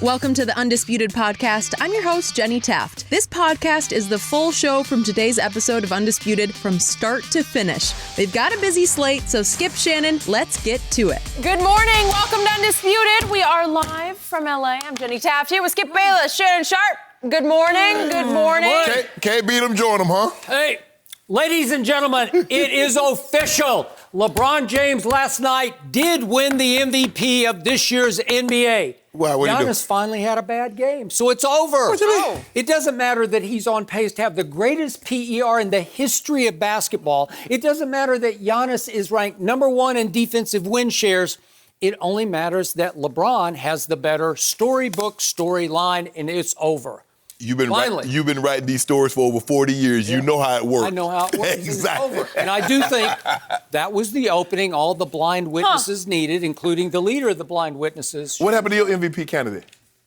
Welcome to the Undisputed podcast. I'm your host, Jenny Taft. This podcast is the full show from today's episode of Undisputed from start to finish. They've got a busy slate, so skip Shannon. Let's get to it. Good morning. Welcome to Undisputed. We are live from LA. I'm Jenny Taft here with Skip Bayless, Shannon, Sharpe. Good morning. Good morning. Can't beat them, join them, huh? Hey, ladies and gentlemen, it is official. LeBron James last night did win the MVP of this year's NBA. Wow, what Giannis finally had a bad game, so it's over. It doesn't matter that he's on pace to have the greatest PER in the history of basketball. It doesn't matter that Giannis is ranked number one in defensive win shares. It only matters that LeBron has the better storybook storyline, and it's over. You've been writing these stories for over 40 years. Yeah. You know how it works. I know how it works. Exactly. It's over. And I do think that was the opening all the blind witnesses needed, including the leader of the blind witnesses. What happened to your MVP candidate?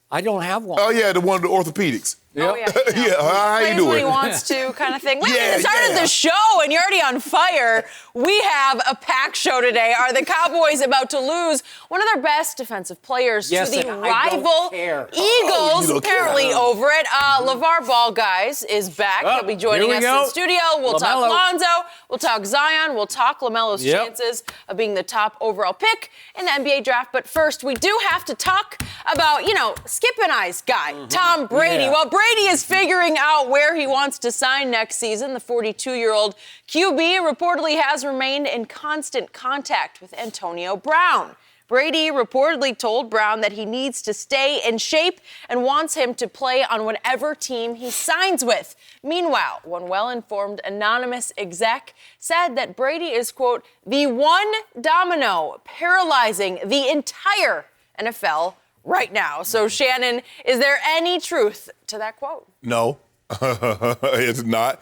I don't have one. Oh, yeah, the one with the orthopedics. Oh, yeah. Yeah, how you doing? When he wants to kind of thing. Wait, Yeah, we started yeah. the show and you're already on fire. We have a packed show today. Are the Cowboys about to lose one of their best defensive players Yes, to the and I don't rival care. Eagles? you don't Apparently care. over it. LaVar Ball, guys, is back. Oh, He'll be joining here us we go. in the studio. We'll talk LaMelo. Lonzo. We'll talk Zion. We'll talk LaMelo's Yep. chances of being the top overall pick in the NBA draft. But first, we do have to talk about, Skip and I's guy, Tom Brady. Yeah. Well, Brady is figuring out where he wants to sign next season. The 42-year-old QB reportedly has remained in constant contact with Antonio Brown. Brady reportedly told Brown that he needs to stay in shape and wants him to play on whatever team he signs with. Meanwhile, one well-informed anonymous exec said that Brady is, quote, the one domino paralyzing the entire NFL right now. So, Shannon, is there any truth to that quote? No, it's not.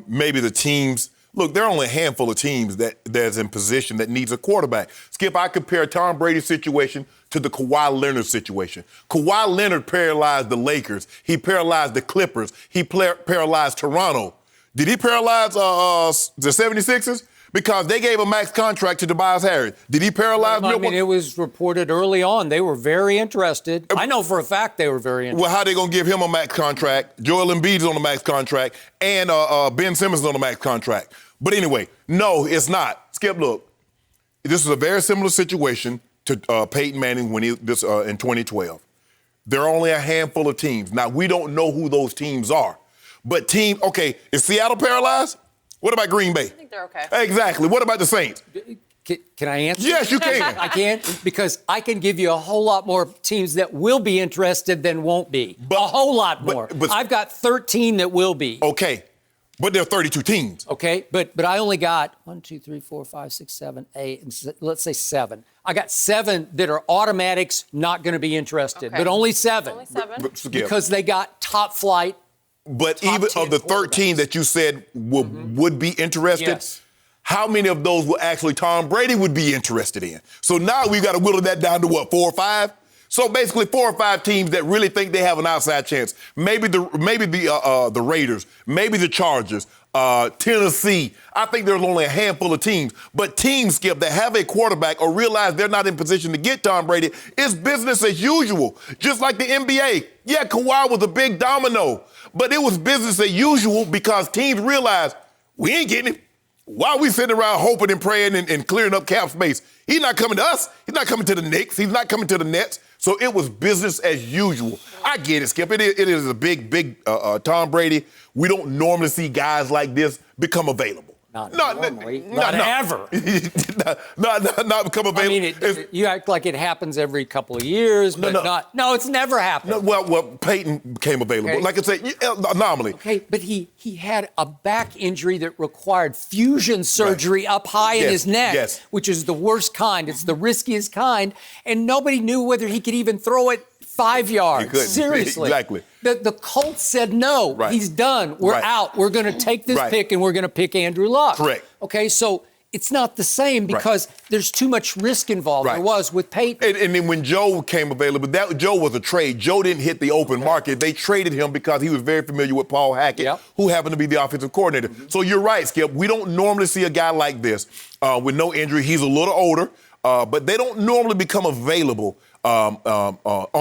Maybe the teams. Look, there are only a handful of teams that's in position that needs a quarterback. Skip, I compare Tom Brady's situation to the Kawhi Leonard situation. Kawhi Leonard paralyzed the Lakers. He paralyzed the Clippers. He paralyzed Toronto. Did he paralyze the 76ers? Because they gave a max contract to Tobias Harris. Did he paralyze I mean, it was reported early on. They were very interested. I know for a fact they were very interested. Well, how are they going to give him a max contract? Joel Embiid's on a max contract, and Ben Simmons is on a max contract. But anyway, no, it's not. Skip, look, this is a very similar situation to Peyton Manning when in 2012. There are only a handful of teams. Now, we don't know who those teams are. But is Seattle paralyzed? What about Green Bay? I think they're okay. Exactly. What about the Saints? Can I answer? Yes, you can. I can, because I can give you a whole lot more teams that will be interested than won't be. A whole lot more. But I've got 13 that will be. Okay. But there are 32 teams. Okay, but I only got 1, 2, 3, 4, 5, 6, 7, 8, and let's say 7. I got 7 that are automatics, not going to be interested, but only 7. Only 7. Because they got top flight. But even of the 13 that you said would be interested, Yes. how many of those will actually Tom Brady would be interested in? So now we've got to whittle that down to what, 4 or 5? So basically 4 or 5 teams that really think they have an outside chance. Maybe the Raiders, maybe the Chargers, Tennessee. I think there's only a handful of teams. But teams, Skip, that have a quarterback or realize they're not in position to get Tom Brady, it's business as usual. Just like the NBA. Yeah, Kawhi was a big domino, but it was business as usual because teams realized we ain't getting him. Why are we sitting around hoping and praying and clearing up cap space? He's not coming to us. He's not coming to the Knicks. He's not coming to the Nets. So it was business as usual. I get it, Skip. It is a big Tom Brady. We don't normally see guys like this become available. Not normally. Not ever. not become available. I mean, you act like it happens every couple of years, but not. No, it's never happened. No, well, Peyton became available. Okay. Like I said, anomaly. Okay, but he had a back injury that required fusion surgery up high in his neck, which is the worst kind. It's the riskiest kind, and nobody knew whether he could even throw it 5 yards. He couldn't. Seriously. Exactly. The Colts said no. Right. He's done. We're out. We're going to take this pick and we're going to pick Andrew Luck. Correct. Okay, so it's not the same because there's too much risk involved. There was with Peyton. And then when Joe came available, Joe was a trade. Joe didn't hit the open market. They traded him because he was very familiar with Paul Hackett, who happened to be the offensive coordinator. So you're right, Skip. We don't normally see a guy like this with no injury. He's a little older. but they don't normally become available on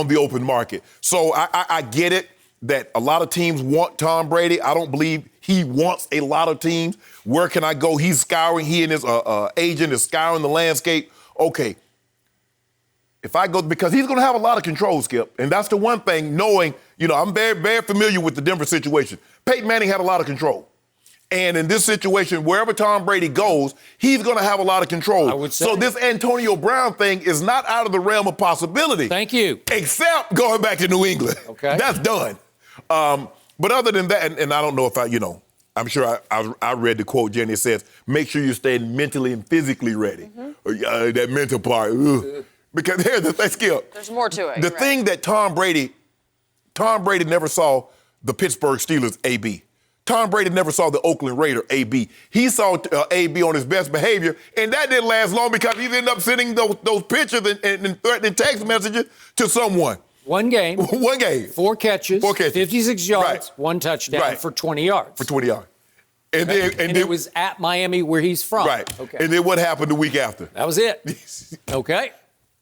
the open market. So I get it that a lot of teams want Tom Brady. I don't believe he wants a lot of teams. Where can I go? He's scouring. He and his agent is scouring the landscape. Okay. If I go, because he's going to have a lot of control, Skip. And that's the one thing, knowing, I'm very, very familiar with the Denver situation. Peyton Manning had a lot of control. And in this situation, wherever Tom Brady goes, he's going to have a lot of control. I would say. So this Antonio Brown thing is not out of the realm of possibility. Thank you. Except going back to New England. Okay. That's done. But other than that, and I don't know if I'm sure I read the quote, Jenny, it says, make sure you stay mentally and physically ready. Mm-hmm. That mental part. Ugh. Because here's the thing, Skip. There's more to it. The thing that Tom Brady never saw the Pittsburgh Steelers AB. Tom Brady never saw the Oakland Raider AB. He saw AB on his best behavior, and that didn't last long because he ended up sending those pictures and threatening text messages to someone. One game. 4 catches. 56 yards, right. 1 touchdown for 20 yards. And then it was at Miami where he's from. Right. Okay. And then what happened the week after? That was it. Okay.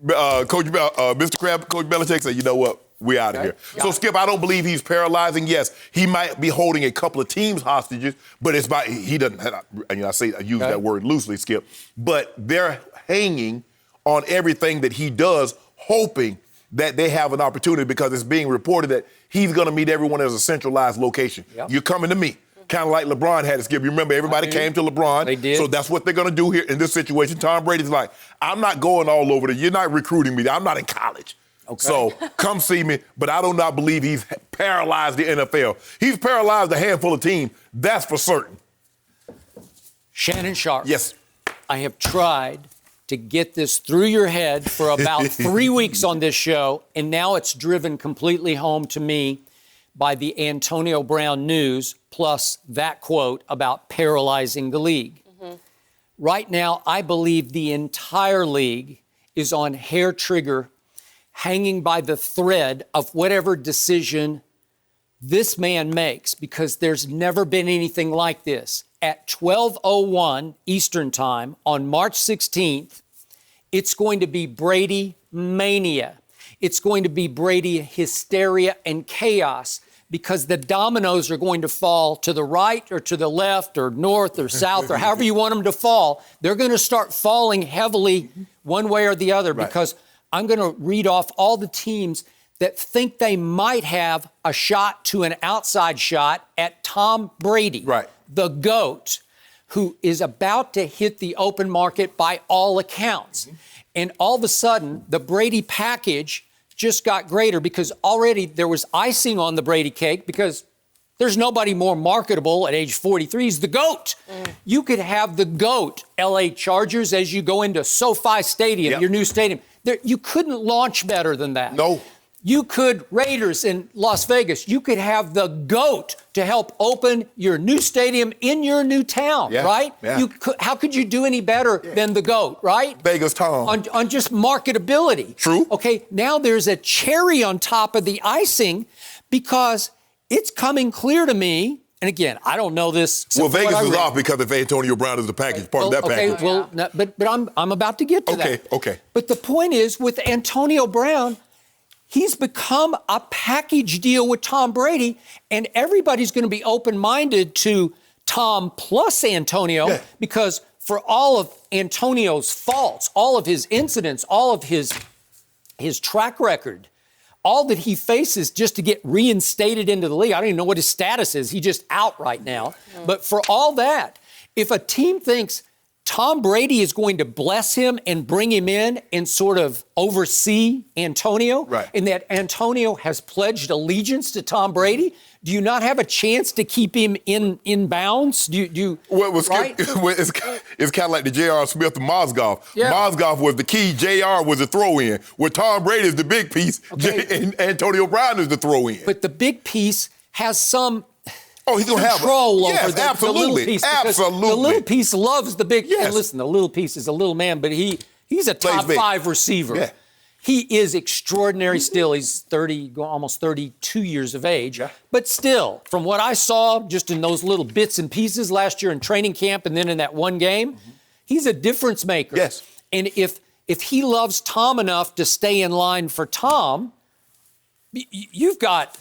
Mr. Crab, Coach Belichick said, you know what? We're out of here. So, Skip, I don't believe he's paralyzing. Yes, he might be holding a couple of teams hostages, but he doesn't have, I use that word loosely, Skip, but they're hanging on everything that he does, hoping that they have an opportunity because it's being reported that he's going to meet everyone at a centralized location. Yep. You're coming to me. Kind of like LeBron had to, Skip. You remember everybody came to LeBron. They did. So that's what they're going to do here in this situation. Tom Brady's like, I'm not going all over You're not recruiting me. I'm not in college. Okay. So come see me. But I do not believe he's paralyzed the NFL. He's paralyzed a handful of teams. That's for certain. Shannon Sharpe. Yes. I have tried to get this through your head for about 3 weeks on this show, and now it's driven completely home to me by the Antonio Brown news, plus that quote about paralyzing the league. Mm-hmm. Right now, I believe the entire league is on hair trigger, hanging by the thread of whatever decision this man makes, because there's never been anything like this. At 12:01 Eastern Time on March 16th, it's going to be Brady mania. It's going to be Brady hysteria and chaos, because the dominoes are going to fall to the right or to the left or north or south or however you want them to fall. They're going to start falling heavily one way or the other, because I'm going to read off all the teams that think they might have a shot to an outside shot at Tom Brady, the GOAT, who is about to hit the open market by all accounts. Mm-hmm. And all of a sudden, the Brady package just got greater, because already there was icing on the Brady cake, because there's nobody more marketable at age 43. He's the GOAT. You could have the GOAT, LA Chargers, as you go into SoFi Stadium, your new stadium. You couldn't launch better than that. No. You could, Raiders in Las Vegas, you could have the GOAT to help open your new stadium in your new town, right? Yeah. How could you do any better than the GOAT, right? Vegas Tom. On just marketability. True. Okay, now there's a cherry on top of the icing, because it's coming clear to me, and again, I don't know this. Well, Vegas is off because of Antonio Brown is the package, part of that package. Well, no, but I'm about to get to that. Okay. But the point is, with Antonio Brown, he's become a package deal with Tom Brady, and everybody's going to be open-minded to Tom plus Antonio, because for all of Antonio's faults, all of his incidents, all of his track record, all that he faces just to get reinstated into the league. I don't even know what his status is. He's just out right now. But for all that, if a team thinks Tom Brady is going to bless him and bring him in and sort of oversee Antonio, and that Antonio has pledged allegiance to Tom Brady, do you not have a chance to keep him in bounds? It's kind of like the J.R. Smith of Mozgov. Yeah. Mozgov was the key, J.R. was the throw-in. Where Tom Brady is the big piece, and Antonio Brown is the throw-in. But the big piece has some he's going to have control over the little piece. Absolutely. The little piece loves the big. Yes. And listen, the little piece is a little man, but he's a top 5 receiver. Yeah. He is extraordinary still. He's almost 32 years of age. Yeah. But still, from what I saw just in those little bits and pieces last year in training camp and then in that one game, he's a difference maker. Yes. And if if he loves Tom enough to stay in line for Tom, you've got,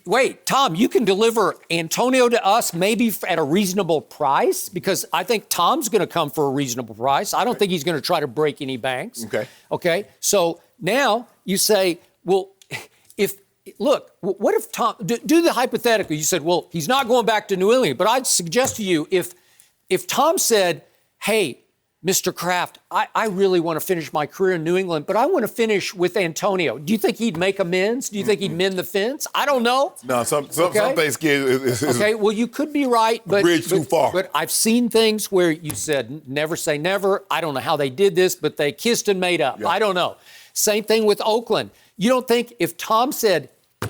wait, Tom, you can deliver Antonio to us maybe at a reasonable price, because I think Tom's going to come for a reasonable price. I don't think he's going to try to break any banks. Okay. So now you say, well, what if Tom, do the hypothetical. You said, well, he's not going back to New England, but I'd suggest to you, if Tom said, hey, Mr. Kraft, I really want to finish my career in New England, but I want to finish with Antonio. Do you think he'd make amends? Do you think he'd mend the fence? I don't know. No, some things is okay, well, you could be right, but bridge too far. But I've seen things where you said never say never. I don't know how they did this, but they kissed and made up. Yeah. I don't know. Same thing with Oakland. You don't think if Tom said,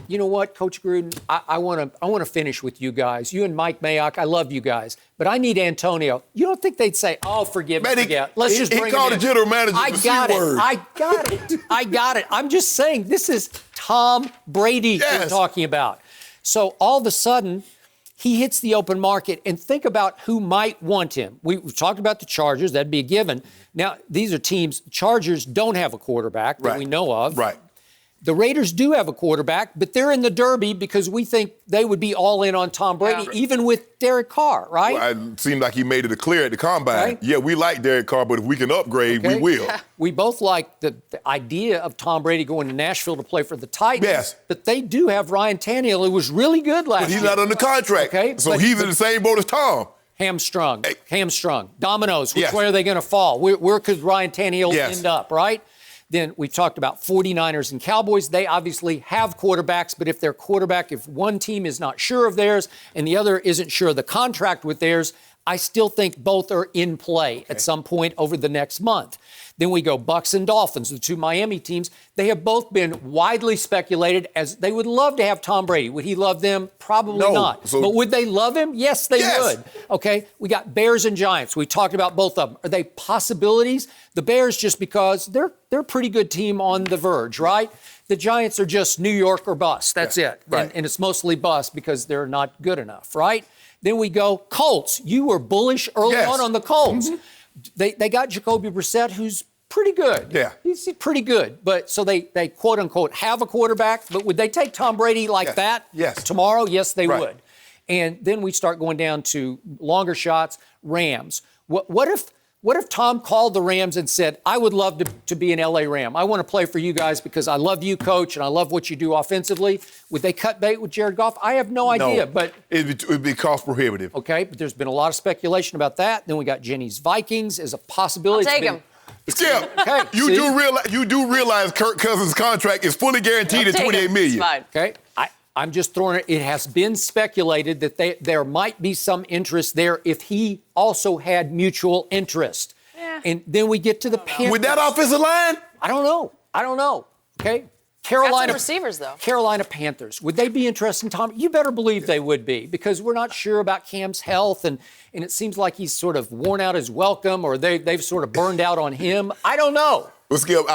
you know what, Coach Gruden, I want to finish with you guys. You and Mike Mayock, I love you guys, but I need Antonio. You don't think they'd say, oh, forgive me, let's just bring him in. He called the general manager the C-word. I got it. I'm just saying, this is Tom Brady we're talking about. So all of a sudden, he hits the open market, and think about who might want him. We've talked about the Chargers. That'd be a given. Now, these are teams. Chargers don't have a quarterback that we know of. Right. The Raiders do have a quarterback, but they're in the Derby because we think they would be all in on Tom Brady, even with Derek Carr, right? Well, it seemed like he made it clear at the Combine. Right? Yeah, we like Derek Carr, but if we can upgrade, we will. We both like the idea of Tom Brady going to Nashville to play for the Titans. Yes. But they do have Ryan Tannehill, who was really good last year. But he's not under contract. Okay. So he's in the same boat as Tom. Hamstrung. Dominoes. Which way are they going to fall? Where could Ryan Tannehill end up, right? Then we've talked about 49ers and Cowboys. They obviously have quarterbacks, but if if one team is not sure of theirs and the other isn't sure of the contract with theirs, I still think both are in play at some point over the next month. Then we go Bucs and Dolphins, the two Miami teams. They have both been widely speculated as they would love to have Tom Brady. Would he love them? Probably not. But would they love him? Yes, they would. Okay, we got Bears and Giants. We talked about both of them. Are they possibilities? The Bears just because they're a pretty good team on the verge, right? The Giants are just New York or bust. That's it. Right. And it's mostly bust because they're not good enough, right? Then we go Colts. You were bullish early on the Colts. Mm-hmm. They got Jacoby Brissett, who's pretty good. Yeah. He's pretty good. But so they quote unquote have a quarterback, but would they take Tom Brady like that tomorrow? Yes, they would. And then we start going down to longer shots, Rams. What if Tom called the Rams and said, I would love to be an LA Ram. I want to play for you guys because I love you, coach, and I love what you do offensively. Would they cut bait with Jared Goff? I have no idea. But it would be cost prohibitive. Okay, but there's been a lot of speculation about that. Then we got Jenny's Vikings as a possibility. I'll take him. Skip, you do realize Kirk Cousins' contract is fully guaranteed at $28 million. Okay, I'm just throwing it. It has been speculated that there might be some interest there if he also had mutual interest. Yeah. And then we get to the Panthers. With that offensive line? I don't know. Okay. Carolina receivers, though. Carolina Panthers. Would they be interested in Tom? You better believe they would be, because we're not sure about Cam's health, and it seems like he's sort of worn out his welcome, or they've sort of burned out on him. I don't know. Well, Skip,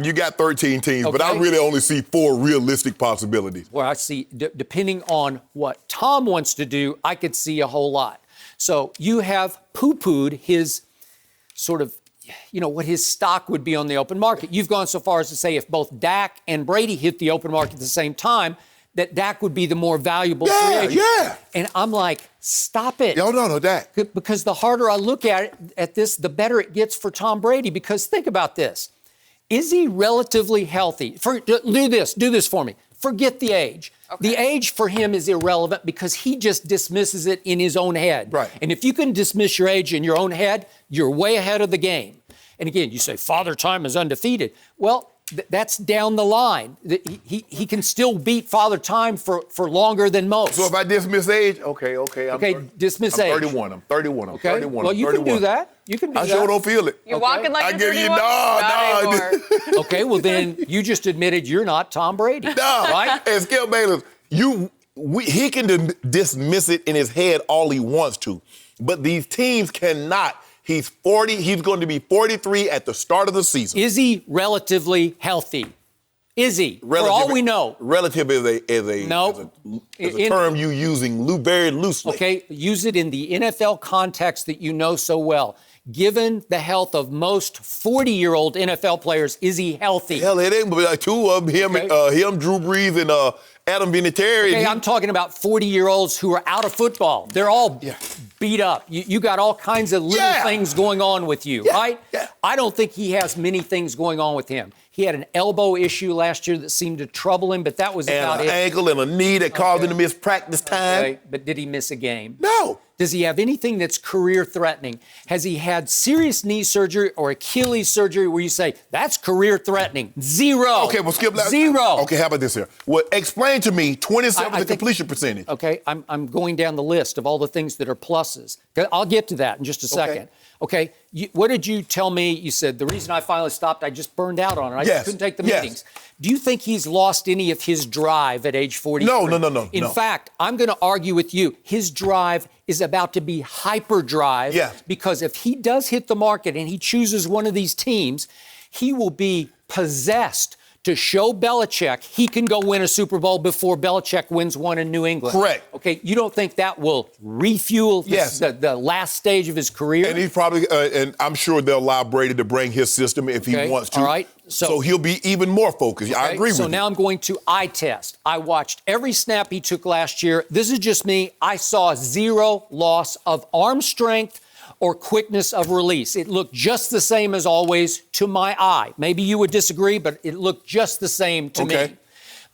you got 13 teams, but I really only see 4 realistic possibilities. Well, I see, depending on what Tom wants to do, I could see a whole lot. So you have poo-pooed his sort of, what his stock would be on the open market. You've gone so far as to say if both Dak and Brady hit the open market at the same time, that Dak would be the more valuable free agent. Yeah. And I'm like, stop it. No, Dak. Because the harder I look at this, the better it gets for Tom Brady. Because think about this. Is he relatively healthy? Do this for me. Forget the age. Okay. The age for him is irrelevant because he just dismisses it in his own head. Right. And if you can dismiss your age in your own head, you're way ahead of the game. And again, you say Father Time is undefeated. Well, that's down the line. He can still beat Father Time for longer than most. So if I dismiss age, okay. Dismiss I'm age. 31. I'm 31. I'm okay. 31. Well, you 31. can do that. I sure don't feel it. You're walking like you're 31? No. Okay, well then you just admitted you're not Tom Brady. No. Right? And Skip Bayless, he can dismiss it in his head all he wants to, but these teams cannot. He's 40. He's going to be 43 at the start of the season. Is he relatively healthy? Is he? For all we know. Relative is a term you using very loosely. Okay, use it in the NFL context that you know so well. given the health of most 40-year-old NFL players, is he healthy? Hell, it ain't but like two of them, him, Drew Brees, and Adam Vinatieri. Okay, I'm talking about 40-year-olds who are out of football. They're all beat up. You got all kinds of little things going on with you, right? Yeah. I don't think he has many things going on with him. He had an elbow issue last year that seemed to trouble him, but that was about it. And an ankle and a knee that caused him to miss practice time. Okay, but did he miss a game? No. Does he have anything that's career-threatening? Has he had serious knee surgery or Achilles surgery where you say, that's career-threatening? Zero. Okay, well, Skip. Zero. Okay, how about this here? Well, explain to me 27 completion percentage. Okay, I'm going down the list of all the things that are pluses. I'll get to that in just a second. Okay, what did you tell me? You said, the reason I finally stopped, I just burned out on it. I just couldn't take the meetings. Do you think he's lost any of his drive at age 43? No. In fact, I'm going to argue with you. His drive is about to be hyperdrive. Because if he does hit the market and he chooses one of these teams, he will be possessed to show Belichick he can go win a Super Bowl before Belichick wins one in New England. Correct. Okay, you don't think that will refuel the last stage of his career? And he's probably, and I'm sure they'll allow Brady to bring his system if he wants to. All right. So he'll be even more focused. I agree with you. So now I'm going to eye test. I watched every snap he took last year. This is just me. I saw zero loss of arm strength or quickness of release. It looked just the same as always to my eye. Maybe you would disagree, but it looked just the same to me.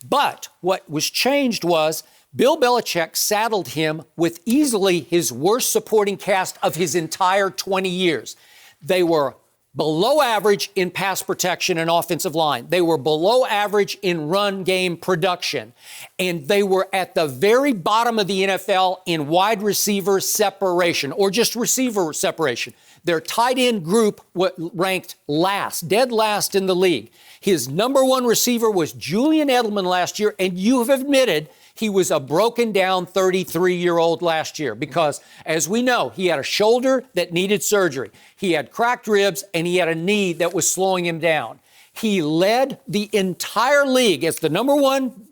But what was changed was Bill Belichick saddled him with easily his worst supporting cast of his entire 20 years. They were below average in pass protection and offensive line. They were below average in run game production. And they were at the very bottom of the NFL in wide receiver separation, or just receiver separation. Their tight end group ranked last, dead last in the league. His number one receiver was Julian Edelman last year, and you have admitted he was a broken down 33-year-old last year because, as we know, he had a shoulder that needed surgery. He had cracked ribs, and he had a knee that was slowing him down. He led the entire league as the number one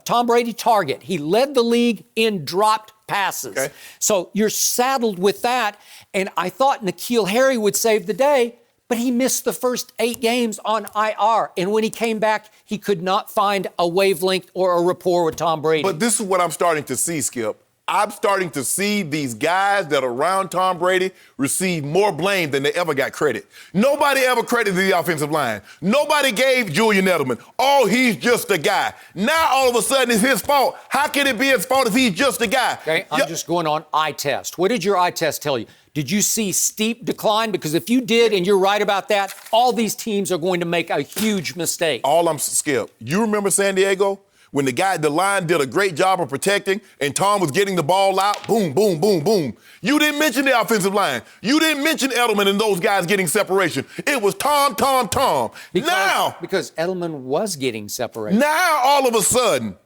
Tom Brady target. He led the league in dropped passes. Okay. So you're saddled with that, and I thought N'Keal Harry would save the day, but he missed the first 8 games on IR. And when he came back, he could not find a wavelength or a rapport with Tom Brady. But this is what I'm starting to see, Skip. I'm starting to see these guys that are around Tom Brady receive more blame than they ever got credit. Nobody ever credited the offensive line. Nobody gave Julian Edelman, oh, he's just a guy. Now, all of a sudden, it's his fault. How can it be his fault if he's just a guy? Okay, I'm just going on eye test. What did your eye test tell you? Did you see steep decline? Because if you did, and you're right about that, all these teams are going to make a huge mistake. Skip, you remember San Diego? When the line did a great job of protecting and Tom was getting the ball out, boom, boom, boom, boom. You didn't mention the offensive line. You didn't mention Edelman and those guys getting separation. It was Tom. Because Edelman was getting separation. Now, all of a sudden,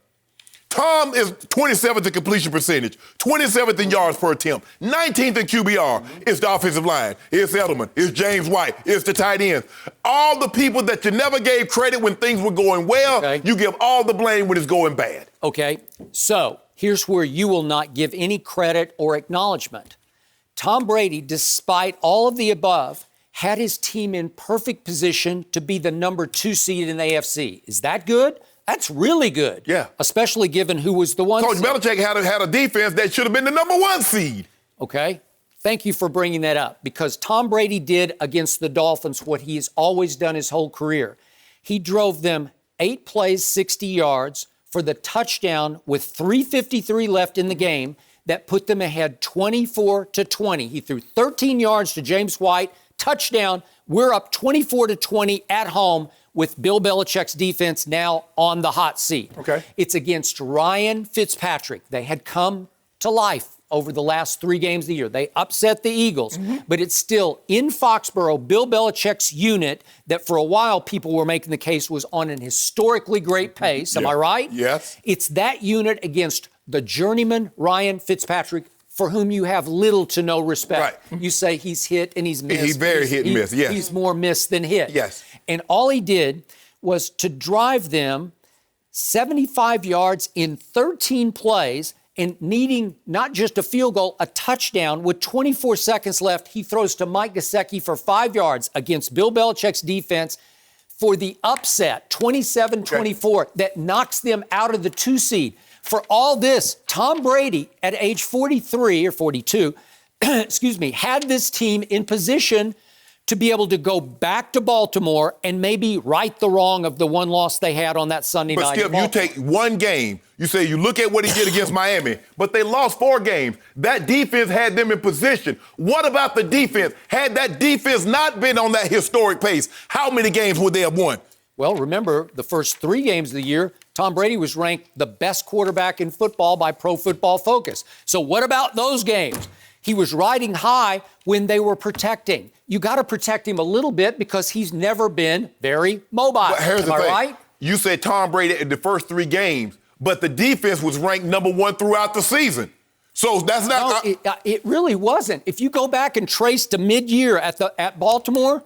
Tom is 27th in completion percentage, 27th in yards per attempt, 19th in QBR. It's the offensive line. It's Edelman. It's James White. It's the tight ends. All the people that you never gave credit when things were going well, you give all the blame when it's going bad. Okay, so here's where you will not give any credit or acknowledgement. Tom Brady, despite all of the above, had his team in perfect position to be the number 2 seed in the AFC. Is that good? That's really good. Yeah. Especially given who was the one Coach seed. Belichick had a defense that should have been the number 1 seed. Okay. Thank you for bringing that up, because Tom Brady did against the Dolphins what he has always done his whole career. He drove them 8 plays, 60 yards for the touchdown with 3:53 left in the game that put them ahead 24-20. He threw 13 yards to James White, touchdown. We're up 24-20 at home with Bill Belichick's defense now on the hot seat. Okay. It's against Ryan Fitzpatrick. They had come to life over the last 3 games of the year. They upset the Eagles, but it's still in Foxborough, Bill Belichick's unit that for a while people were making the case was on an historically great pace. Am I right? Yes. It's that unit against the journeyman Ryan Fitzpatrick, for whom you have little to no respect. Right. You say he's hit and he's missed. He's very hit and miss, yes. He's more missed than hit. Yes. And all he did was to drive them 75 yards in 13 plays and needing not just a field goal, a touchdown. With 24 seconds left, he throws to Mike Gesicki for 5 yards against Bill Belichick's defense for the upset, 27-24, that knocks them out of the 2 seed. For all this, Tom Brady, at age 43 or 42, had this team in position to be able to go back to Baltimore and maybe right the wrong of the one loss they had on that Sunday night. But Skip, you take one game, you say you look at what he did against Miami, but they lost 4 games. That defense had them in position. What about the defense? Had that defense not been on that historic pace, how many games would they have won? Well, remember, the first 3 games of the year, Tom Brady was ranked the best quarterback in football by Pro Football Focus. So what about those games? He was riding high when they were protecting. You got to protect him a little bit because he's never been very mobile. But here's the Am I thing. right? You said Tom Brady in the first 3 games, but the defense was ranked number 1 throughout the season. So that's not... No, it really wasn't. If you go back and trace to mid-year at Baltimore,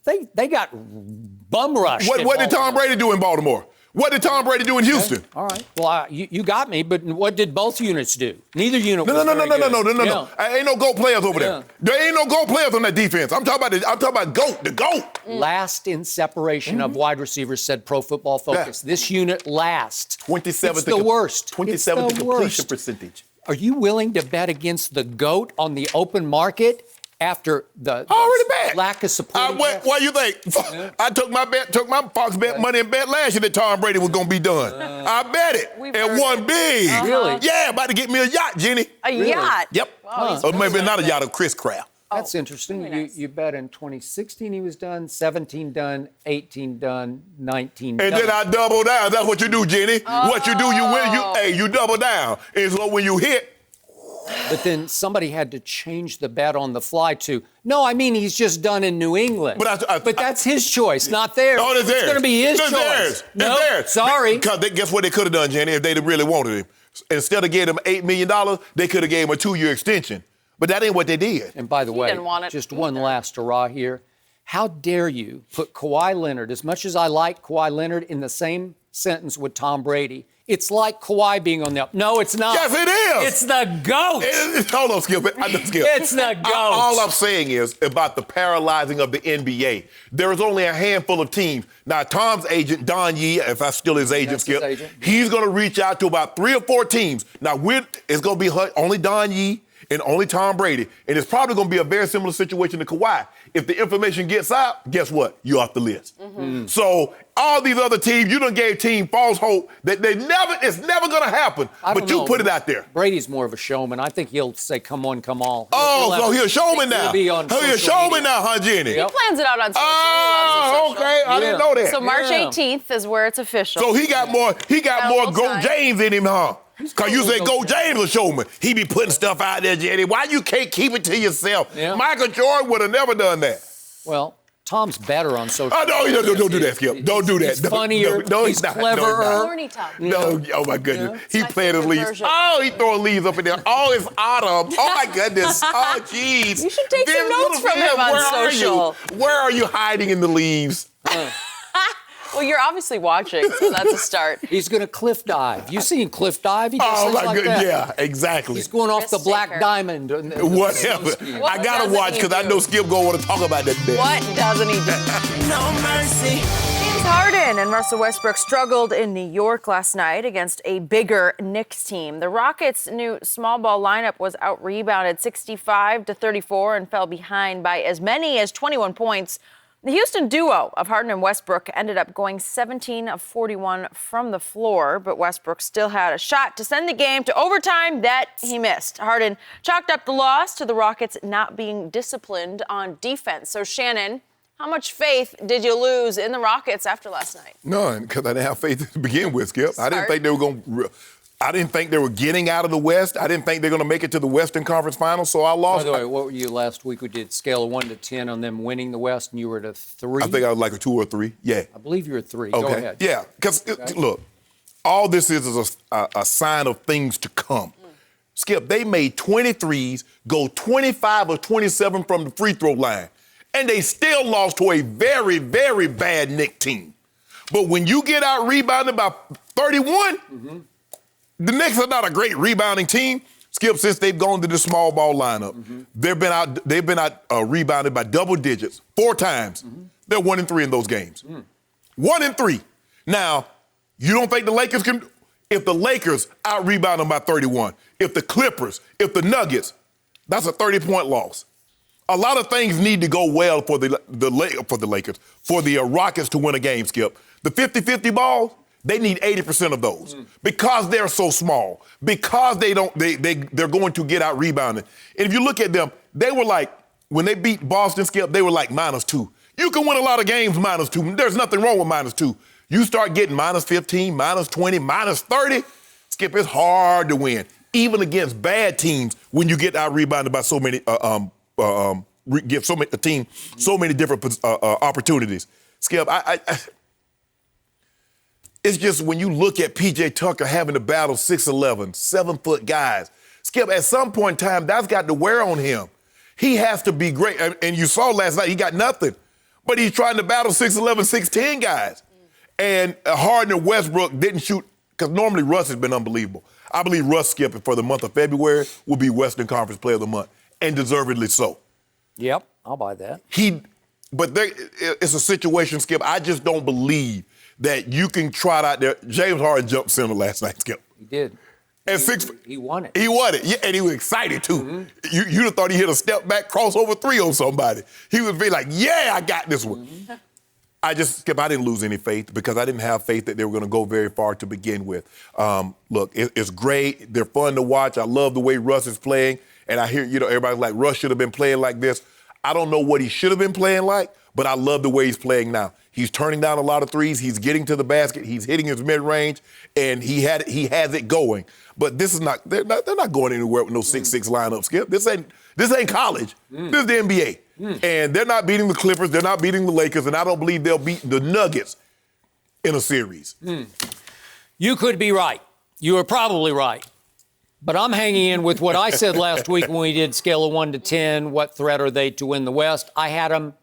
they got bum rushed. What did Tom Brady do in Baltimore? What did Tom Brady do in Houston? Okay. All right. Well, you got me, but what did both units do? Neither unit was No. Yeah. Ain't no GOAT players over Yeah. there. There ain't no GOAT players on that defense. I'm talking about GOAT, the GOAT. Last in separation of wide receivers, said Pro Football Focus. Yeah. This unit last. 27th. It's the worst. 27th It's the completion worst. percentage. Are you willing to bet against the GOAT on the open market after the Already bet. lack of support? What you think? I took my Fox bet money and bet last year that Tom Brady was gonna be done. I bet it and won big. Really? Yeah, about to get me a yacht, Jenny. A yacht? Yep. Wow, Or maybe not a yacht, a Chris Craft. That's interesting. very nice. You bet in 2016 he was done, 17 done, 18 done, 19 done. And then I double down. That's what you do, Jenny. What you do, you win. You double down. And so when you hit. But then somebody had to change the bet on the fly to, no, I mean, he's just done in New England. But that's his choice, not theirs. Oh, it's theirs. It's going to be his It's choice. theirs. No, It's theirs. sorry. Because guess what they could have done, Jenny, if they really wanted him? Instead of giving him $8 million, they could have gave him a 2-year extension. But that ain't what they did. And by the way, didn't want it just one either. last hurrah here. How dare you put Kawhi Leonard, as much as I like Kawhi Leonard, in the same sentence with Tom Brady? It's like Kawhi being on the up. No, it's not. Yes, it is. It's the GOAT. Hold on, Skip. It's the GOAT. All I'm saying is about the paralyzing of the NBA. There is only a handful of teams. Now, Tom's agent, Don Yee, if I still his agent, That's Skip, his agent. he's going to reach out to about 3 or 4 teams. Now, it's going to be only Don Yee and only Tom Brady. And it's probably going to be a very similar situation to Kawhi. If the information gets out, guess what? You're off the list. So all these other teams, you done gave team false hope that it's never going to happen. But you put it out there. Brady's more of a showman. I think he'll say, come on, come all. So he'll show me now. He'll be on He'll social show me media. now, huh, Jenny? He plans it out on social. Oh, He loves the social. okay. I didn't know that. So March Yeah. 18th is where it's official. So he got more a little Go time. James in him, huh? Because you said Go Go James will show me. He be putting stuff out there, Jenny. Why you can't keep it to yourself? Yeah. Michael Jordan would have never done that. Well, Tom's better on social Oh, no, don't do that, Skip. Don't do that. He's funnier. No, he's not. cleverer. No, Corny Tom. no, oh my goodness. He My playing his favorite leaves. version. Oh, he throwing leaves up in there. Oh, it's autumn. Oh my goodness. Oh, jeez. You should take some notes from him on social. Where are you hiding in the leaves? Well, you're obviously watching, so that's a start. He's going to cliff dive. You seen cliff dive? He does Oh things my like goodness. that. Yeah, exactly. He's going off the Risk black taker. diamond. Whatever. I gotta doesn't watch he because I do? know Skip gonna want to talk about that bit. What doesn't he do? No mercy. James Harden and Russell Westbrook struggled in New York last night against a bigger Knicks team. The Rockets' new small ball lineup was out-rebounded 65-34 and fell behind by as many as 21 points. The Houston duo of Harden and Westbrook ended up going 17 of 41 from the floor, but Westbrook still had a shot to send the game to overtime that he missed. Harden chalked up the loss to the Rockets not being disciplined on defense. So, Shannon, how much faith did you lose in the Rockets after last night? None, because I didn't have faith to begin with, Skip. I didn't Smart. think they were going. I didn't think they were getting out of the West. I didn't think they were going to make it to the Western Conference Finals, so I By lost. the way, what were you last week? We did scale of 1 to 10 on them winning the West, and you were at a 3. I think I was like a 2 or 3. Yeah. I believe you were 3. Okay. Go ahead. Yeah, because look, all this is a sign of things to come. Skip, they made 23s, go 25 or 27 from the free throw line, and they still lost to a very, very bad Knicks team. But when you get out rebounded by 31, The Knicks are not a great rebounding team, Skip, since they've gone to the small ball lineup. They've been out rebounded by double digits 4 times. They're 1-3 in those games. 1-3. Now, you don't think the Lakers can? If the Lakers out-rebound them by 31, if the Clippers, if the Nuggets, that's a 30-point loss. A lot of things need to go well for the Lakers, for the Rockets to win a game, Skip. The 50-50 balls, they need 80% of those because they're so small, because they're going to get out-rebounded. And if you look at them, they were like, when they beat Boston, Skip, they were like -2. You can win a lot of games -2. There's nothing wrong with -2. You start getting -15, -20, -30, Skip, it's hard to win, even against bad teams when you get out-rebounded by so many, give the team so many different opportunities. Skip, it's just when you look at P.J. Tucker having to battle 6'11", 7-foot guys, Skip, at some point in time, that's got to wear on him. He has to be great. And you saw last night, he got nothing. But he's trying to battle 6'11", 6'10 guys. And Harden and Westbrook didn't shoot, because normally Russ has been unbelievable. I believe Russ, Skip, for the month of February, will be Western Conference Player of the Month, and deservedly so. Yep, I'll buy that. But it's a situation, Skip, I just don't believe that you can trot out there. James Harden jumped center last night, Skip. He did. And he won it. He won it, yeah, and he was excited, too. You'd have thought he hit a step-back crossover 3 on somebody. He would be like, yeah, I got this one. I didn't lose any faith because I didn't have faith that they were going to go very far to begin with. Look, it's great. They're fun to watch. I love the way Russ is playing. And I hear, everybody's like, Russ should have been playing like this. I don't know what he should have been playing like, but I love the way he's playing now. He's turning down a lot of threes. He's getting to the basket. He's hitting his mid-range, and he has it going. But they're not going anywhere with no 6-6 lineup, Skip. This ain't college. This is the NBA. And they're not beating the Clippers. They're not beating the Lakers. And I don't believe they'll beat the Nuggets in a series. You could be right. You are probably right. But I'm hanging in with what I said last week when we did scale of 1 to 10. What threat are they to win the West? I had them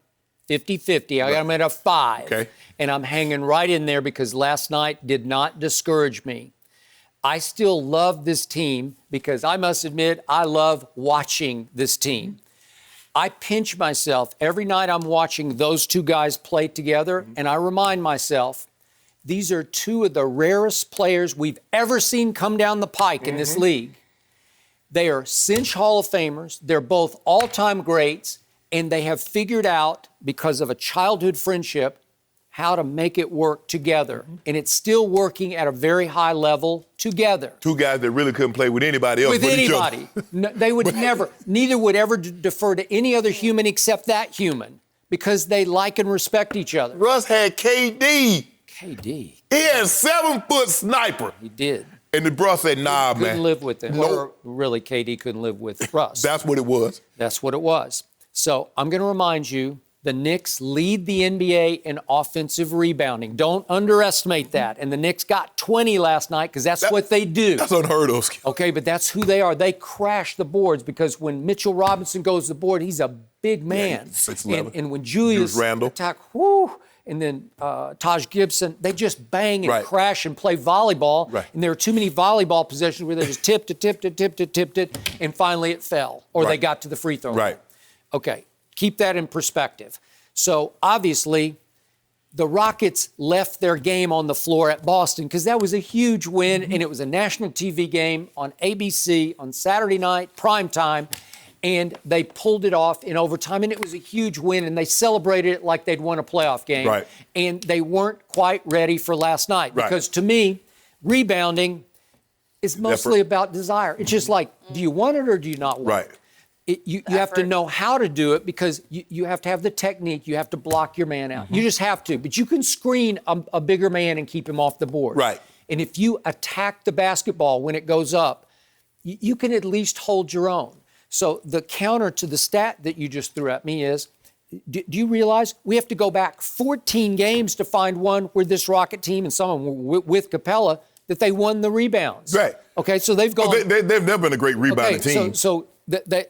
50-50. I got them at a 5. Okay. And I'm hanging right in there because last night did not discourage me. I still love this team because I must admit I love watching this team. I pinch myself every night I'm watching those two guys play together, and I remind myself, these are two of the rarest players we've ever seen come down the pike in this league. They are cinch Hall of Famers. They're both all-time greats, and they have figured out, because of a childhood friendship, how to make it work together. And it's still working at a very high level together. Two guys that really couldn't play with anybody else. With anybody. No, they would never, neither would ever defer to any other human except that human, because they like and respect each other. Russ had KD. KD. He had a 7-foot sniper. He did. And the bro said, nah, man. Couldn't live with him. Or really, KD couldn't live with Russ. That's what it was. That's what it was. So I'm going to remind you, the Knicks lead the NBA in offensive rebounding. Don't underestimate that. And the Knicks got 20 last night because that's what they do. That's unheard of. Okay, but that's who they are. They crash the boards because when Mitchell Robinson goes to the board, he's a big man. 6'11". And when Julius Randle attack, and then Taj Gibson, they just bang and crash and play volleyball. Right. And there are too many volleyball possessions where they just tipped it, and finally it fell. Or they got to the free throw line. Right. Okay, keep that in perspective. So obviously, the Rockets left their game on the floor at Boston because that was a huge win, and it was a national TV game on ABC on Saturday night, prime time, and they pulled it off in overtime, and it was a huge win, and they celebrated it like they'd won a playoff game. Right. And they weren't quite ready for last night because, to me, rebounding is mostly about desire. It's just like, do you want it or do you not want it? You have to know how to do it because you have to have the technique. You have to block your man out. You just have to. But you can screen a bigger man and keep him off the board. Right. And if you attack the basketball when it goes up, you can at least hold your own. So the counter to the stat that you just threw at me is, do you realize we have to go back 14 games to find one where this Rocket team and someone with Capella, that they won the rebounds. Right. Okay, so they've gone. They've never been a great rebounding team. So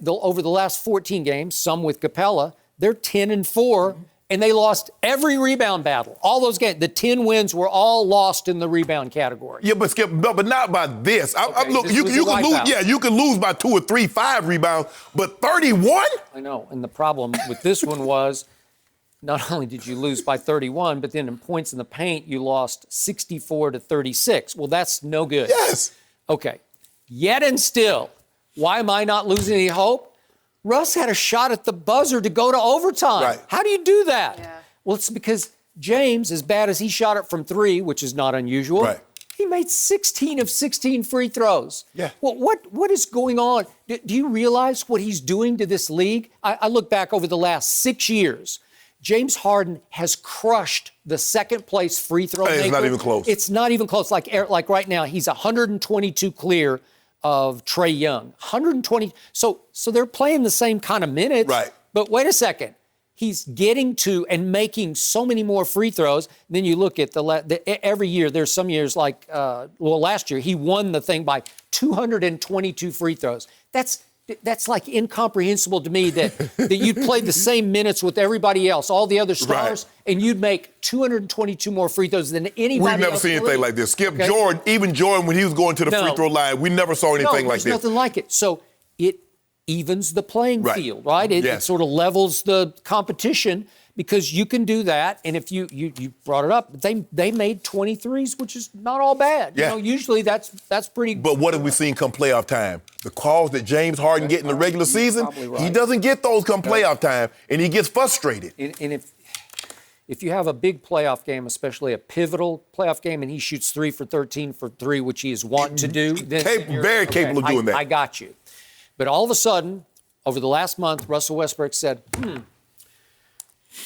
over the last 14 games, some with Capella, they're 10-4, and they lost every rebound battle. All those games, the 10 wins were all lost in the rebound category. Yeah, but Skip, no, but not by this. Look, this you was can a lose. wipeout. Yeah, you can lose by 2 or 3, 5 rebounds, but 31. I know, and the problem with this one was not only did you lose by 31, but then in points in the paint, you lost 64 to 36. Well, that's no good. Yes. Okay. Yet and still, why am I not losing any hope? Russ had a shot at the buzzer to go to overtime. Right. How do you do that? Yeah. Well, it's because James, as bad as he shot it from 3, which is not unusual, Right. he made 16 of 16 free throws. Yeah. Well, what is going on? Do you realize what he's doing to this league? I look back over the last 6 years. James Harden has crushed the second-place free throw maker. It's not even close. It's not even close. Like right now, he's 122 clear of Trae Young. 120. So they're playing the same kind of minutes. Right. But wait a second. He's getting to and making so many more free throws. Then you look at every year, there's some years like, last year, he won the thing by 222 free throws. That's like incomprehensible to me that you'd play the same minutes with everybody else, all the other stars, and you'd make 222 more free throws than anybody else. We've never seen anything like this. Skip, Okay. Jordan, even Jordan, when he was going to the free throw line, we never saw anything like this. Nothing like it. So it evens the playing field, right? It sort of levels the competition because you can do that. And if you brought it up, they made 23s, which is not all bad. Yeah. You know, usually that's pretty. But what have we seen come playoff time? The calls that James Harden get in the regular season, right. he doesn't get those come playoff time, and he gets frustrated. And if you have a big playoff game, especially a pivotal playoff game, and he shoots 3 for 13 for 3, which he is wont to do, then Very capable of doing that. I got you. But all of a sudden, over the last month, Russell Westbrook said,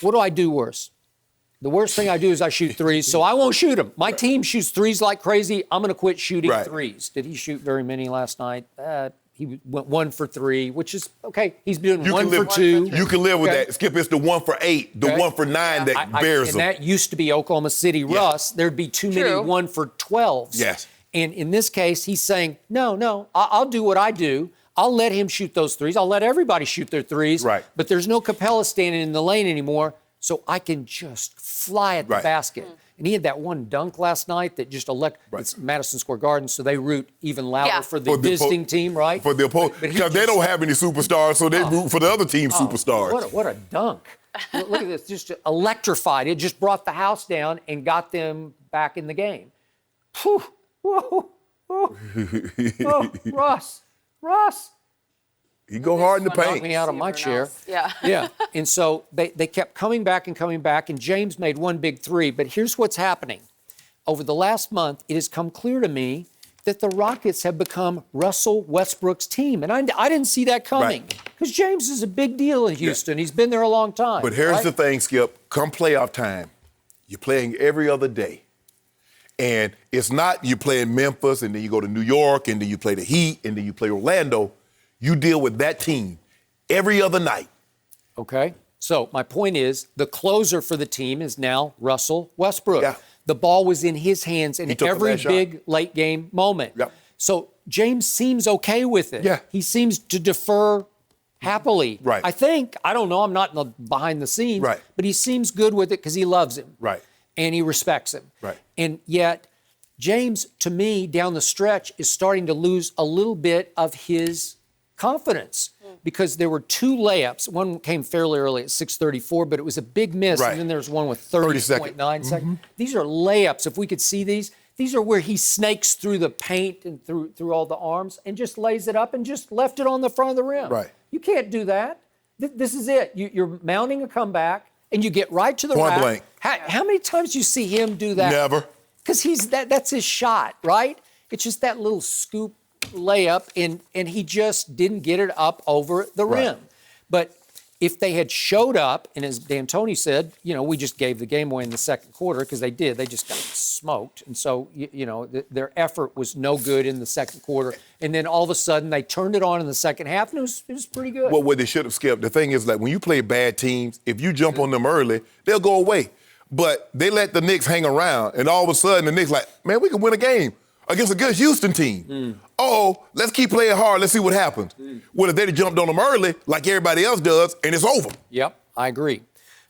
what do I do worse? The worst thing I do is I shoot threes, so I won't shoot them. My team shoots threes like crazy. I'm going to quit shooting threes. Did he shoot very many last night? He went 1 for 3, which is okay. He's doing 1 for 2. You can live with that. Skip, it's the 1 for 8, the 1 for 9 that bears and them. that used to be Oklahoma City Russ. There'd be too many 1 for 12s. Yes. And in this case, he's saying, no, I'll do what I do. I'll let him shoot those threes. I'll let everybody shoot their threes. Right. But there's no Capella standing in the lane anymore, so I can just fly at the basket. And he had that one dunk last night that just It's Madison Square Garden, so they root even louder for the visiting team, right? For the opponent. Because they don't have any superstars, so they root for the other team's superstars. What a dunk. Look at this, just electrified. It just brought the house down and got them back in the game. Whew. Whoa. Oh, Russ. He go hard in the Knocked paint. me out of my chair. Yeah. And so they kept coming back, and James made one big 3. But here's what's happening. Over the last month, it has come clear to me that the Rockets have become Russell Westbrook's team. And I didn't see that coming. Because James is a big deal in Houston. He's been there a long time. But here's the thing, Skip. Come playoff time, you're playing every other day. And it's not you playing Memphis, and then you go to New York, and then you play the Heat, and then you play Orlando. You deal with that team every other night. Okay. So my point is the closer for the team is now Russell Westbrook. Yeah. The ball was in his hands in every big late game moment. Yep. So James seems okay with it. Yeah. He seems to defer happily. Right. I think. I don't know. I'm not behind the scenes. Right. But he seems good with it because he loves him. Right. And he respects him. Right. And yet, James, to me, down the stretch, is starting to lose a little bit of his confidence because there were 2 layups. One came fairly early at 6:34, but it was a big miss. Right. And then there's one with 30.9 seconds. These are layups. If we could see these are where he snakes through the paint and through all the arms and just lays it up and just left it on the front of the rim. Right. You can't do that. This is it. You're mounting a comeback and you get right to the Point rack. blank. How many times do you see him do that? Never. Because that's his shot, right? It's just that little scoop layup, and he just didn't get it up over the rim. But if they had showed up, and as D'Antoni said, we just gave the game away in the second quarter because they did. They just got smoked. And so, their effort was no good in the second quarter. And then all of a sudden, they turned it on in the second half, and it was pretty good. Well, what they should have skipped, the thing is, like, when you play bad teams, if you jump on them early, they'll go away. But they let the Knicks hang around, and all of a sudden, the Knicks like, man, we can win a game against a good Houston team. Oh, let's keep playing hard. Let's see what happens. Well, if they'd have jumped on them early, like everybody else does, and it's over. Yep, I agree.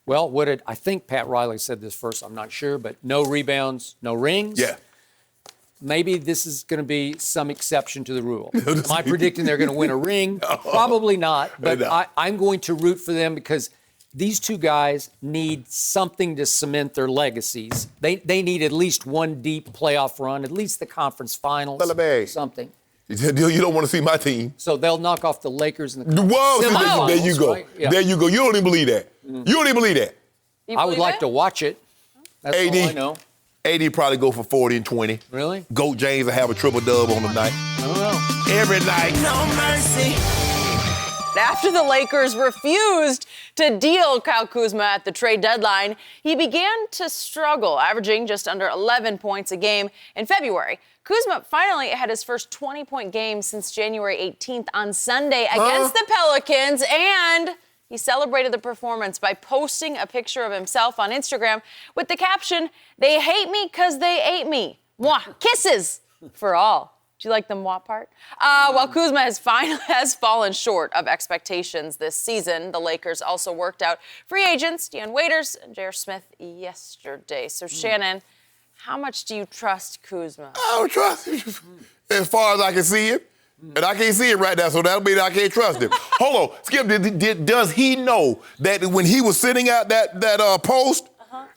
Well, I think Pat Riley said this first, I'm not sure, but no rebounds, no rings. Yeah. Maybe this is going to be some exception to the rule. Am I predicting they're going to win a ring? Probably not, but No. I'm going to root for them because these two guys need something to cement their legacies. They need at least one deep playoff run, at least the conference finals, something. You don't want to see my team. So they'll knock off the Lakers in the Well, semifinals, there you go. right? Yeah. There you go. You don't even believe that. You don't even believe that. I would like to watch it. That's AD, all I know. AD probably go for 40 and 20. Really? Goat James will have a triple-dub on the night. I don't know. Every night. No mercy. After the Lakers refused to deal Kyle Kuzma at the trade deadline, he began to struggle, averaging just under 11 points a game in February. Kuzma finally had his first 20-point game since January 18th on Sunday against the Pelicans, and he celebrated the performance by posting a picture of himself on Instagram with the caption, "They hate me because they ate me. Mwah, kisses for all." Do you like the moi part? While Kuzma has fallen short of expectations this season, the Lakers also worked out free agents, Dion Waiters and J.R. Smith, yesterday. So, Shannon, how much do you trust Kuzma? I don't trust him as far as I can see him. And I can't see it right now, so that'll mean I can't trust him. Hold on, Skip, does he know that when he was sitting out that post,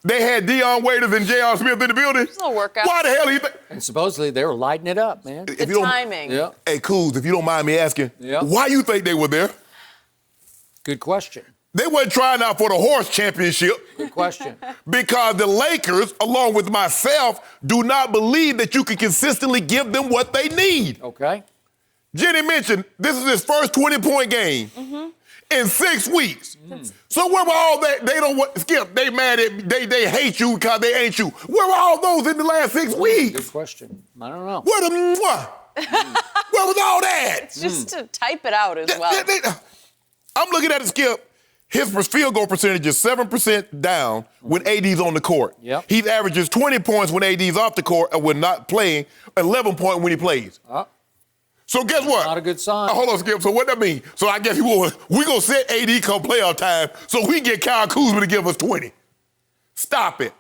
they had Dion Waiters and J.R. Smith in the building? It's a little workout. Why the hell do you think? And supposedly they were lighting it up, man. The timing. Yeah. Hey, Kuz, if you don't mind me asking, why you think they were there? Good question. They weren't trying out for the horse championship. Good question. Because the Lakers, along with myself, do not believe that you can consistently give them what they need. Okay. Jenny mentioned this is his first 20-point game in 6 weeks. So where were all that? They don't want Skip. They mad at they hate you because they ain't you. Where were all those in the last 6 weeks? Good question. I don't know. Where the where was all that? It's just to type it out as well. I'm looking at it, Skip. His field goal percentage is 7% down when AD's on the court. Yep. He averages 20 points when AD's off the court and when not playing, 11 points when he plays. So guess what? Not a good sign. Hold on, Skip. So what that mean? So I guess we gonna set AD come playoff time so we get Kyle Kuzma to give us 20. Stop it.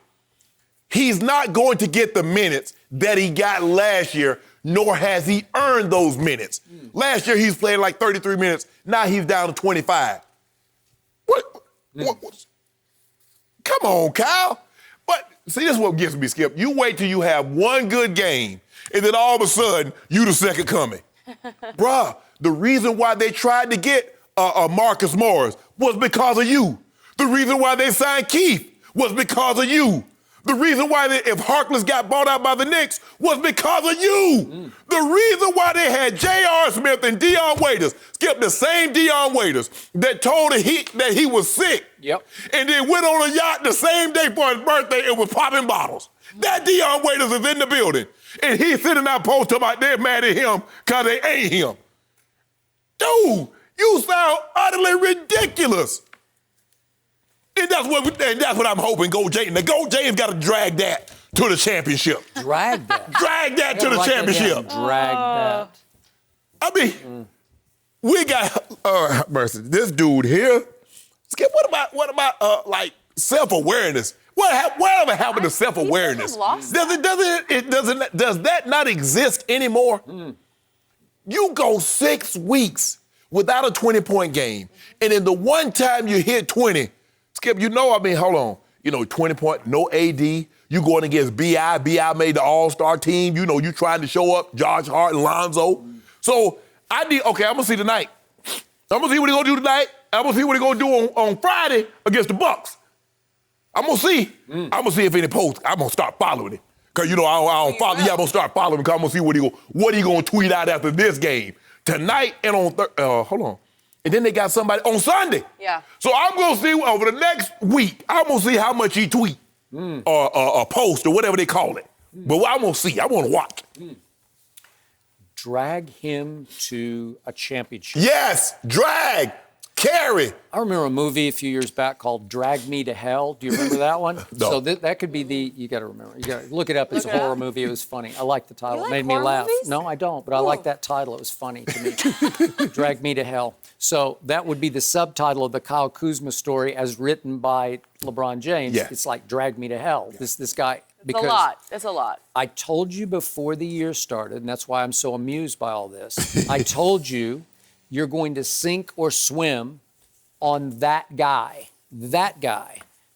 He's not going to get the minutes that he got last year, nor has he earned those minutes. Last year he's playing like 33 minutes. Now he's down to 25. What? Come on, Kyle. But see, this is what gets me, Skip. You wait till you have one good game, and then all of a sudden, you the second coming. Bruh, the reason why they tried to get Marcus Morris was because of you. The reason why they signed Keith was because of you. The reason why if Harkless got bought out by the Knicks was because of you. The reason why they had J.R. Smith and Dion Waiters, Skip, the same Dion Waiters that told that he was sick. Yep. And then went on a yacht the same day for his birthday and was popping bottles. That Dion Waiters is in the building. And he's sitting out post talking about they're mad at him because they ain't him. Dude, you sound utterly ridiculous. And that's what I'm hoping Gold James. The Gold James got to drag that to the championship. Drag that. Drag that to the championship. Drag that. I mean, we got mercy. This dude here. Skip. What about like self-awareness? Whatever happened to self-awareness? Does that not exist anymore? You go 6 weeks without a 20-point game, and then the one time you hit 20. Skip, hold on. 20 point, no AD. You going against B.I. B.I. made the all-star team. You trying to show up Josh Hart and Lonzo. So I'm going to see tonight. I'm going to see what he's going to do tonight. I'm going to see what he's going to do on Friday against the Bucks. I'm going to see. I'm going to see if any posts. I'm going to start following him. Because, I don't follow. Yeah, I'm going to start following him because I'm going to see what he going to tweet out after this game. Tonight and on hold on. And then they got somebody on Sunday. Yeah. So I'm going to see over the next week, I'm going to see how much he tweet or post or whatever they call it. But I'm going to see. I want to watch. Drag him to a championship. Yes, drag. carry. I remember a movie a few years back called Drag Me to Hell. Do you remember that one? No. So that could be you got to remember. You got to look it up. It's a horror movie. It was funny. I like the title. You It like made me horror laugh. movies? No, I don't, but I like that title. It was funny to me. Drag Me to Hell. So that would be the subtitle of the Kyle Kuzma story as written by LeBron James. Yeah. It's like Drag Me to Hell. This guy. It's a lot. It's a lot. I told you before the year started, and that's why I'm so amused by all this. I told you you're going to sink or swim on that guy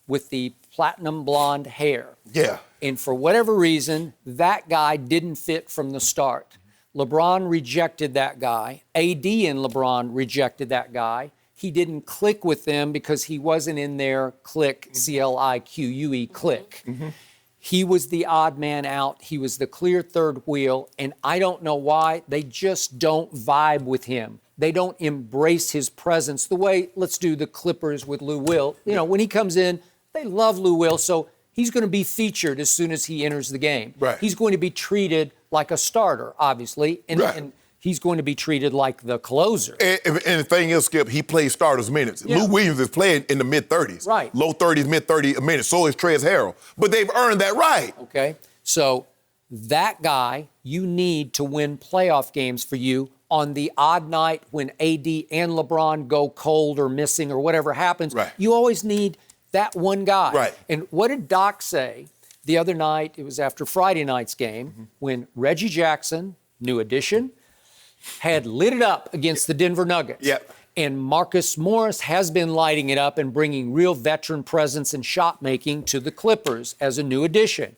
with the platinum blonde hair. Yeah. And for whatever reason, that guy didn't fit from the start. LeBron rejected that guy. AD and LeBron rejected that guy. He didn't click with them because he wasn't in their clique, C-L-I-Q-U-E, clique. He was the odd man out. He was the clear third wheel. And I don't know why. They just don't vibe with him. They don't embrace his presence the way, let's do the Clippers with Lou Will. You know, when he comes in, they love Lou Will. So he's going to be featured as soon as he enters the game. Right. He's going to be treated like a starter, obviously. And he's going to be treated like the closer. And the thing is, Skip, he plays starters minutes. Yeah. Lou Williams is playing in the mid-30s. Right. Low 30s, mid-30s minutes. So is Trez Harrell. But they've earned that right. Okay? So that guy, you need to win playoff games for you on the odd night when AD and LeBron go cold or missing or whatever happens. Right. You always need that one guy. Right. And what did Doc say the other night? It was after Friday night's game when Reggie Jackson, new addition, had lit it up against the Denver Nuggets. Yep. And Marcus Morris has been lighting it up and bringing real veteran presence and shot making to the Clippers as a new addition.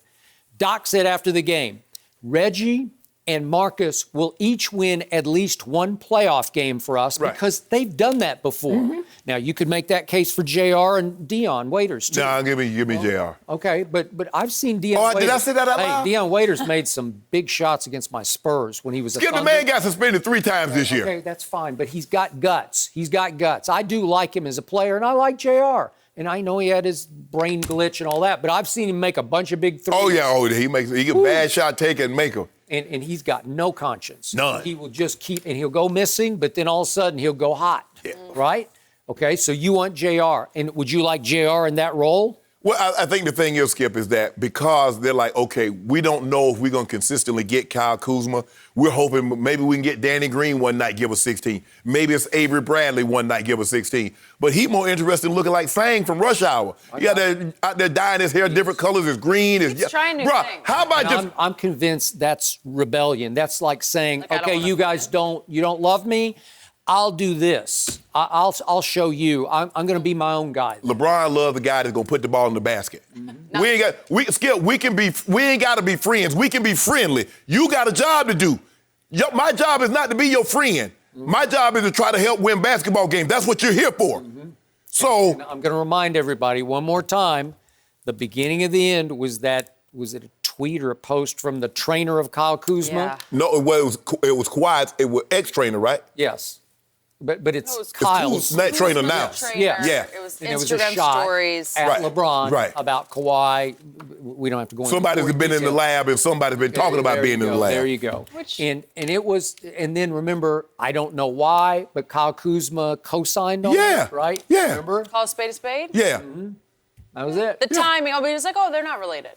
Doc said after the game, Reggie and Marcus will each win at least one playoff game for us because they've done that before. Now, you could make that case for JR and Dion Waiters, too. Nah, give me JR. Okay, but I've seen Dion Waiters. Did I say that out loud? Hey, Dion Waiters made some big shots against my Spurs when he was a Skip, the Thunder. man got suspended 3 times this year. Okay, that's fine, but he's got guts. He's got guts. I do like him as a player, and I like JR. And I know he had his brain glitch and all that, but I've seen him make a bunch of big threes. Oh, yeah. He get bad shot taker and maker. And he's got no conscience. None. He will just keep, and he'll go missing, but then all of a sudden he'll go hot. Yeah. Right? Okay, so you want JR. And would you like JR in that role? Well, I think the thing is, Skip, is that because they're like, okay, we don't know if we're going to consistently get Kyle Kuzma. We're hoping maybe we can get Danny Green one night, give us 16. Maybe it's Avery Bradley one night, give us 16. But he's more interested in looking like Fang from Rush Hour. He got that out there dyeing his hair different colors. It's green. He's trying new Bruh, things. how about just... I'm convinced that's rebellion. That's like saying, Like, I don't okay, wanna you fit guys in. don't love me. I'll do this. I'll show you. I'm going to be my own guy. LeBron loves the guy that's gonna put the ball in the basket. No. We ain't gotta be friends. We can be friendly. You got a job to do. My job is not to be your friend. My job is to try to help win basketball games. That's what you're here for. So I'm going to remind everybody one more time, the beginning of the end was it a tweet or a post from the trainer of Kyle Kuzma? Yeah. no, it was Kawhi's. It was ex-trainer, right? Yes. But it's No, it's Kyle's. That trainer Who's the now. trainer? Yeah. Yeah. It was And it was a Instagram shot stories. at Right. LeBron Right. about Kawhi. We don't have to go into Somebody's gory been in the detail. lab and somebody's been talking about There being you in the go, lab. There you go. Which- And then remember, I don't know why, but Kyle Kuzma co-signed on Yeah. it, right? Yeah. Remember? Call a spade a spade? Yeah. That was it. The timing, he was like, oh, they're not related.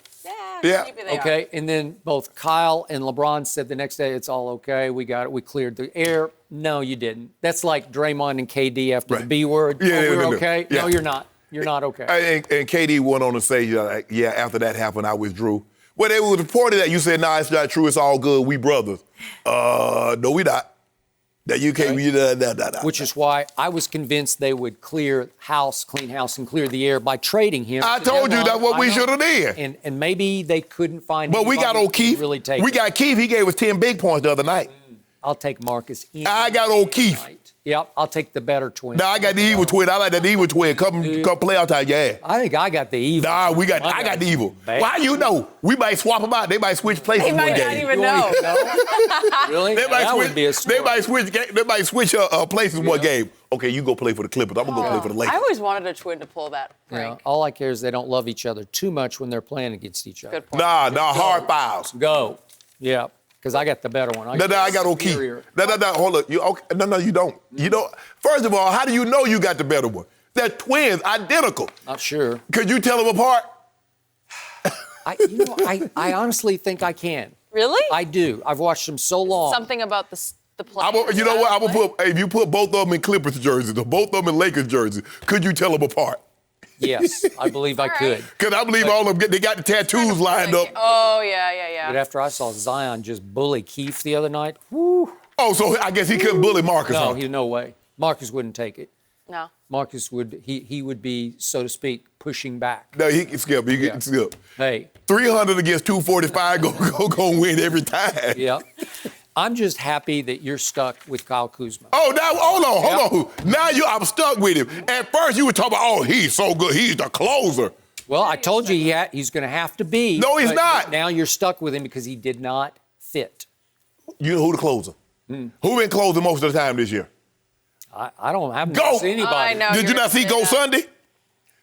Yeah. Maybe they are. Okay, and then both Kyle and LeBron said the next day, it's all okay. We got it. We cleared the air. No, you didn't. That's like Draymond and KD after the Right. B word. Yeah, oh, yeah, we're no. okay. Yeah. No, you're not. You're not okay. And KD went on to say, after that happened, I withdrew. Well, it was reported that you said, nah, it's not true. It's all good. We brothers. No, we not. That you can't. Which is why I was convinced they would clean house, and clear the air by trading him. I told you that's what we should have did. And maybe they couldn't find. But we got anybody O'Keefe. to really take We it. got Keefe. He gave us 10 big points the other night. I'll take Marcus. I got O'Keefe. tonight. Yep, I'll take the better twin. Nah, I got the evil twin. I like that evil twin. Come play out time, yeah. I think I got the evil. Nah, I got the evil. Bad. Why you know? We might swap them out. They might switch places They one might game. not even You know. Really? They might that switch. would be a story. They might switch places one game. Okay, you go play for the Clippers. I'm gonna go play for the Lakers. I always wanted a twin to pull that You know, prank. all I care is they don't love each other too much when they're playing against each other. Good point. Nah, hard fouls. Go. Yeah. Because I got the better one. No, I got O'Keefe. No, hold up. No, you don't. You don't. First of all, how do you know you got the better one? They're twins, identical. Not sure. Could you tell them apart? I honestly think I can. Really? I do. I've watched them so long. Something about the play. You know what? I will put, if you put both of them in Clippers jerseys or both of them in Lakers jerseys, could you tell them apart? Yes, I believe I could. Because I believe all of them, they got the tattoos lined up. Oh, yeah. But after I saw Zion just bully Keith the other night, whoo. Oh, so I guess he couldn't bully Marcus, huh? No way. Marcus wouldn't take it. No. Marcus would, he would be, so to speak, pushing back. No, he can skip. He can skip. Hey. 300 against 245 go win every time. Yeah. I'm just happy that you're stuck with Kyle Kuzma. Oh, now, hold on. Now I'm stuck with him. At first, you were talking about, oh, he's so good. He's the closer. Well, I told you he's going to have to be. No, he's not. But now you're stuck with him because he did not fit. You know who the closer? Who been closing most of the time this year? I don't have Go. see anybody. I know. Did you not see Go Sunday?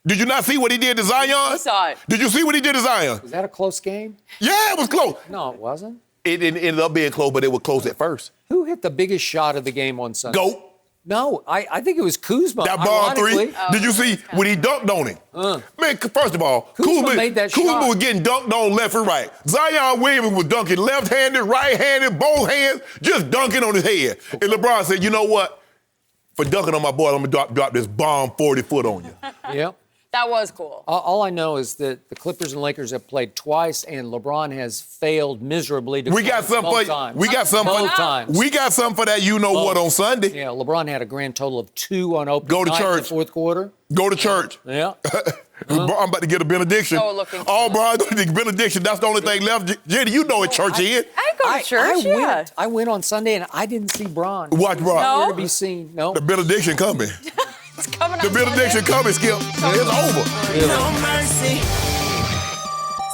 Did you not see what he did to Zion? I saw it. Did you see what he did to Zion? Was that a close game? Yeah, it was close. No, it wasn't. It ended up being close, but it was close at first. Who hit the biggest shot of the game on Sunday? Go. No, I think it was Kuzma. That ball three. Did you see when he dunked on him? Man, first of all, Kuzma made that Kuzma shot. was getting dunked on left and right. Zion Williamson was dunking left-handed, right-handed, both hands, just dunking on his head. And LeBron said, you know what? For dunking on my boy, I'm going to drop this bomb 40-foot on you. Yep. That was cool. All I know is that the Clippers and Lakers have played twice, and LeBron has failed miserably to We got something for you. times. We got something both for times. We got something for that what on Sunday. Yeah, LeBron had a grand total of 2 on opening Go to night in the church. fourth quarter. Go to church. Yeah. I'm about to get a benediction. So looking All Brian going to get a benediction. That's the only thing left. Jenny, you know what church is. I go to church, I went on Sunday, and I didn't see Bron. Watch Brian. Nowhere to be seen. No. The benediction coming. It's coming The up benediction coming, Skip. It's over. No mercy.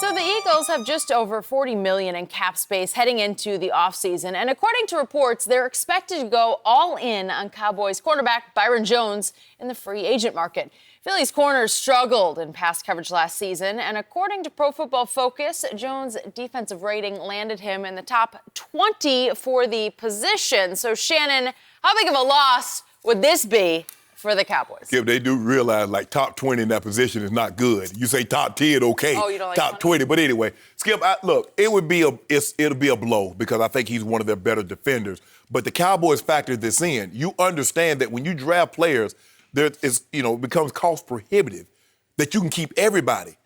So the Eagles have just over $40 million in cap space heading into the offseason. And according to reports, they're expected to go all in on Cowboys cornerback Byron Jones in the free agent market. Philly's corners struggled in pass coverage last season. And according to Pro Football Focus, Jones' defensive rating landed him in the top 20 for the position. So, Shannon, how big of a loss would this be for the Cowboys? Skip, they do realize, like, top 20 in that position is not good. You say top 10, okay. Oh, you don't like top 20. But anyway, Skip, look, it'll be a blow because I think he's one of their better defenders. But the Cowboys factor this in. You understand that when you draft players, it becomes cost prohibitive that you can keep everybody.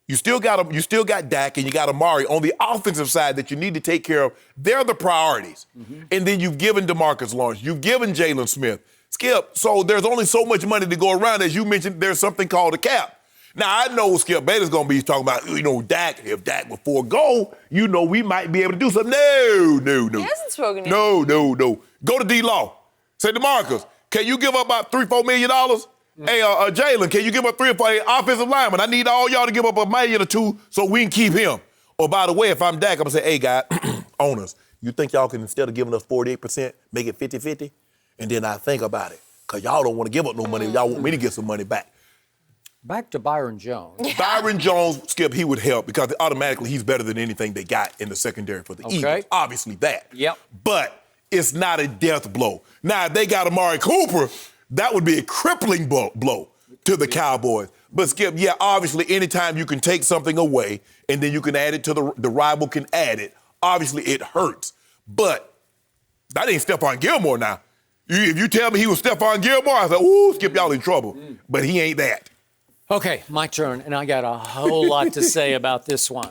You still got Dak and you got Amari on the offensive side that you need to take care of. They're the priorities. And then you've given DeMarcus Lawrence. You've given Jalen Smith. Skip, so there's only so much money to go around. As you mentioned, there's something called a cap. Now, I know Skip Bayless going to be talking about, Dak. If Dak would forego, we might be able to do something. No. He hasn't spoken yet. No. Go to D-Law. Say, DeMarcus, can you give up about $3-4 million? Hey, Jalen, can you give up 3 or 4 offensive linemen? I need all y'all to give up $1 million or $2 million so we can keep him. Or, by the way, if I'm Dak, I'm going to say, hey, guys, owners, you think y'all can, instead of giving us 48%, make it 50-50? And then I think about it, because y'all don't want to give up no money. Y'all want me to get some money back. Back to Byron Jones. Byron Jones, Skip, he would help because automatically he's better than anything they got in the secondary for the Eagles. Obviously that. Yep. But it's not a death blow. Now, if they got Amari Cooper, that would be a crippling blow to the Cowboys. But, Skip, yeah, obviously anytime you can take something away and then you can add it to the rival can add it, obviously it hurts. But that ain't Stephon Gilmore now. If you tell me he was Stephon Gilmore, I say, ooh, Skip, y'all in trouble. But he ain't that. Okay, my turn, and I got a whole lot to say about this one.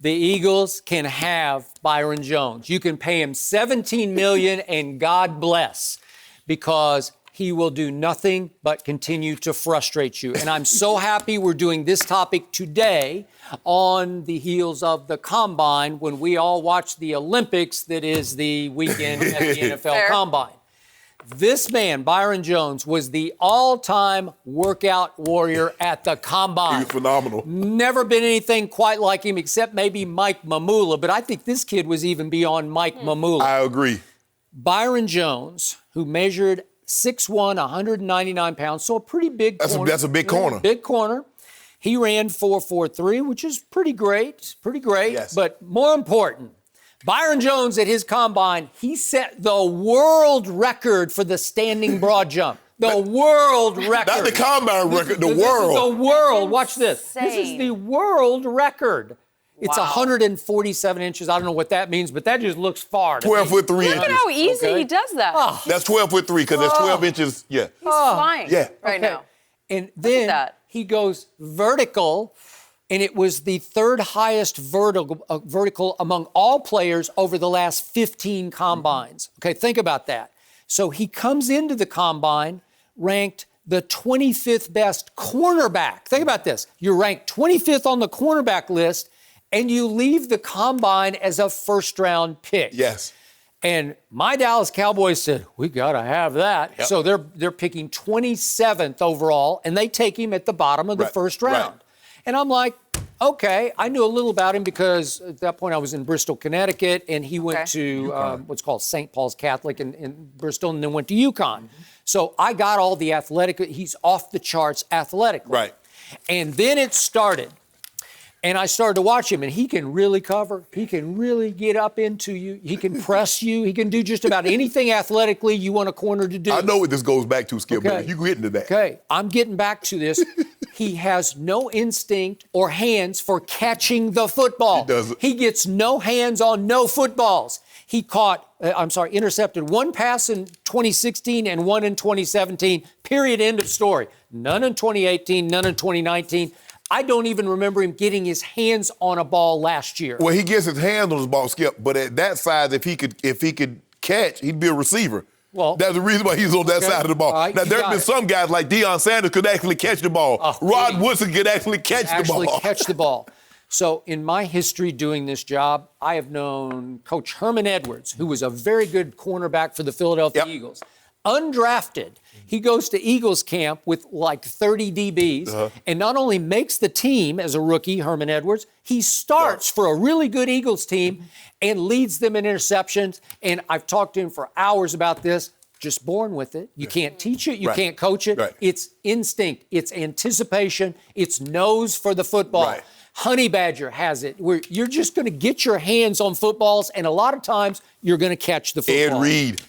The Eagles can have Byron Jones. You can pay him $17 million, and God bless, because he will do nothing but continue to frustrate you. And I'm so happy we're doing this topic today on the heels of the Combine when we all watch the Olympics that is the weekend at the NFL Combine. This man, Byron Jones, was the all-time workout warrior at the Combine. He's phenomenal. Never been anything quite like him except maybe Mike Mamula, but I think this kid was even beyond Mike Mamula. I agree. Byron Jones, who measured 6'1", 199 pounds, so a pretty big corner. That's a big corner. Big corner. He ran 4.43, which is pretty great, Yes. But more important, Byron Jones at his combine, he set the world record for the standing broad jump. The world record. Not the combine record, the world. This is the world. Watch this. Insane. This is the world record. It's Wow. 147 inches. I don't know what that means, but that just looks far. 12 foot 3 Look inches. at how easy he does that. Oh. That's 12 foot 3 because there's 12 inches. Yeah. He's flying Yeah. right Okay. now. And then that. he goes vertical, and it was the third highest vertical among all players over the last 15 combines. Okay, think about that. So he comes into the combine ranked the 25th best cornerback. Think about this. You're ranked 25th on the cornerback list, and you leave the combine as a first-round pick. Yes. And my Dallas Cowboys said, we got to have that. Yep. So they're picking 27th overall, and they take him at the bottom of the first round. Right. And I'm like, okay. I knew a little about him because at that point I was in Bristol, Connecticut, and he went to what's called St. Paul's Catholic in Bristol, and then went to UConn. So I got all the athletic. He's off the charts athletically. Right. And then it started. And I started to watch him, and he can really cover. He can really get up into you. He can press you. He can do just about anything athletically you want a corner to do. I know what this goes back to, Skip, Okay. but you get into that. Okay, I'm getting back to this. He has no instinct or hands for catching the football. He doesn't. He gets no hands on no footballs. He intercepted one pass in 2016 and one in 2017. Period, end of story. None in 2018, none in 2019. I don't even remember him getting his hands on a ball last year. Well, he gets his hands on his ball, Skip, but at that size, if he could catch, he'd be a receiver. Well, that's the reason why he's on that side of the ball. All right, now, you there have got been it. some guys like Deion Sanders could actually catch the ball. Rod Woodson could actually catch the ball. Catch the ball. So in my history doing this job, I have known Coach Herman Edwards, who was a very good cornerback for the Philadelphia Eagles. Undrafted, he goes to Eagles camp with like 30 DBs and not only makes the team as a rookie, Herman Edwards, he starts for a really good Eagles team and leads them in interceptions. And I've talked to him for hours about this. Just born with it. You can't teach it. You can't coach it. Right. It's instinct. It's anticipation. It's nose for the football. Right. Honey Badger has it, where you're just going to get your hands on footballs, and a lot of times you're going to catch the football. Ed Reed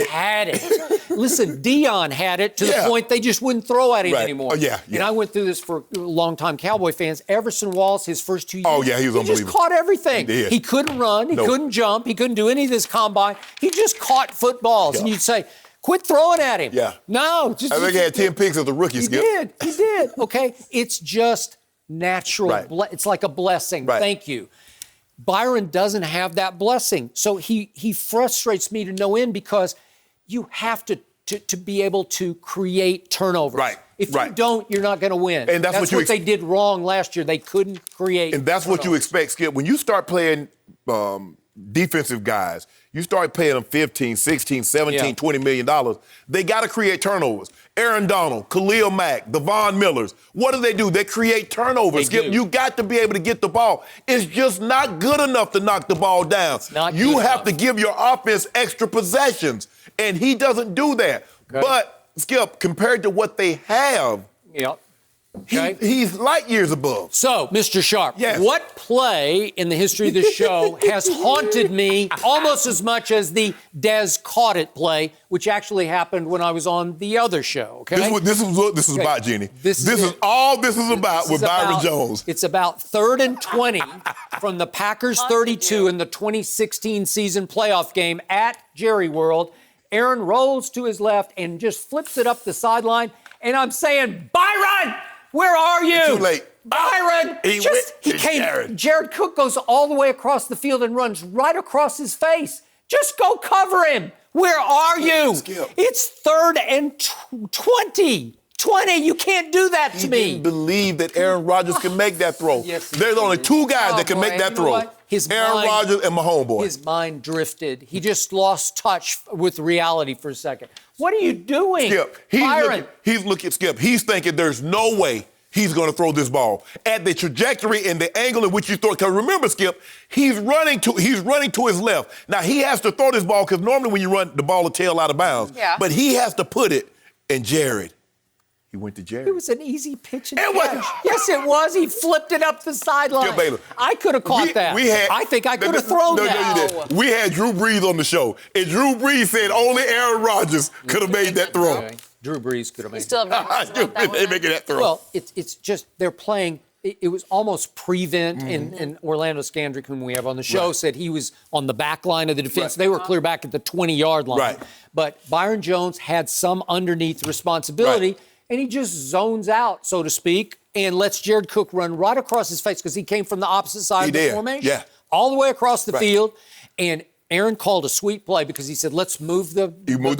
had it. Listen, Deion had it to the point they just wouldn't throw at him anymore. And I went through this for longtime Cowboy fans. Everson Wallace, his first 2 years, he was unbelievable. He just caught everything. He did. He couldn't run. He couldn't jump. He couldn't do any of this combine. He just caught footballs. And you'd say, quit throwing at him. Yeah. No. I think he had 10 picks as a rookie, Skip. He did. Okay. It's just natural. Right. It's like a blessing. Right. Thank you. Byron doesn't have that blessing. So he frustrates me to no end because you have to be able to create turnovers. Right. If you don't, you're not going to win. And that's what they did wrong last year. They couldn't create And that's turnovers. what you expect, Skip. When you start playing defensive guys, you start paying them 15, 16, 17, $20 million, they got to create turnovers. Aaron Donald, Khalil Mack, the Von Millers, what do? They create turnovers, Skip. You got to be able to get the ball. It's just not good enough to knock the ball down. You have to give your offense extra possessions, and he doesn't do that. Okay. But, Skip, compared to what they have, Okay. he's light years above. So, Mr. Sharpe, Yes. what play in the history of this show has haunted me almost as much as the Dez Caught It play, which actually happened when I was on the other show, okay? This is what this is about, Jenny. This is it. all this is about This with is Byron about- Jones. It's about 3rd and 20 from the Packers 32 in the 2016 season playoff game at Jerry World. Aaron rolls to his left and just flips it up the sideline, and I'm saying, Byron! Where are you? Too late. Byron! He came. Jared Cook goes all the way across the field and runs right across his face. Just go cover him. Where are you? Skip. It's 3rd and 20. 20. You can't do that to He me. didn't believe that Aaron Rodgers can make that throw. Yes, he There's only did. 2 guys Oh, that can boy, make that you know throw. what? His Aaron mind- Rodgers and my homeboy. His mind drifted. He just lost touch with reality for a second. What are you doing? Skip, Byron. he's looking, Skip, he's thinking there's no way he's going to throw this ball at the trajectory and the angle in which you throw it. Because remember, Skip, he's running to his left. Now, he has to throw this ball because normally when you run, the ball will tail out of bounds. Yeah. But he has to put it, and Jared, He went to Jerry. It was an easy pitch and It catch. was. Yes, it was. He flipped it up the sideline. Skip Bayless. I could have caught that. I think I could have thrown that. No, you didn't. We had Drew Brees on the show, and Drew Brees said only Aaron Rodgers could have made that throw. Okay. Drew Brees could have made Still have They making that throw. Well, it's just they're playing. It was almost prevent, and Orlando Scandrick, whom we have on the show, said he was on the back line of the defense. They were clear back at the 20-yard line. Right. But Byron Jones had some underneath responsibility, and he just zones out, so to speak, and lets Jared Cook run right across his face because he came from the opposite side of the formation. Yeah. All the way across the field. And Aaron called a sweet play because he said, let's move the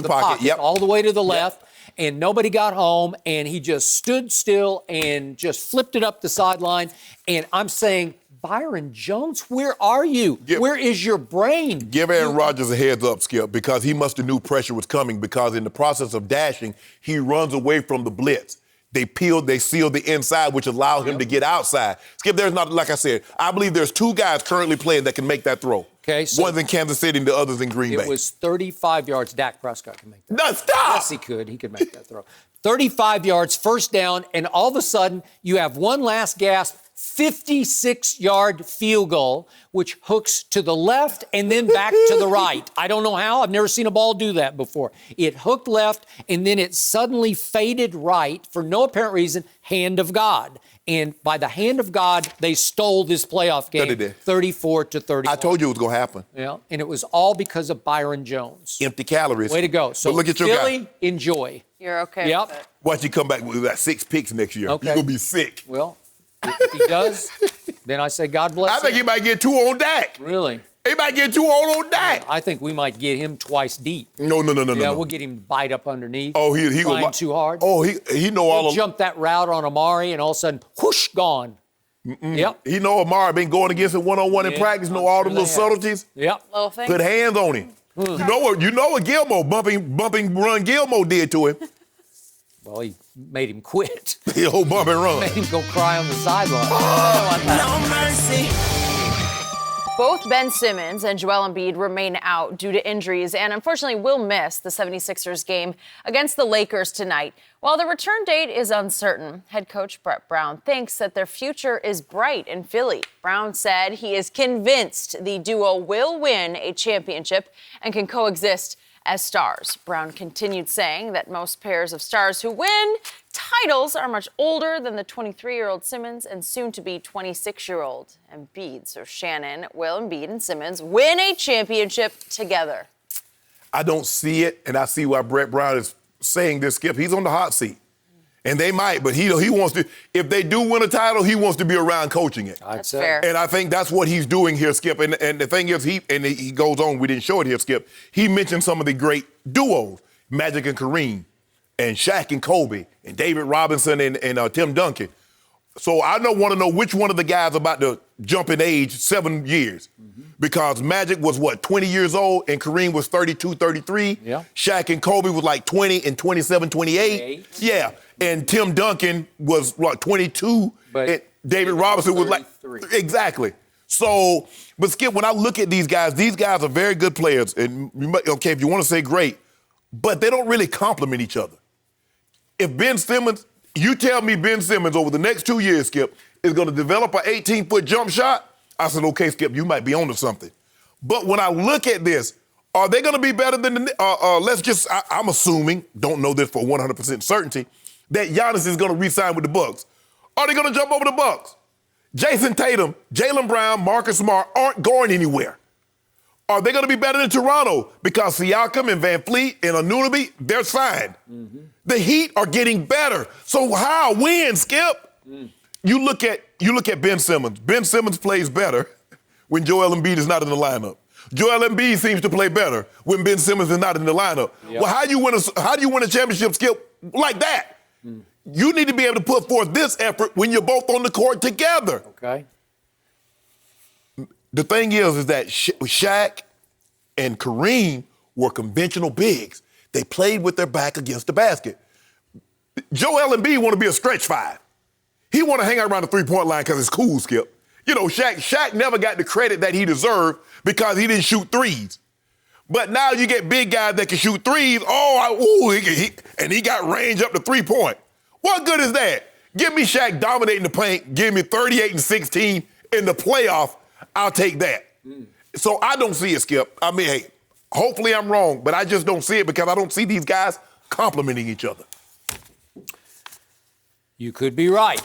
pocket Yep. all the way to the left. And nobody got home, and he just stood still and just flipped it up the sideline. And I'm saying, Byron Jones, where are you? Where is your brain? Give Aaron Rodgers a heads up, Skip, because he must have knew pressure was coming because in the process of dashing, he runs away from the blitz. They seal the inside, which allow him to get outside. Skip, there's not, like I said, I believe there's two guys currently playing that can make that throw. Okay, so one's in Kansas City and the other's in Green Bay. It was 35 yards. Dak Prescott can make that. No, stop! Yes, he could. He could make that throw. 35 yards, first down, and all of a sudden, you have one last gasp, 56-yard field goal, which hooks to the left and then back to the right. I don't know how. I've never seen a ball do that before. It hooked left, and then it suddenly faded right for no apparent reason, hand of God. And by the hand of God, they stole this playoff game, 34-31. I told you it was going to happen. Yeah, and it was all because of Byron Jones. Empty calories. Way to go. So but look at your Philly, guy. enjoy. You're okay Yep. with it. Watch you come back with that 6 picks next year. Okay. You're going to be sick. Well, if he does, then I say God bless I think him. he might get 2 on Dak. Really? He might get 2 on Dak. I think we might get him twice deep. No. Yeah, we'll get him to bite up underneath. Oh, he trying too hard. Oh, he know all He'll of. jump that route on Amari, and all of a sudden, whoosh, gone. Yep. He know Amari been going against him one-on-one in practice. Know all the little subtleties. Yep. Little thing. Put hands on him. You know what Gilmore bumping run Gilmore did to him. Well, he made him quit. The old bump and run. Made him go cry on the sideline. No mercy. Both Ben Simmons and Joel Embiid remain out due to injuries and unfortunately will miss the 76ers game against the Lakers tonight. While the return date is uncertain, head coach Brett Brown thinks that their future is bright in Philly. Brown said he is convinced the duo will win a championship and can coexist as stars. Brown continued saying that most pairs of stars who win titles are much older than the 23-year-old Simmons and soon-to-be 26-year-old Embiid. So Shannon, Will Embiid, and Simmons win a championship together. I don't see it, and I see why Brett Brown is saying this, Skip. He's on the hot seat. And they might, but he wants to, if they do win a title, he wants to be around coaching it. That's fair. And I think that's what he's doing here, Skip. And the thing is, he goes on, we didn't show it here, Skip. He mentioned some of the great duos, Magic and Kareem, and Shaq and Kobe, and David Robinson and Tim Duncan. So I want to know which one of the guys about to jump in age 7 years. Because Magic was, 20 years old, and Kareem was 32, 33. Yeah. Shaq and Kobe was like 20 and 27, 28. Yeah. And Tim Duncan was, 22. But and David Robinson was like... 33. Exactly. So, but Skip, when I look at these guys are very good players. And, okay, if you want to say great, but they don't really complement each other. If Ben Simmons... You tell me Ben Simmons over the next 2 years, Skip, is going to develop an 18-foot jump shot, I said, okay, Skip, you might be onto something. But when I look at this, are they going to be better than I'm assuming, don't know this for 100% certainty, that Giannis is going to re-sign with the Bucks. Are they going to jump over the Bucks? Jason Tatum, Jaylen Brown, Marcus Smart aren't going anywhere. Are they going to be better than Toronto? Because Siakam and Van Fleet and Anunoby, they're signed. The Heat are getting better. So how? When, Skip? You look at Ben Simmons. Ben Simmons plays better when Joel Embiid is not in the lineup. Joel Embiid seems to play better when Ben Simmons is not in the lineup. Yep. Well, how do you win a championship, Skip, like that? You need to be able to put forth this effort when you're both on the court together. Okay. The thing is that Shaq and Kareem were conventional bigs. They played with their back against the basket. Joel Embiid want to be a stretch five. He want to hang out around the three-point line because it's cool, Skip. You know, Shaq never got the credit that he deserved because he didn't shoot threes. But now you get big guys that can shoot threes. He got range up to 3-point. What good is that? Give me Shaq dominating the paint, give me 38 and 16 in the playoff, I'll take that. So I don't see it, Skip. I mean, hey, hopefully I'm wrong, but I just don't see it because I don't see these guys complimenting each other. You could be right.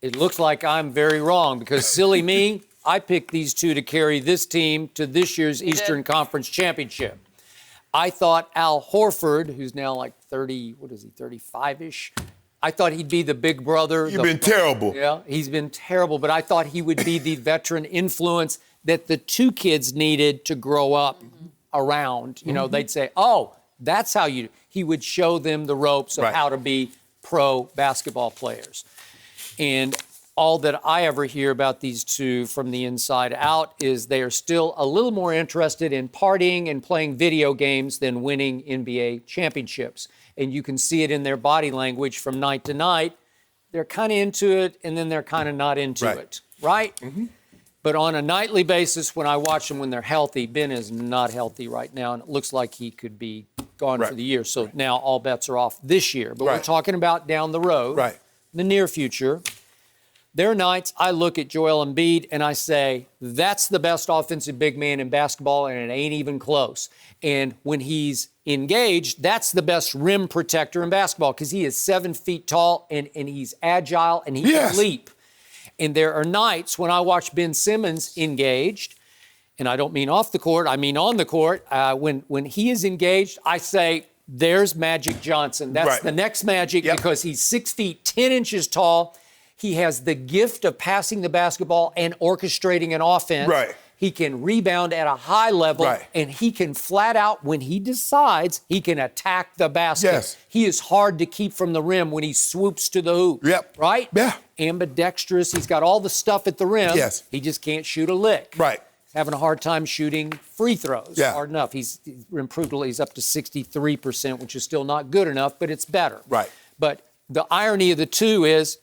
It looks like I'm very wrong because, silly me, I picked these two to carry this team to this year's Eastern Conference Championship. I thought Al Horford, who's now like 30, 35-ish, I thought he'd be the big brother. You've been terrible. Yeah, he's been terrible, but I thought he would be the veteran influence that the two kids needed to grow up around. You know, they'd say, oh, that's how you... He would show them the ropes of how to be pro basketball players. And all that I ever hear about these two from the inside out is they are still a little more interested in partying and playing video games than winning NBA championships. And you can see it in their body language from night to night. They're kind of into it, and then they're kind of not into it, right? But on a nightly basis, when I watch them when they're healthy, Ben is not healthy right now, and it looks like he could be gone for the year. So now all bets are off this year. But we're talking about down the road, the near future. There are nights I look at Joel Embiid and I say, that's the best offensive big man in basketball, and it ain't even close. And when he's engaged, that's the best rim protector in basketball because he is 7 feet tall and he's agile and he can leap. And there are nights when I watch Ben Simmons engaged, and I don't mean off the court, I mean on the court. When he is engaged, I say, there's Magic Johnson. That's the next Magic because he's 6 feet, 10 inches tall. He has the gift of passing the basketball and orchestrating an offense. He can rebound at a high level, and he can flat out, when he decides, he can attack the basket. He is hard to keep from the rim when he swoops to the hoop. Right? Ambidextrous. He's got all the stuff at the rim. He just can't shoot a lick. He's having a hard time shooting free throws. Hard enough. He's improved. He's up to 63%, which is still not good enough, but it's better. But the irony of the two is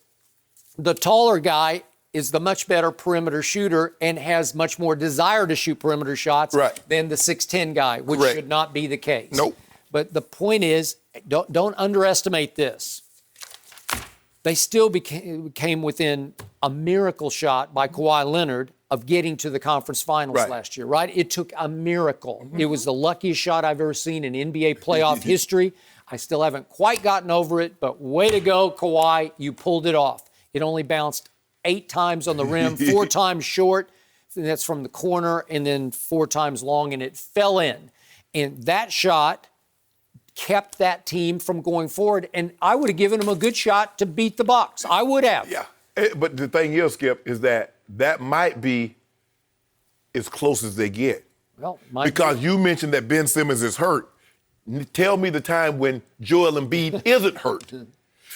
the taller guy is the much better perimeter shooter and has much more desire to shoot perimeter shots than the 6'10" guy, which should not be the case. But the point is, don't underestimate this. They still came within a miracle shot by Kawhi Leonard of getting to the conference finals last year, right? It took a miracle. It was the luckiest shot I've ever seen in NBA playoff history. I still haven't quite gotten over it, but way to go, Kawhi. You pulled it off. It only bounced 8 times on the rim, 4 times short, and that's from the corner, and then 4 times long, and it fell in. And that shot kept that team from going forward, and I would have given them a good shot to beat the Bucks. I would have. But the thing is, Skip, is that might be as close as they get. Well, because you mentioned that Ben Simmons is hurt. Tell me the time when Joel Embiid isn't hurt.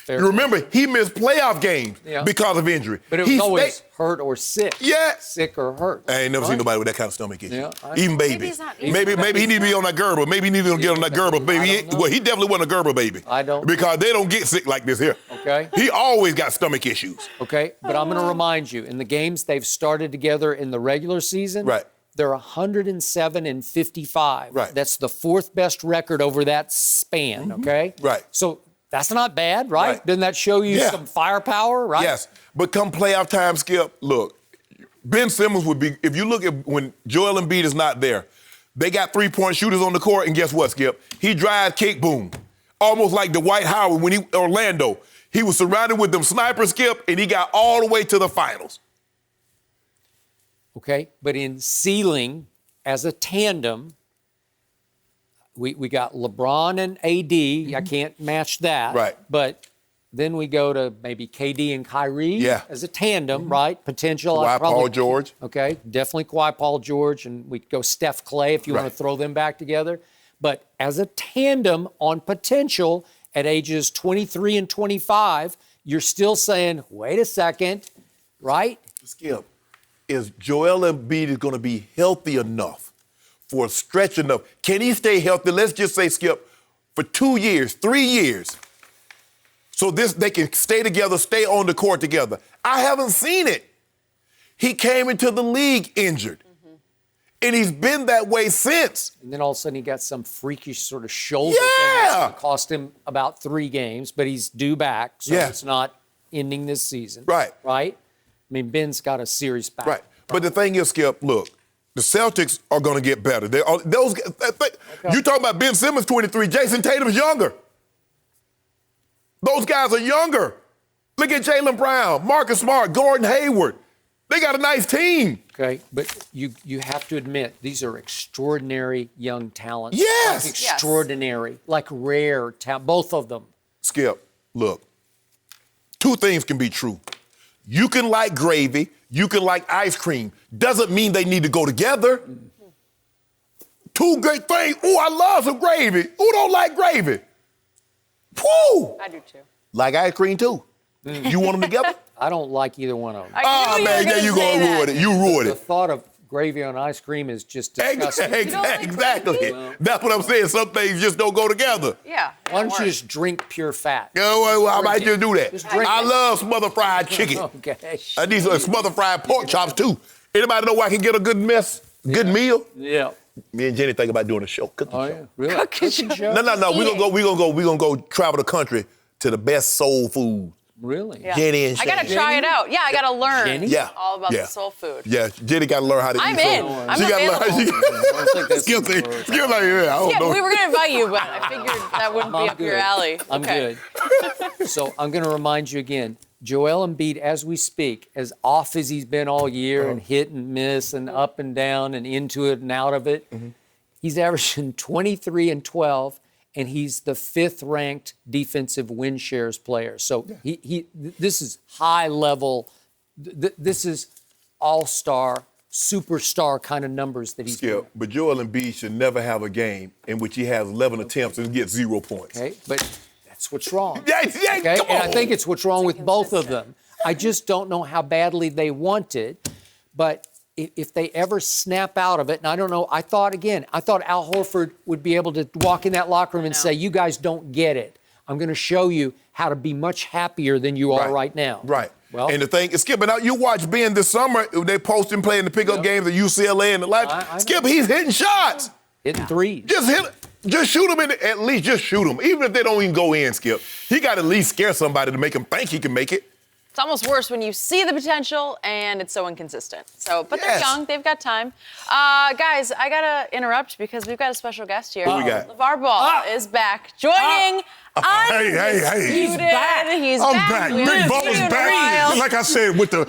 You remember, he missed playoff games because of injury. But it was always hurt or sick. Sick or hurt. I ain't never seen nobody with that kind of stomach issue. Even baby. Maybe he need to be on that Gerber. Maybe he need to get on that Gerber baby. Well, he definitely wasn't a Gerber baby. I don't. Because they don't get sick like this here. Okay. He always got stomach issues. Okay, but I'm going to remind you, in the games they've started together in the regular season, they're 107 and 55. That's the 4th best record over that span, okay? So that's not bad, right? Doesn't that show you some firepower, right? Yes, but come playoff time, Skip, look, Ben Simmons would be, if you look at when Joel Embiid is not there, they got 3-point shooters on the court, and guess what, Skip? He drives, kick, boom. Almost like Dwight Howard when Orlando. He was surrounded with them snipers, Skip, and he got all the way to the finals. Okay, but in ceiling, as a tandem, we got LeBron and AD. I can't match that. But then we go to maybe KD and Kyrie as a tandem, right? Potential. Kawhi, Paul George. Okay, definitely Kawhi, Paul George, and we go Steph, Clay if you want to throw them back together. But as a tandem on potential at ages 23 and 25, you're still saying, wait a second, right? Skip, is Joel Embiid going to be healthy enough for a stretch enough? Can he stay healthy? Let's just say, Skip, for 2 years, 3 years. So they can stay together, stay on the court together. I haven't seen it. He came into the league injured. And he's been that way since. And then all of a sudden he got some freakish sort of shoulder thing that's gonna cost him about 3 games, but he's due back, so it's not ending this season. Right. Right? I mean, Ben's got a serious back. Right. But the thing is, Skip, look, the Celtics are going to get better. You talking about Ben Simmons, 23. Jason Tatum's younger. Those guys are younger. Look at Jaylen Brown, Marcus Smart, Gordon Hayward. They got a nice team. Okay, but you have to admit, these are extraordinary young talents. Yes. Like extraordinary, like rare talent, both of them. Skip, look, 2 things can be true. You can like gravy, you can like ice cream. Doesn't mean they need to go together. 2 great things. Ooh, I love some gravy. Who don't like gravy? Woo! I do too. Like ice cream too. You want them together? I don't like either one of them. Oh, man, there you go, ruin it. You ruined The it. thought of gravy on ice cream is just disgusting. Exactly. That's what I'm saying. Some things just don't go together. Yeah. Why don't you just drink pure fat? Well, I might just do that. Just drink I it. love smothered fried chicken. Okay. I need some smothered fried pork chops too. Anybody know where I can get a good good meal? Yeah. Me and Jenny think about doing a show, cooking Oh, show. yeah. Really? Cooking show. No. We're gonna go travel the country to the best soul food. Really? Yeah. Jenny and I gotta Shannon. try it out. Yeah, I gotta learn Jenny? all about the soul food. Yeah, Jenny got to learn how to I'm eat in. soul. I'm She gotta available. learn. think that's Skip like, I don't Yeah, know. we were gonna invite you, but I figured that wouldn't be I'm up your good. alley. I'm Okay. good. So I'm going to remind you again, Joel Embiid, as we speak, as off as he's been all year and hit and miss and up and down and into it and out of it, he's averaging 23 and 12, and he's the 5th ranked defensive win shares player. So this is high level, this is all-star, superstar kind of numbers that he's Skip, but Joel Embiid should never have a game in which he has 11 attempts and gets 0 points. Okay, but that's what's wrong. Yeah, Okay, come and on. I think it's what's wrong with both of them. I just don't know how badly they want it, but if they ever snap out of it, and I don't know, I thought Al Horford would be able to walk in that locker room and say, you guys don't get it. I'm going to show you how to be much happier than you are right now. Right. Well, and the thing is, Skip, now you watch Ben this summer, they post him playing the pickup games at UCLA and the like. I Skip, he's hitting shots. hitting threes. Just shoot him at least just shoot him. Even if they don't even go in, Skip. He got to at least scare somebody to make him think he can make it. It's almost worse when you see the potential and it's so inconsistent. But they're Yes. young, they've got time. Guys, I gotta interrupt because we've got a special guest here. Who we got? LaVar Ball is back, joining Undisputed. He's back. He's I'm back. back. We Big haven't Ball's seen you in a back. while. Like I said, with the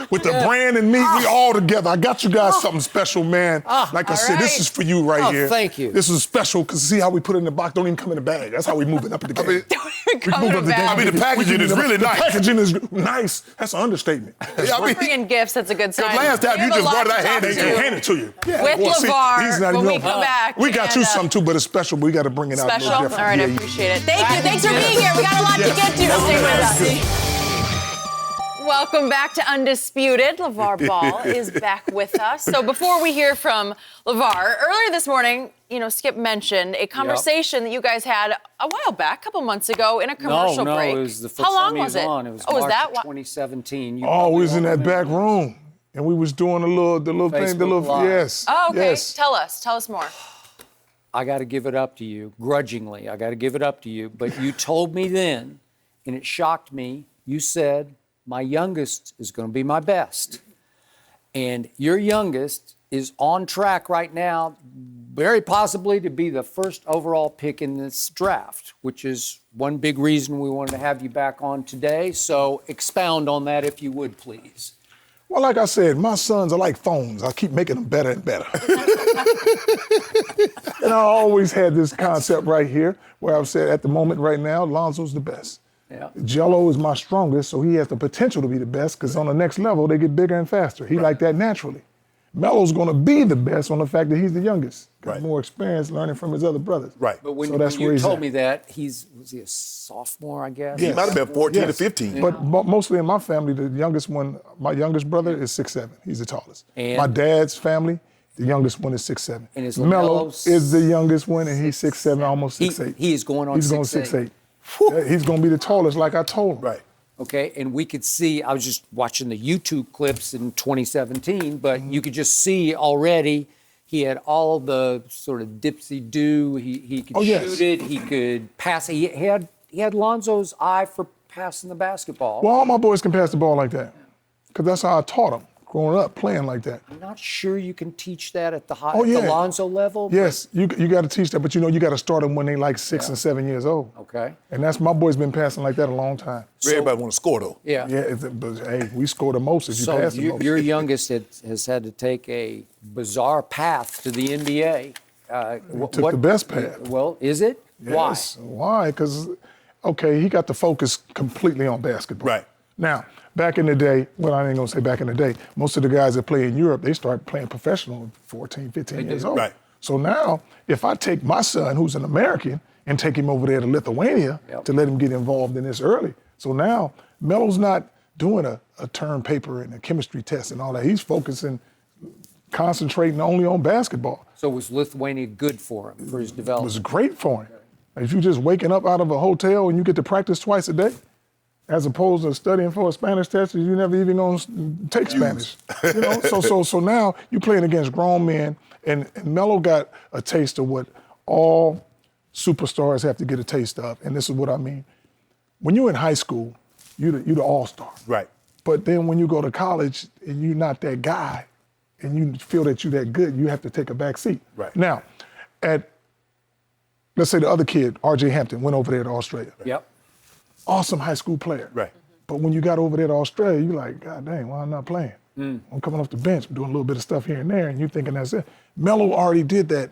brand and me, we all together. I got you guys something special, man. Like I said, this right. is for you right here. Thank you. This is special because see how we put it in the box. Don't even come in the bag. That's how we move it up in the game. Coming back. I mean, the packaging is really The nice. packaging is nice. That's an understatement. Yeah, I mean, Bringing gifts, that's a good sign. last time We you have a just lot brought it, to I talk handed They it to. can hand it to you. With see, LaVar, he's not when even we come back. We got you and, some too, but it's special. But we got to bring it out. a Special? little All different. right, I Yeah, appreciate it. Thank you. Thanks for being here. We got a lot to get to. Stay with us. Welcome back to Undisputed. LaVar Ball is back with us. So before we hear from LaVar, earlier this morning, Skip mentioned a conversation that you guys had a while back, a couple months ago, in a commercial No, break. it was the first How long time he was it? on. It was was March that of why- 2017. You Oh, we probably was in that remember. back room, and we was doing the little thing, the Facebook little Live. yes. Oh, okay. Yes. Tell us more. I got to give it up to you, grudgingly. I got to give it up to you. But you told me then, and it shocked me. You said, my youngest is going to be my best. And your youngest is on track right now, very possibly to be the first overall pick in this draft, which is one big reason we wanted to have you back on today. So expound on that if you would, please. Well, like I said, my sons are like phones. I keep making them better and better. And I always had this concept right here where I've said at the moment right now, Lonzo's the best. Yeah. Jello is my strongest, so he has the potential to be the best because on the next level, they get bigger and faster. He like that naturally. Melo's going to be the best on the fact that he's the youngest. Got more experience learning from his other brothers. Right. But when, So that's when where you he's told at. me that, was he a sophomore, I guess? He might have been 14 to Yes. 15. But mostly in my family, the youngest one, my youngest brother is 6'7". He's the tallest. And? My dad's family, the youngest one is 6'7". And is Melo LaMelo is the youngest one, and he's 6'7", almost 6'8". He is going on He's going 6'8". 6'8". Yeah, he's going to be the tallest, like I told him. Right. Okay, and we could see, I was just watching the YouTube clips in 2017, but you could just see already He had all the sort of dipsy-do. He could shoot it. He could pass. He had Lonzo's eye for passing the basketball. Well, all my boys can pass the ball like that because that's how I taught them growing up, playing like that. I'm not sure you can teach that at the yeah. the Lonzo level. Yes, you got to teach that, but you got to start them when they like 6 and 7 years old. Okay. And that's my boy's been passing like that a long time. Everybody want to score though. Yeah. Yeah, but hey, we score the most if you So pass the most. your youngest has had to take a bizarre path to the NBA. Took the best path. Well, is it? Yes. Why? Because, okay, he got to focus completely on basketball. Right. Now, back in the day, well, I ain't going to say back in the day, most of the guys that play in Europe, they start playing professional at 14, 15 years old. Right. So now, if I take my son, who's an American, and take him over there to Lithuania to let him get involved in this early. So now, Melo's not doing a term paper and a chemistry test and all that. He's focusing, concentrating only on basketball. So was Lithuania good for him, for his It development? was great for him. If you just waking up out of a hotel and you get to practice twice a day, as opposed to studying for a Spanish test, you never even gonna take Spanish. So now you're playing against grown men, and Melo got a taste of what all superstars have to get a taste of, and this is what I mean. When you're in high school, you're the all-star. Right. But then when you go to college and you're not that guy, and you feel that you're that good, you have to take a back seat. Right. Now, let's say the other kid, R.J. Hampton, went over there to Australia. Yep. Awesome high school player. Right. But when you got over there to Australia, you're like, God dang, why I'm not playing? I'm coming off the bench, doing a little bit of stuff here and there, and you're thinking that's it. Melo already did that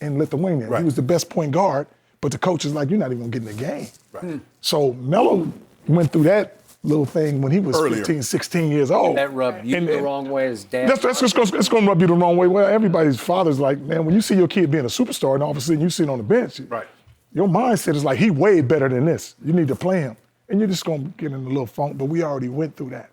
in Lithuania. Right. He was the best point guard, but the coach is like, you're not even gonna get in the game. Right. So Melo went through that little thing when he was Earlier. 15, 16 years old. That rubbed you the wrong way as dad. It's gonna rub you the wrong way. Well, everybody's father's like, man, when you see your kid being a superstar and all of a sudden you sit on the bench, Right. your mindset is like, he way better than this. You need to play him. And you're just gonna get in a little funk, but we already went through that.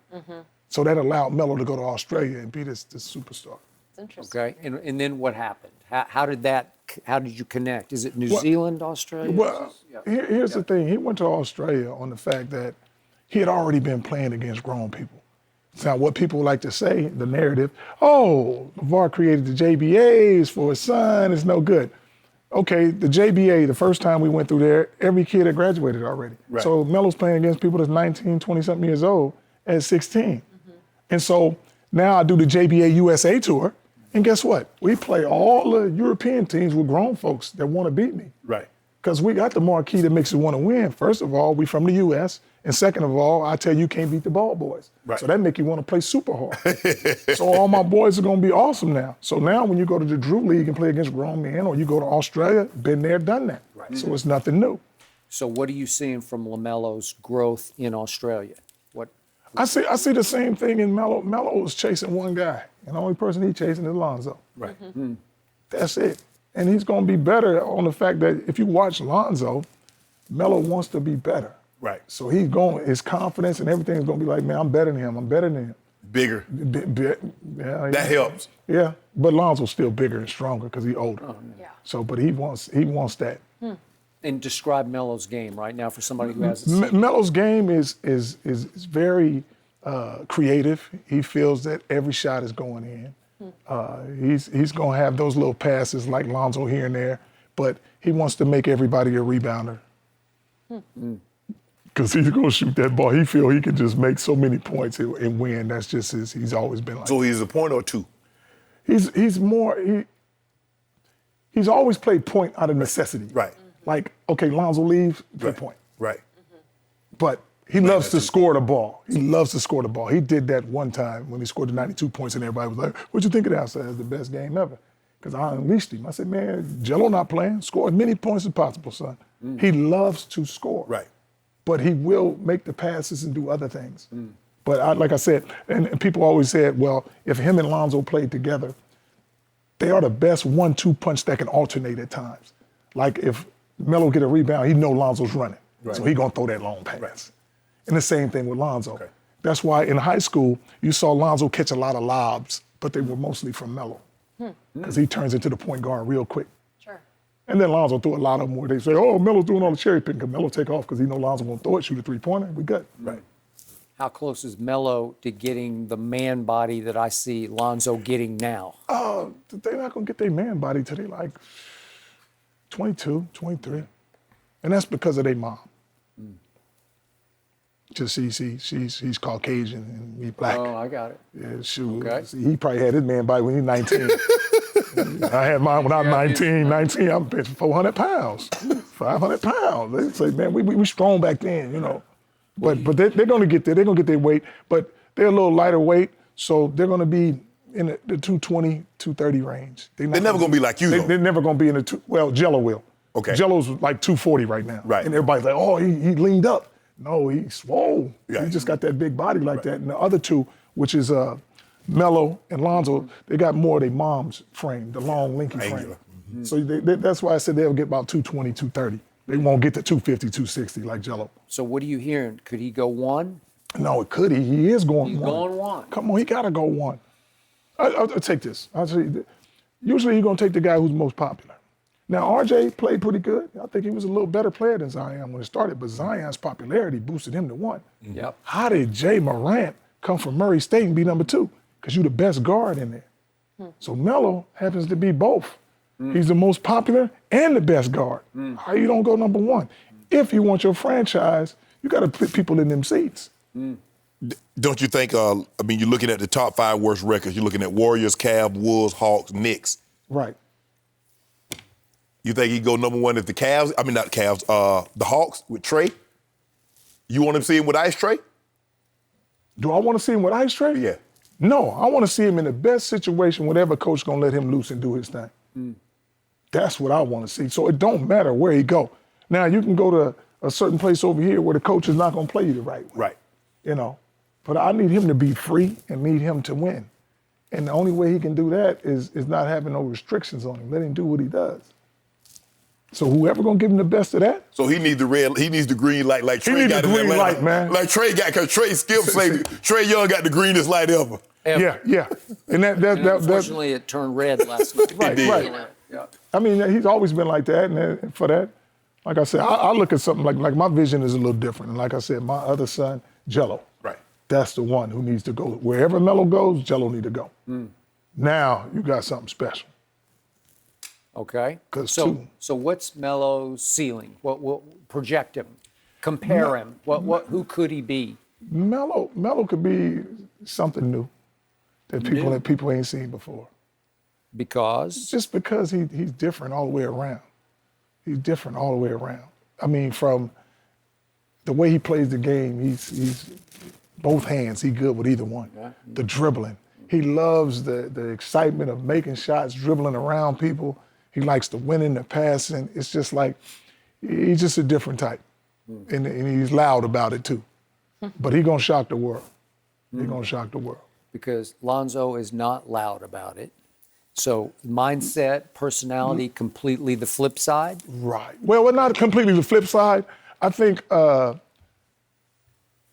So that allowed Melo to go to Australia and be this superstar. It's interesting. Okay, and then what happened? How did you connect? Is it New Zealand, Australia? Well, here's the thing. He went to Australia on the fact that he had already been playing against grown people. Now, what people like to say, the narrative, LaVar created the JBAs for his son, it's no good. Okay, the JBA, the first time we went through there, every kid had graduated already. Right. So Melo's playing against people that's 19, 20-something years old at 16. And so now I do the JBA USA tour, and guess what? We play all the European teams with grown folks that want to beat me. Right. Because we got the marquee that makes you want to win. First of all, we from the U.S., and second of all, I tell you can't beat the ball boys. Right. So that make you want to play super hard. So all my boys are going to be awesome now. So now when you go to the Drew League and play against grown men, or you go to Australia, been there, done that. Right. So it's nothing new. So what are you seeing from LaMelo's growth in Australia? What? I see the same thing in Melo. Melo is chasing one guy, and the only person he's chasing is Lonzo. Right. That's it. And he's going to be better on the fact that if you watch Lonzo, Melo wants to be better. Right. So his confidence and everything is going to be like, man, I'm better than him. I'm better than him. Bigger. Yeah, That helps. Yeah, but Lonzo's still bigger and stronger because he's older. Yeah. So, but he wants that. And describe Melo's game right now for somebody who hasn't seen it. Melo's game is very creative. He feels that every shot is going in. He's going to have those little passes like Lonzo here and there, but he wants to make everybody a rebounder. Because he's going to shoot that ball. He feel he can just make so many points and win. That's just he's always been like. So he's a point or two? He's always played point out of necessity. Right. Like, okay, Lonzo leaves, play point. Right. But he loves to score the ball. He loves to score the ball. He did that one time when he scored the 92 points and everybody was like, what'd you think of that? I said, it's the best game ever. Because I unleashed him. I said, man, Jello not playing. Score as many points as possible, son. He loves to score. Right. But he will make the passes and do other things. But like I said, and people always said, well, if him and Lonzo played together, they are the best 1-2 punch that can alternate at times. Like if Melo get a rebound, he know Lonzo's running. Right. So he gonna throw that long pass. Right. And the same thing with Lonzo. Okay. That's why in high school, you saw Lonzo catch a lot of lobs, but they were mostly from Melo. Because he turns into the point guard real quick. Sure. And then Lonzo threw a lot of them where they say, oh, Melo's doing all the cherry picking. Because Melo take off because he know Lonzo won't throw it, shoot a three-pointer. We good. Right. How close is Melo to getting the man body that I see Lonzo getting now? they're not going to get their man body till they like 22, 23. And that's because of their mom. Just he's Caucasian and we black. Oh, I got it. Yeah, shoot. Okay. See, he probably had his man body when he was 19. I had mine when I was 19, I'm benching 400 pounds, 500 pounds. They say, man, we strong back then, you know. But they're going to get there. They're going to get their weight. But they're a little lighter weight, so they're going to be in the 220, 230 range. They're never going to be like you, though. They're never going to be in the Jello will. Okay. Jello's like 240 right now. Right. And everybody's like, oh, he leaned up. No, he's swole. Yeah. He just got that big body like that. And the other two, which is Melo and Lonzo, they got more of their mom's frame, the long, lanky frame. Mm-hmm. So that's why I said they'll get about 220, 230. They won't get to 250, 260 like Jello. So what are you hearing? Could he go 1? No, could he? He is going 1. He's going 1. Come on, he got to go 1. I'll take this. I'll tell you, usually you're going to take the guy who's most popular. Now, RJ played pretty good. I think he was a little better player than Zion when it started, but Zion's popularity boosted him to 1. Yep. How did Jay Morant come from Murray State and be number 2? Because you're the best guard in there. So Melo happens to be both. He's the most popular and the best guard. How you don't go number 1? If you want your franchise, you got to put people in them seats. Don't you think, you're looking at the top 5 worst records. You're looking at Warriors, Cavs, Wolves, Hawks, Knicks. Right. You think he'd go number 1 if the Cavs, not Cavs, the Hawks with Trey? You want to see him with Ice Trey? Do I want to see him with Ice Trey? Yeah. No, I want to see him in the best situation, whatever coach going to let him loose and do his thing. That's what I want to see. So it don't matter where he go. Now, you can go to a certain place over here where the coach is not going to play you the right way. Right. You know, but I need him to be free and need him to win. And the only way he can do that is not having no restrictions on him. Let him do what he does. So whoever gonna give him the best of that? So he needs the green light like Trey got in Atlanta. He needs the green light, man. Like Trey got, because Trey Skip say Trey Young got the greenest light ever. Yeah. And unfortunately, it turned red last night. Right. Yeah. I mean, he's always been like that, and for that, like I said, I look at something like my vision is a little different. And like I said, my other son, Jello. Right. That's the one who needs to go. Wherever Melo goes, Jello need to go. Now you got something special. Okay. So what's Melo's ceiling? What project him? Compare him. Who could he be? Melo could be something new that people ain't seen before. Because? Just because he's different all the way around. He's different all the way around. I mean, from the way he plays the game, he's both hands. He's good with either one. Yeah. The dribbling. He loves the excitement of making shots, dribbling around people. He likes the winning, the passing. It's just like, he's just a different type. And he's loud about it too. But he's gonna shock the world. He's gonna shock the world. Because Lonzo is not loud about it. So mindset, personality, completely the flip side? Right. Well, not completely the flip side. I think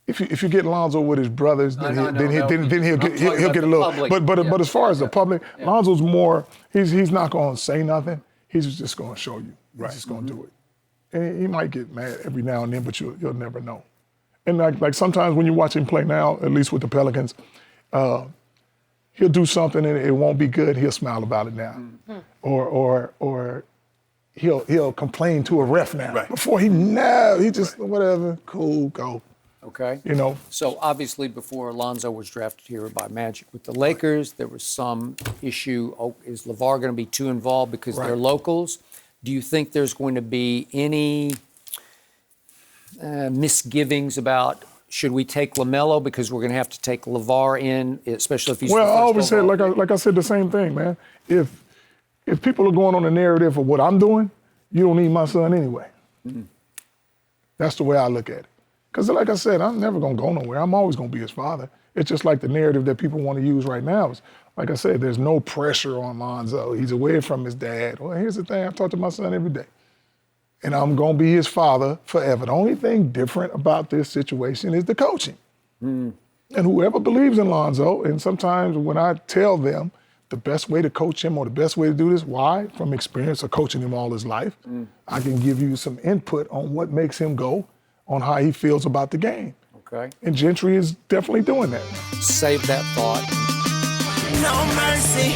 if you get Lonzo with his brothers, then he'll get a little. But as far as the public, Lonzo's more. He's not going to say nothing. He's just going to show you. He's just going to do it. And he might get mad every now and then, but you'll never know. And like sometimes when you watch him play now, at least with the Pelicans, he'll do something and it won't be good. He'll smile about it now, or he'll complain to a ref now. Right. Before he just whatever, cool, go. Okay. You know. So obviously before Lonzo was drafted here by Magic with the Lakers, there was some issue. Oh, is LaVar going to be too involved because they're locals? Do you think there's going to be any misgivings about should we take LaMelo because we're going to have to take LaVar in, especially if he's I always said, like I said, the same thing, man. If people are going on the narrative of what I'm doing, you don't need my son anyway. That's the way I look at it. Because like I said, I'm never going to go nowhere. I'm always going to be his father. It's just like the narrative that people want to use right now. Is, like I said, there's no pressure on Lonzo. He's away from his dad. Well, here's the thing. I talk to my son every day. And I'm going to be his father forever. The only thing different about this situation is the coaching. And whoever believes in Lonzo, and sometimes when I tell them the best way to coach him or the best way to do this, why? From experience of coaching him all his life, I can give you some input on what makes him go, on how he feels about the game. Okay. And Gentry is definitely doing that. Save that thought. No mercy.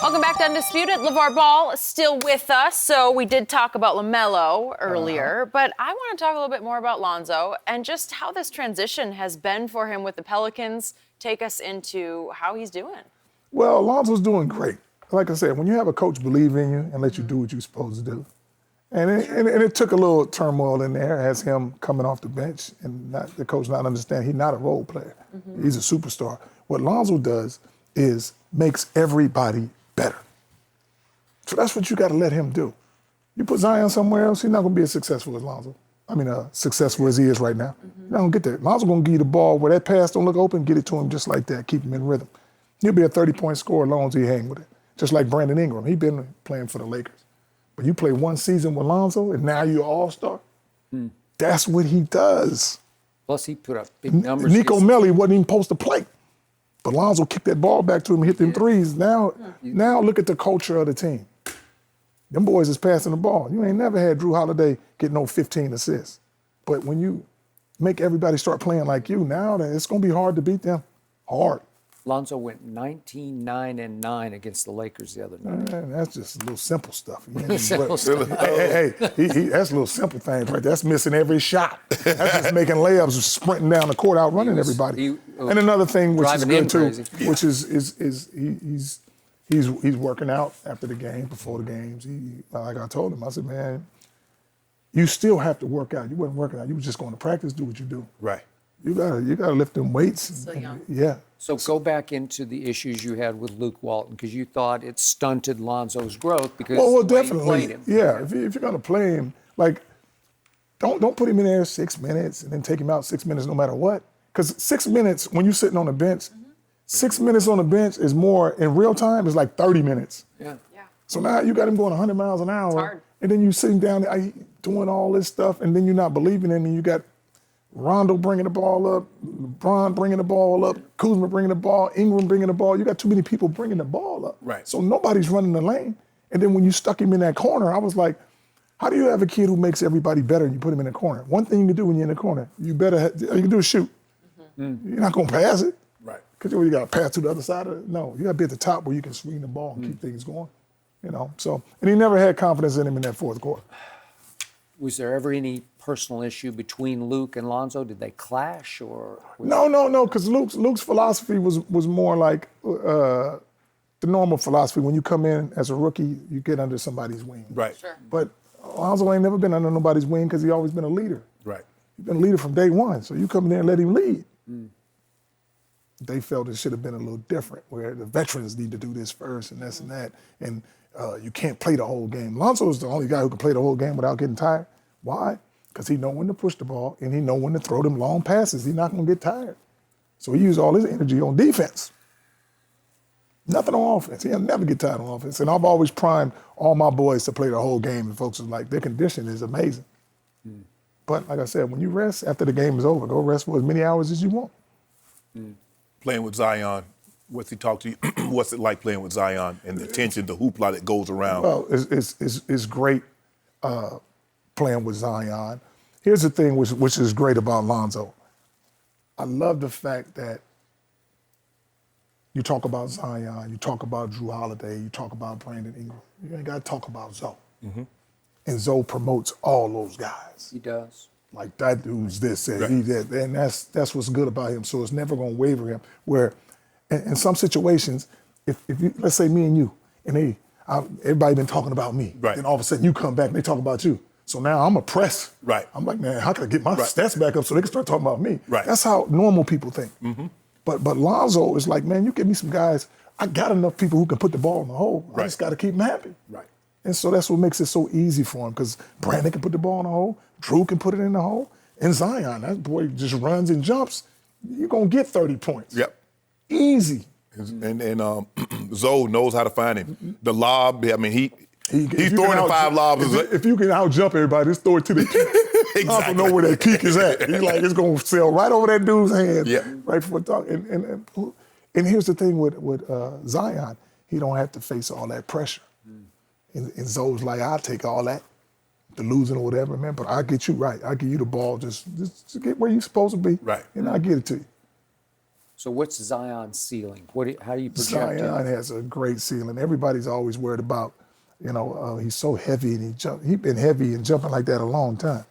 Welcome back to Undisputed. LaVar Ball still with us. So we did talk about LaMelo earlier, but I want to talk a little bit more about Lonzo and just how this transition has been for him with the Pelicans. Take us into how he's doing. Well, Lonzo's doing great. Like I said, when you have a coach believe in you and let you do what you're supposed to do, and it took a little turmoil in there as him coming off the bench and the coach not understanding he's not a role player. He's a superstar. What Lonzo does is makes everybody better. So that's what you got to let him do. You put Zion somewhere else, he's not going to be as successful as Lonzo. Successful as he is right now. You're not going to get there. Lonzo's going to give you the ball where that pass don't look open, get it to him just like that, keep him in rhythm. He'll be a 30-point scorer as long as he hang with it. Just like Brandon Ingram. He's been playing for the Lakers. But you play one season with Lonzo and now you're an all-star. That's what he does. Plus, he put up big numbers. Nico Melli wasn't even supposed to play. But Lonzo kicked that ball back to him and hit them threes. Now look at the culture of the team. Them boys is passing the ball. You ain't never had Drew Holiday get no 15 assists. But when you make everybody start playing like you, now it's going to be hard to beat them. Hard. Lonzo went 19-9-9 against the Lakers the other night. Man, that's just a little simple stuff. Simple stuff. Hey, that's a little simple thing right there. That's missing every shot. That's just making layups, sprinting down the court, outrunning everybody. And another thing which is good too, which is he's working out after the game, before the games. Like I told him, I said, man, you still have to work out. You wasn't working out. You were just going to practice, do what you do. Right. You gotta lift them weights. So young. Yeah. So go back into the issues you had with Luke Walton, because you thought it stunted Lonzo's growth because well, the way definitely. you played him. Yeah, if you're gonna play him, like, don't put him in there 6 minutes and then take him out 6 minutes no matter what. Because 6 minutes when you're sitting on the bench, 6 minutes on the bench is more in real time is like 30 minutes. Yeah. So now you got him going 100 miles an hour, hard. and then you sitting down there doing all this stuff, and then you're not believing in him, and you got Rondo bringing the ball up, LeBron bringing the ball up, Kuzma bringing the ball, Ingram bringing the ball. You got too many people bringing the ball up. Right. So nobody's running the lane. And then when you stuck him in that corner, I was like, how do you have a kid who makes everybody better and you put him in the corner? One thing you can do when you're in the corner, you can do is shoot. You're not going to pass it. Right. Because you got to pass to the other side of it. No, you got to be at the top where you can swing the ball and keep things going. So, and he never had confidence in him in that fourth quarter. Was there ever any personal issue between Luke and Lonzo? Did they clash or? No, because Luke's philosophy was more like the normal philosophy. When you come in as a rookie, you get under somebody's wing. Right. Sure. But Lonzo ain't never been under nobody's wing because he always been a leader. Right. He's been a leader from day one. So you come in there and let him lead. They felt it should have been a little different, where the veterans need to do this first and this and that. And you can't play the whole game. Lonzo is the only guy who can play the whole game without getting tired. Why? Because he know when to push the ball and he know when to throw them long passes. He's not going to get tired. So he used all his energy on defense. Nothing on offense. He'll never get tired on offense. And I've always primed all my boys to play the whole game, and folks are like, their condition is amazing. But like I said, when you rest after the game is over, go rest for as many hours as you want. Playing with Zion, what's he talk to you? What's it like playing with Zion and the tension, the hoopla that goes around? Well, it's great playing with Zion. Here's the thing which is great about Lonzo. I love the fact that you talk about Zion, you talk about Drew Holiday, you talk about Brandon Ingram. You ain't got to talk about Zoe. And Zoe promotes all those guys. He does. Like, that dude's this and he that. And that's what's good about him. So it's never going to waver him. Where in some situations, if you, let's say me and you, and everybody been talking about me. Right. Then all of a sudden you come back and they talk about you. So now I'm oppressed. Right. I'm like, man, how can I get my stats back up so they can start talking about me? Right. That's how normal people think. But Lonzo is like, man, you give me some guys, I got enough people who can put the ball in the hole. I just got to keep them happy. Right. And so that's what makes it so easy for him, because Brandon can put the ball in the hole, Drew can put it in the hole, and Zion, that boy just runs and jumps. You're going to get 30 points. Yep. Easy. And Zoe knows how to find him. The lob, I mean, he's throwing the 5 lobs. If you can out-jump everybody, just throw it to the peak. I don't know where that peak is at. He's like, it's going to sail right over that dude's hand, right for a dunk. And here's the thing with Zion, he don't have to face all that pressure. And Zoe's like, I'll take all that, the losing or whatever, man, but I'll get you right. I'll give you the ball, just get where you're supposed to be, right, and I'll get it to you. So what's Zion's ceiling? How do you project Zion it? has a great ceiling. Everybody's always worried about, he's so heavy and he's been heavy and jumping like that a long time.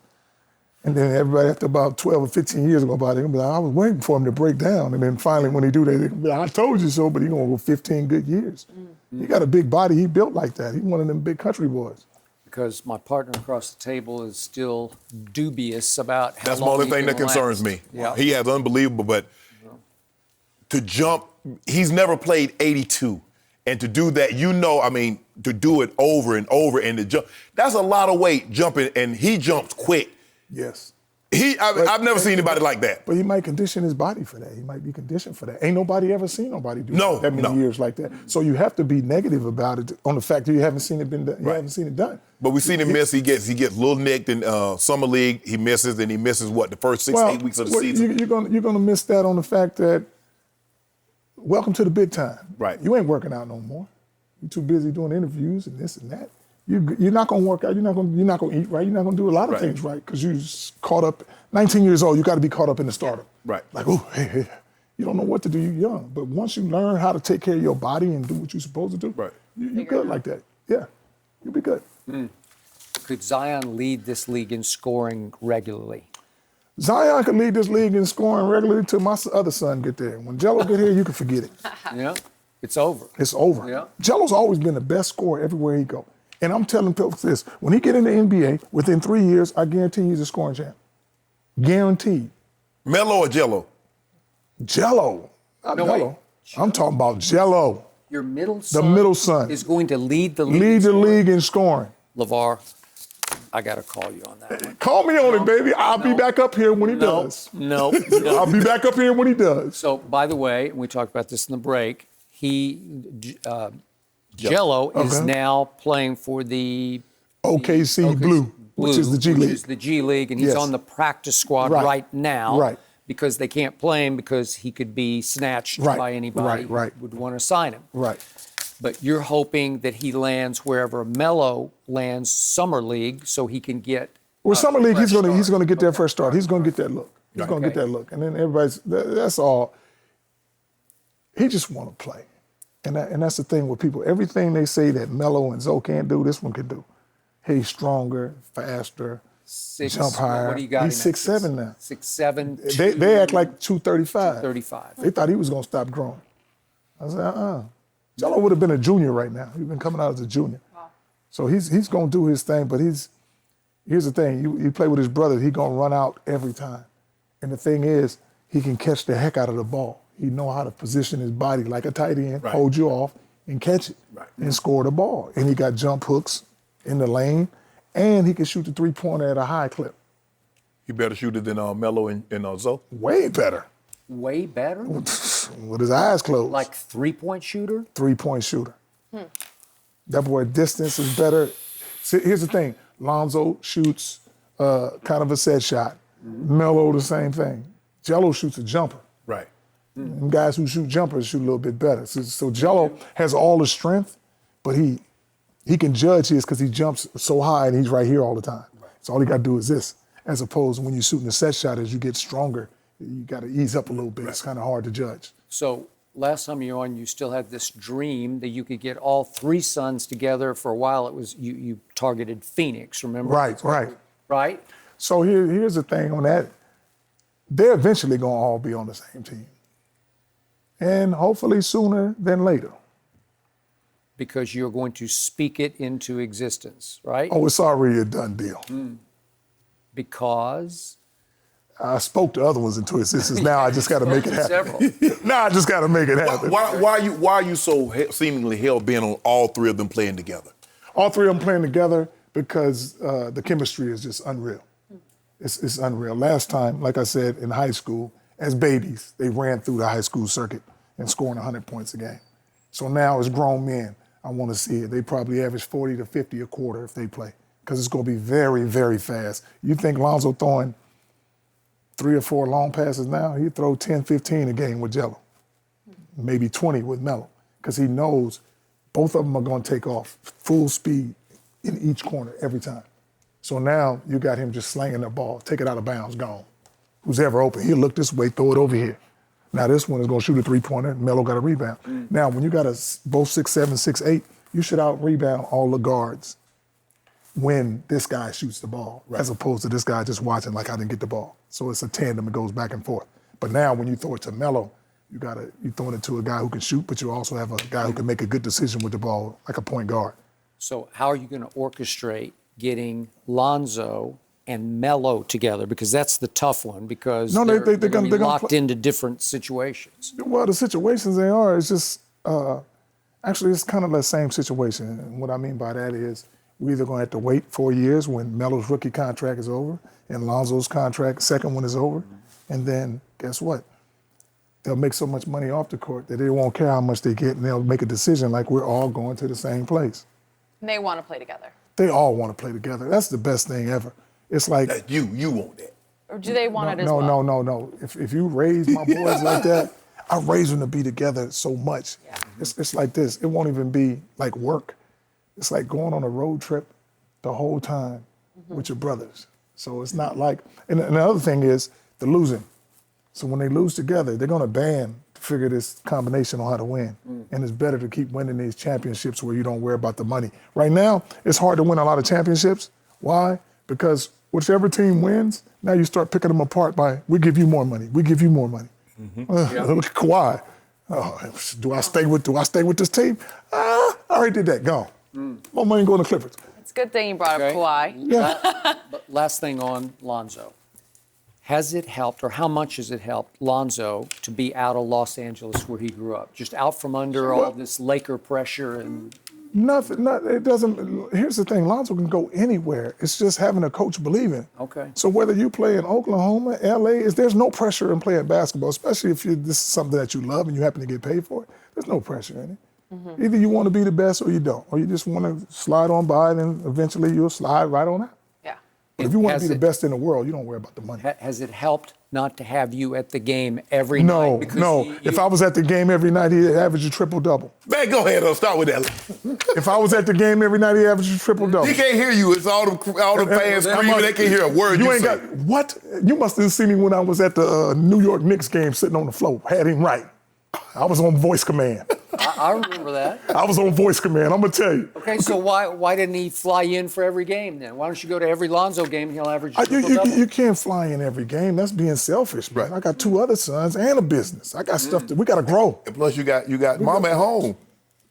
And then everybody after about 12 or 15 years go by, they're gonna be like, I was waiting for him to break down. And then finally when he do that, they're gonna be like, I told you so, but he's gonna go 15 good years. He got a big body, he built like that. He's one of them big country boys. Because my partner across the table is still dubious about how That's the long only he thing can that concerns last. me. Yeah. He has unbelievable, but to jump, he's never played 82. And to do that, to do it over and over and to jump, that's a lot of weight jumping, and he jumps quick. Yes. I've never seen anybody like that. But he might condition his body for that. He might be conditioned for that. Ain't nobody ever seen nobody do that many years like that. So you have to be negative about it on the fact that you haven't seen it done. But we've seen him miss. He gets a little nicked in summer league. He misses, and he misses the first 6-8 weeks of the season. You're gonna miss that on the fact that welcome to the big time. Right. You ain't working out no more. You're too busy doing interviews and this and that. You're not gonna work out. You're not gonna eat right. You're not gonna do a lot of things right because you're caught up. 19 years old, you got to be caught up in the stardom. Right. Like, hey, you don't know what to do. You're young, but once you learn how to take care of your body and do what you're supposed to do, right, you're good like that. Yeah, you'll be good. Could Zion lead this league in scoring regularly? Zion could lead this league in scoring regularly till my other son get there. When Jello get here, you can forget it. Yeah, it's over. It's over. Yeah. Jello's always been the best scorer everywhere he go. And I'm telling folks this, when he get in the NBA, within 3 years, I guarantee he's a scoring champ. Guaranteed. Melo or Jello? Jello. Not No, Mello. wait. I'm talking about Jello. Your middle son, The middle son. is going to lead the league. Lead the league in scoring. LaVar, I got to call you on that one. Call me on it, baby. I'll be back up here when he does. No. I'll be back up here when he does. So, by the way, and we talked about this in the break, Jello is now playing for the OKC Blue, which is the G League. Which is the G League, and he's Yes. on the practice squad right now. Right. Because they can't play him because he could be snatched by anybody who would want to sign him. Right. But you're hoping that he lands wherever Melo lands, summer league, so he can get. Well, summer league, he's fresh gonna start. get that first start. He's gonna get that look. He's gonna get that look, and then that's all. He just want to play, and that's the thing with people. Everything they say that Melo and Zoe can't do, this one can do. He's stronger, faster, jump higher. What do you got? He's 6'7" now. 6'7". They act like 235. 235. They thought he was gonna stop growing. I said, Jello would have been a junior right now. He's been coming out as a junior. Wow. So he's gonna do his thing, but here's the thing. You play with his brother, he's gonna run out every time. And the thing is, he can catch the heck out of the ball. He know how to position his body like a tight end, hold you off, and catch it, and score the ball. And he got jump hooks in the lane, and he can shoot the three-pointer at a high clip. He better shoot it than Melo and Zoe? Way better. Way better? With his eyes closed. Like three-point shooter? Three-point shooter. That boy distance is better. See, here's the thing. Lonzo shoots kind of a set shot. Melo the same thing. Jello shoots a jumper. Right. And guys who shoot jumpers shoot a little bit better. So Jello has all the strength, but he can judge his because he jumps so high and he's right here all the time. Right. So all he got to do is this. As opposed to when you're shooting a set shot, as you get stronger, you got to ease up a little bit. Right. It's kind of hard to judge. So last time you were on, you still had this dream that you could get all three sons together. For a while, it was you targeted Phoenix, remember? Right? So here's the thing on that. They're eventually going to all be on the same team. And hopefully sooner than later. Because you're going to speak it into existence, right? Oh, it's already a done deal. Because? I spoke to other ones into existence. Now I just got to make it happen. Now I just got to make it happen. Why are you so seemingly hell-bent on all three of them playing together? All three of them playing together because the chemistry is just unreal. It's unreal. Last time, like I said, in high school, as babies, they ran through the high school circuit and scoring 100 points a game. So now as grown men, I want to see it. They probably average 40 to 50 a quarter if they play because it's going to be very, very fast. You think Lonzo throwing 3 or 4 long passes now, he'd throw 10, 15 a game with Jello, maybe 20 with Melo, because he knows both of them are going to take off full speed in each corner every time. So now you got him just slanging the ball, take it out of bounds, gone. Who's ever open, he'll look this way, throw it over here. Now this one is going to shoot a three-pointer. Melo got a rebound. Now when you got both 6'7", 6'8", you should out-rebound all the guards when this guy shoots the ball, as opposed to this guy just watching like I didn't get the ball. So it's a tandem. It goes back and forth. But now when you throw it to Melo, you're throwing it to a guy who can shoot, but you also have a guy who can make a good decision with the ball, like a point guard. So how are you going to orchestrate getting Lonzo and Melo together? Because that's the tough one, because they're going to be locked into different situations. Well, the situations they are, it's just, actually it's kind of the same situation. And what I mean by that is we're either going to have to wait 4 years when Melo's rookie contract is over and Lonzo's contract, second one, is over. And then guess what? They'll make so much money off the court that they won't care how much they get, and they'll make a decision like we're all going to the same place. And they want to play together. They all want to play together. That's the best thing ever. It's like You want that. Or do they want it as well? No. If you raise my boys like that, I raise them to be together so much. Yeah. It's like this. It won't even be like work. It's like going on a road trip the whole time with your brothers. So it's not like, and the other thing is the losing. So when they lose together, they're going to band to figure this combination on how to win. And it's better to keep winning these championships where you don't worry about the money. Right now, it's hard to win a lot of championships. Why? Because whichever team wins, now you start picking them apart by, we give you more money, we give you more money. Look at Kawhi. Oh, do I stay with this team? I already did that, gone. More money going to Clippers. It's a good thing you brought up Kawhi. Yeah. But last thing on Lonzo. Has it helped, or how much has it helped Lonzo to be out of Los Angeles where he grew up? Just out from under all this Laker pressure and... Nothing, it doesn't, here's the thing, Lonzo can go anywhere. It's just having a coach believe in. Okay. So whether you play in Oklahoma, LA, there's no pressure in playing basketball, especially if this is something that you love and you happen to get paid for it. There's no pressure in it. Either you want to be the best or you don't, or you just want to slide on by and then eventually you'll slide right on out. Yeah. But if you want to be the best in the world, you don't worry about the money. Has it helped not to have you at the game every night? No. If I was at the game every night, he'd average a triple-double. Man, go ahead. I'll start with that. If I was at the game every night, he'd average a triple-double. He can't hear you. It's all the fans screaming. They can't hear a word you say. What? You must have seen me when I was at the New York Knicks game sitting on the floor. Had him right. I was on voice command. I remember that. I was on voice command, I'm going to tell you. Okay, so why didn't he fly in for every game then? Why don't you go to every Lonzo game and he'll average triple-double? You can't fly in every game. That's being selfish, man. Right. I got 2 other sons and a business. I got stuff that we got to grow. And plus, you got mom at home.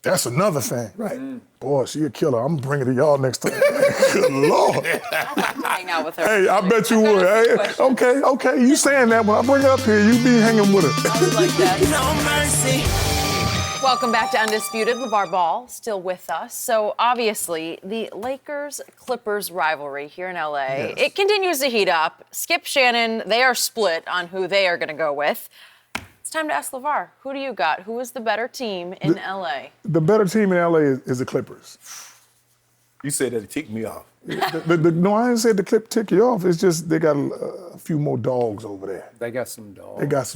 That's another thing. Right. Boy, she a killer. I'm going to bring it to y'all next time. Good Lord. Hang out with her. Hey, I bet you would. Hey, okay. You saying that. When I bring it up here, you be hanging with her. I was like that. No mercy. Welcome back to Undisputed. LaVar Ball still with us. So obviously, the Lakers-Clippers rivalry here in LA, it continues to heat up. Skip, Shannon, they are split on who they are going to go with. It's time to ask LaVar, who do you got? Who is the better team in LA? The better team in LA is the Clippers. You said that it ticked me off. No, I didn't say the Clip tick you off. It's just they got a few more dogs over there. They got some dogs. They got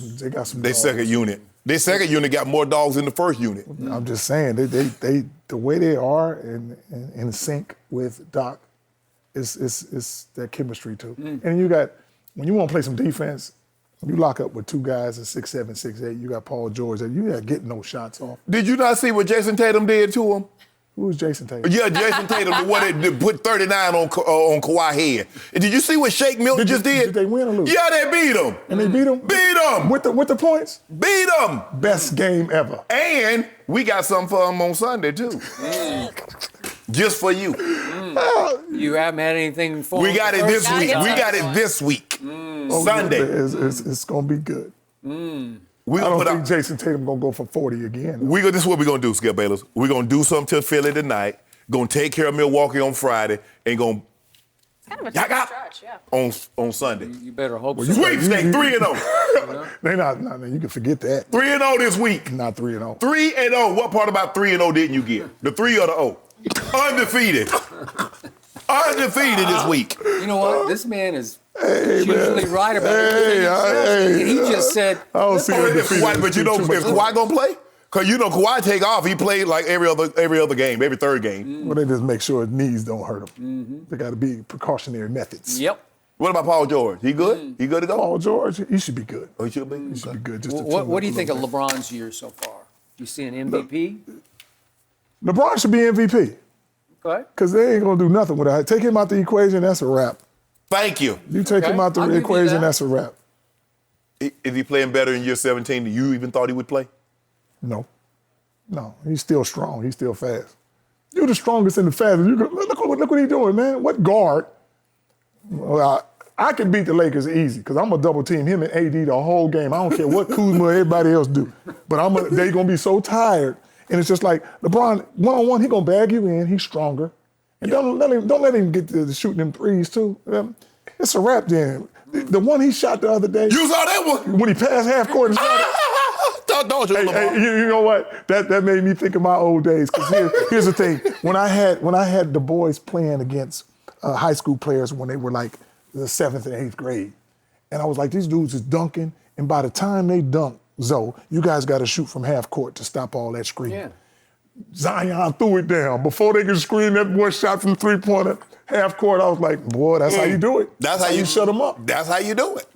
some. Their dogs. second unit. Their second unit got more dogs than the first unit. I'm just saying, they the way they are in sync with Doc, is their chemistry too. And you got, when you want to play some defense, you lock up with 2 guys at 6'7", 6'8". You got Paul George. You not getting no shots off. Did you not see what Jason Tatum did to him? Who was Jason Tatum? Yeah, Jason Tatum, the one that put 39 on Kawhi's head. And did you see what Shake Milton just did? Did they win or lose? Yeah, they beat him. And they beat him? Beat him. With the points? Beat him. Best game ever. And we got something for them on Sunday, too. Just for you. You haven't had anything for We got it this week. We got it this week. Sunday. It's going to be good. I don't think Jason Tatum going to go for 40 again. This is what we're going to do, Skip Bayless. We're going to do something to Philly tonight. Going to take care of Milwaukee on Friday. And going to It's kind of a tough stretch, yeah. on Sunday. You better hope so. Sweepstake 3-0. They not, you can forget that. 3-0 this week. Not 3-0. 3-0. What part about 3-0 didn't you get? The 3 or the 0? Undefeated. Undefeated this week. You know what? This man is usually right about everything he just said. I don't see Kawhi, but you know, is Kawhi going to play? Because you know Kawhi take off. He played like every other game, every third game. Well, they just make sure his knees don't hurt him. They got to be precautionary methods. Yep. What about Paul George? He good? He good to go? Paul George, he should be good. Oh, he should be? He should be good. Just to What do you tune think up of a little LeBron's year so far? You see an MVP? bit. LeBron should be MVP. Okay. Because they ain't going to do nothing with it. Take him out the equation, that's a wrap. Thank you. You take him out the I'll give you equation, that. that's a wrap. Is he playing better in year 17 than you even thought he would play? No. No, he's still strong. He's still fast. You're the strongest and the fastest. Look what he's doing, man. What guard? Well, I can beat the Lakers easy because I'm going to double team him and AD the whole game. I don't care what Kuzma or everybody else do. But they're going to be so tired. And it's just like, LeBron, one-on-one, he going to bag you in. He's stronger. And don't let him get to shooting them threes, too. It's a wrap then. The one he shot the other day. You saw that one? When he passed half court and shot it. Don't you, LeBron? You know what? That made me think of my old days. Because here's the thing: when I had the boys playing against high school players when they were like the 7th and 8th grade, and I was like, these dudes is dunking, and by the time they dunk, Zoe, you guys got to shoot from half court to stop all that screaming. Yeah. Zion threw it down before they could scream. That boy shot from 3-pointer half court. I was like, boy, that's how you do it. That's how you shut them up. That's how you do it.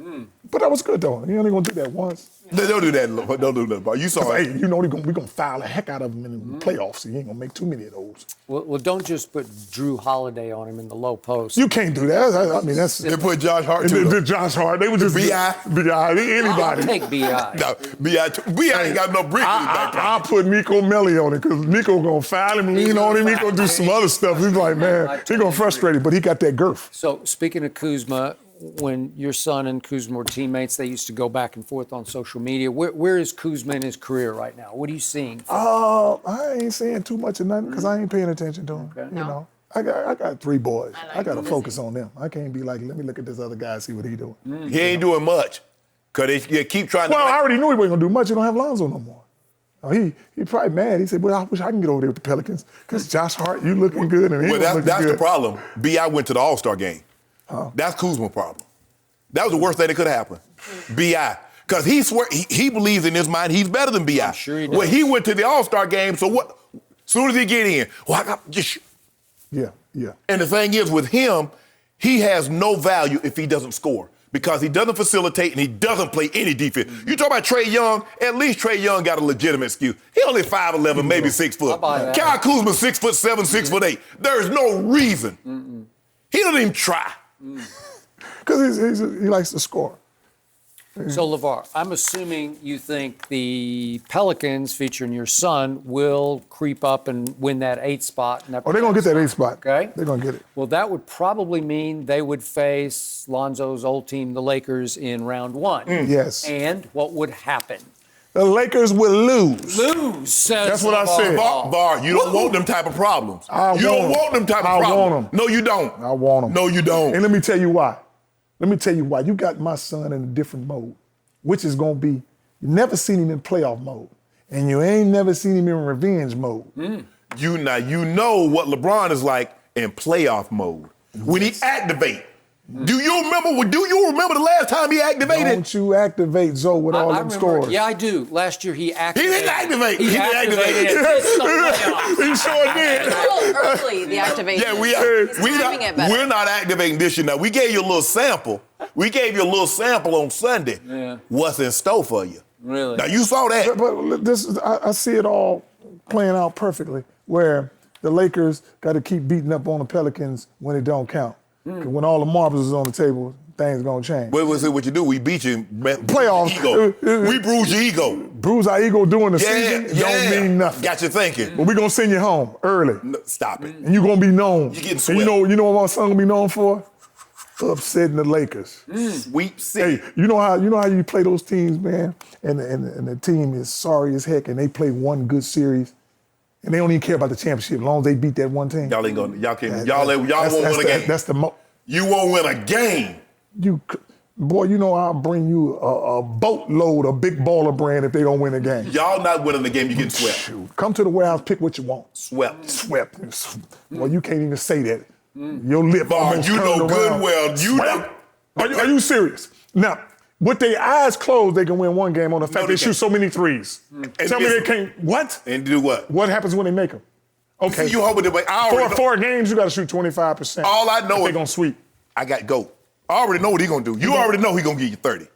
But that was good though. You only gonna do that once. Don't do that. Don't do that. You saw it. Hey, you know we're gonna foul the heck out of him in the playoffs. So you ain't gonna make too many of those. Well, don't just put Drew Holiday on him in the low post. You can't do that. I mean, that's They put Josh Hart too. the Josh Hart. They would just B.I. anybody. I'll take B.I. No, B.I. ain't got no brick in his back I'll pocket. put Nico Melli on it because Nico gonna foul him, lean on him. He gonna do some other stuff. He's like, man, he gonna frustrate him, but he got that girth. So speaking of Kuzma, when your son and Kuzma were teammates, they used to go back and forth on social media. Where is Kuzma in his career right now? What are you seeing? I ain't saying too much of nothing because I ain't paying attention to him. Okay. You know, I got 3 boys. I got to focus on them. I can't be like, let me look at this other guy, see what he doing. He ain't doing much. Because they keep trying to. Well, I already knew he wasn't gonna do much. You don't have Lonzo no more. Oh, he probably mad. He said, well, I wish I can get over there with the Pelicans because Josh Hart, you looking good and he Well, looking that's good. the problem. B.I. went to the All-Star game. That's Kuzma's problem. That was the worst thing that could happen. B.I. Because he believes in his mind he's better than B.I. I'm sure he does. Well, he went to the All-Star game, so what? As soon as he get in, well, I got just. Yeah. And the thing is, with him, he has no value if he doesn't score because he doesn't facilitate and he doesn't play any defense. You talk about Trae Young, at least Trae Young got a legitimate excuse. He only 5'11", maybe 6 foot. I'll buy that. Kyle Kuzma 6'7", 6'8". There's no reason. He doesn't even try. Because he likes to score. So, LaVar, I'm assuming you think the Pelicans, featuring your son, will creep up and win that 8th spot. Oh, they're going to get that 8th spot. Okay. They're going to get it. Well, that would probably mean they would face Lonzo's old team, the Lakers, in round 1. Yes. And what would happen? The Lakers will lose. Lose, says That's what I LaVar said. Ball. Bar, you don't want them type of problems. I don't want them type of I problems. want them. No, you don't. I want them. No, you don't. And let me tell you why. You got my son in a different mode, which is going to be, you never seen him in playoff mode, and you ain't never seen him in revenge mode. You know what LeBron is like in playoff mode. When he activate. Do you remember the last time he activated? Don't you activate Zoe with all I them remember, scores. yeah, I do. Last year he He activated. didn't activate. He activated it. It's the playoffs. He sure did. It's a little early, the activation. Yeah, He's timing it better. we're not activating this year now. We gave you a little sample. We gave you a little sample on Sunday. Yeah. What's in store for you? Really? Now, you saw that. But I see it all playing out perfectly, where the Lakers got to keep beating up on the Pelicans when it don't count. 'Cause when all the marbles is on the table, things gonna change. What was it? What you do? We beat you. Playoffs. Ego. We bruise your ego. Bruise our ego during the season don't mean nothing. Got you thinking. But we gonna send you home early, No, stop it. and you gonna be known. You getting And swept. you know what my son gonna be known for? Upsetting the Lakers. Sweep city. Hey, you know how you play those teams, man, and the team is sorry as heck, and they play one good series, and they don't even care about the championship as long as they beat that one team. Y'all ain't gonna. Y'all can't. That- Y'all that's- won't that's win a the- game. That's the You won't win a game. boy. You know I'll bring you a boatload of big baller brand if they don't win a game. Y'all not winning the game. You getting swept. Shoot. Come to the warehouse, pick what you want. Swept. Swept. Well, you can't even say that. Your lip Bar, almost you turned know good around. well. You know. Swept. Are you serious? Now, with their eyes closed, they can win one game on the fact they they shoot can't. so many threes. And Tell me miss they them. can't. What? And do what? What happens when they make them? Okay. You hoping to win? I already know. Four games, you got to shoot 25%. All I know they're is gonna sweep. I got GOAT. I already know what he's going to do. You already know he's going to give you 30.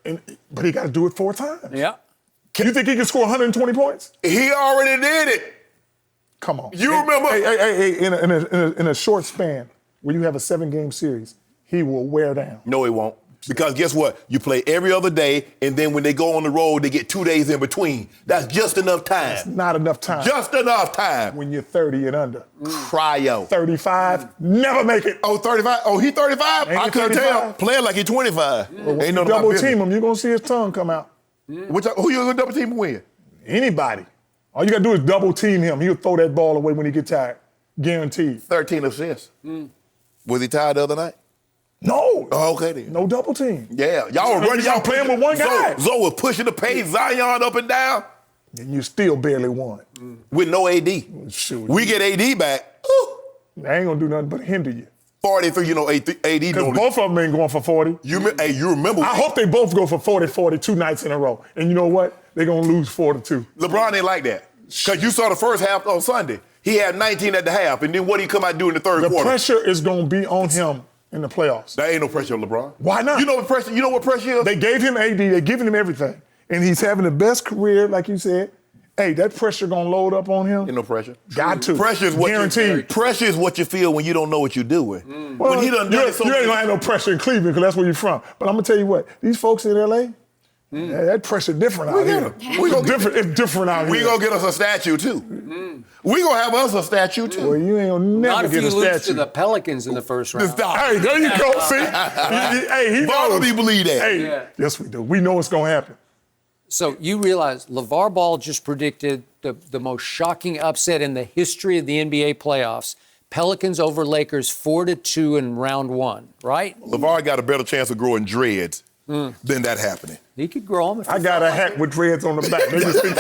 But he got to do it 4 times. Yeah. You think he can score 120 points? He already did it. Come on. You remember? In a short span, where you have a 7-game series, he will wear down. No, he won't. Because guess what? You play every other day, and then when they go on the road, they get 2 days in between. That's just enough time. It's not enough time. Just enough time. When you're 30 and under. Cryo. 35, never make it. Oh, 35? Oh, he 35? Ain't I he couldn't 35? tell. Playing like he 25. Well, Ain't no double team him, you're going to see his tongue come out. Who you going to double team with? Anybody. All you got to do is double team him. He'll throw that ball away when he gets tired. Guaranteed. 13 assists. Was he tired the other night? No. Oh, okay then. No double team. Yeah, y'all were running. Y'all playing with one guy. Zoe was pushing the pace, Zion up and down. And you still barely won. With no AD. Shoot. We get AD back. Ooh, I ain't going to do nothing but hinder you. 43, you know, AD Because doing both of them ain't going for 40. You remember. I hope they both go for 40 2 nights in a row. And you know what? They're going to lose 4-2. LeBron ain't like that. Because you saw the first half on Sunday. He had 19 at the half, and then what did he come out and do in the third quarter? The pressure is going to be on him in the playoffs. There ain't no pressure on LeBron. Why not? You know what pressure is? They gave him AD. They're giving him everything. And he's having the best career, like you said. Hey, that pressure going to load up on him? Ain't no pressure. Got to. Pressure is what Guaranteed. Pressure is what you feel when you don't know what you're doing. Well, When he done you it so ain't going to have no pressure in Cleveland because that's where you're from. But I'm going to tell you what. These folks in L.A., that pressure different out here. It's different out here. We gonna get us a statue too. We gonna have us a statue too. Well, you ain't gonna never get a Not if you lose to statue. the Pelicans in the first round. Hey, there you go. See, he Why knows. would he believe that? Hey, yes, we do. We know it's gonna happen. So you realize LaVar Ball just predicted the most shocking upset in the history of the NBA playoffs. Pelicans over Lakers 4-2 in round 1, right? LaVar got a better chance of growing dreads than that happening. He could grow them. I got a hat with dreads on the back. They just think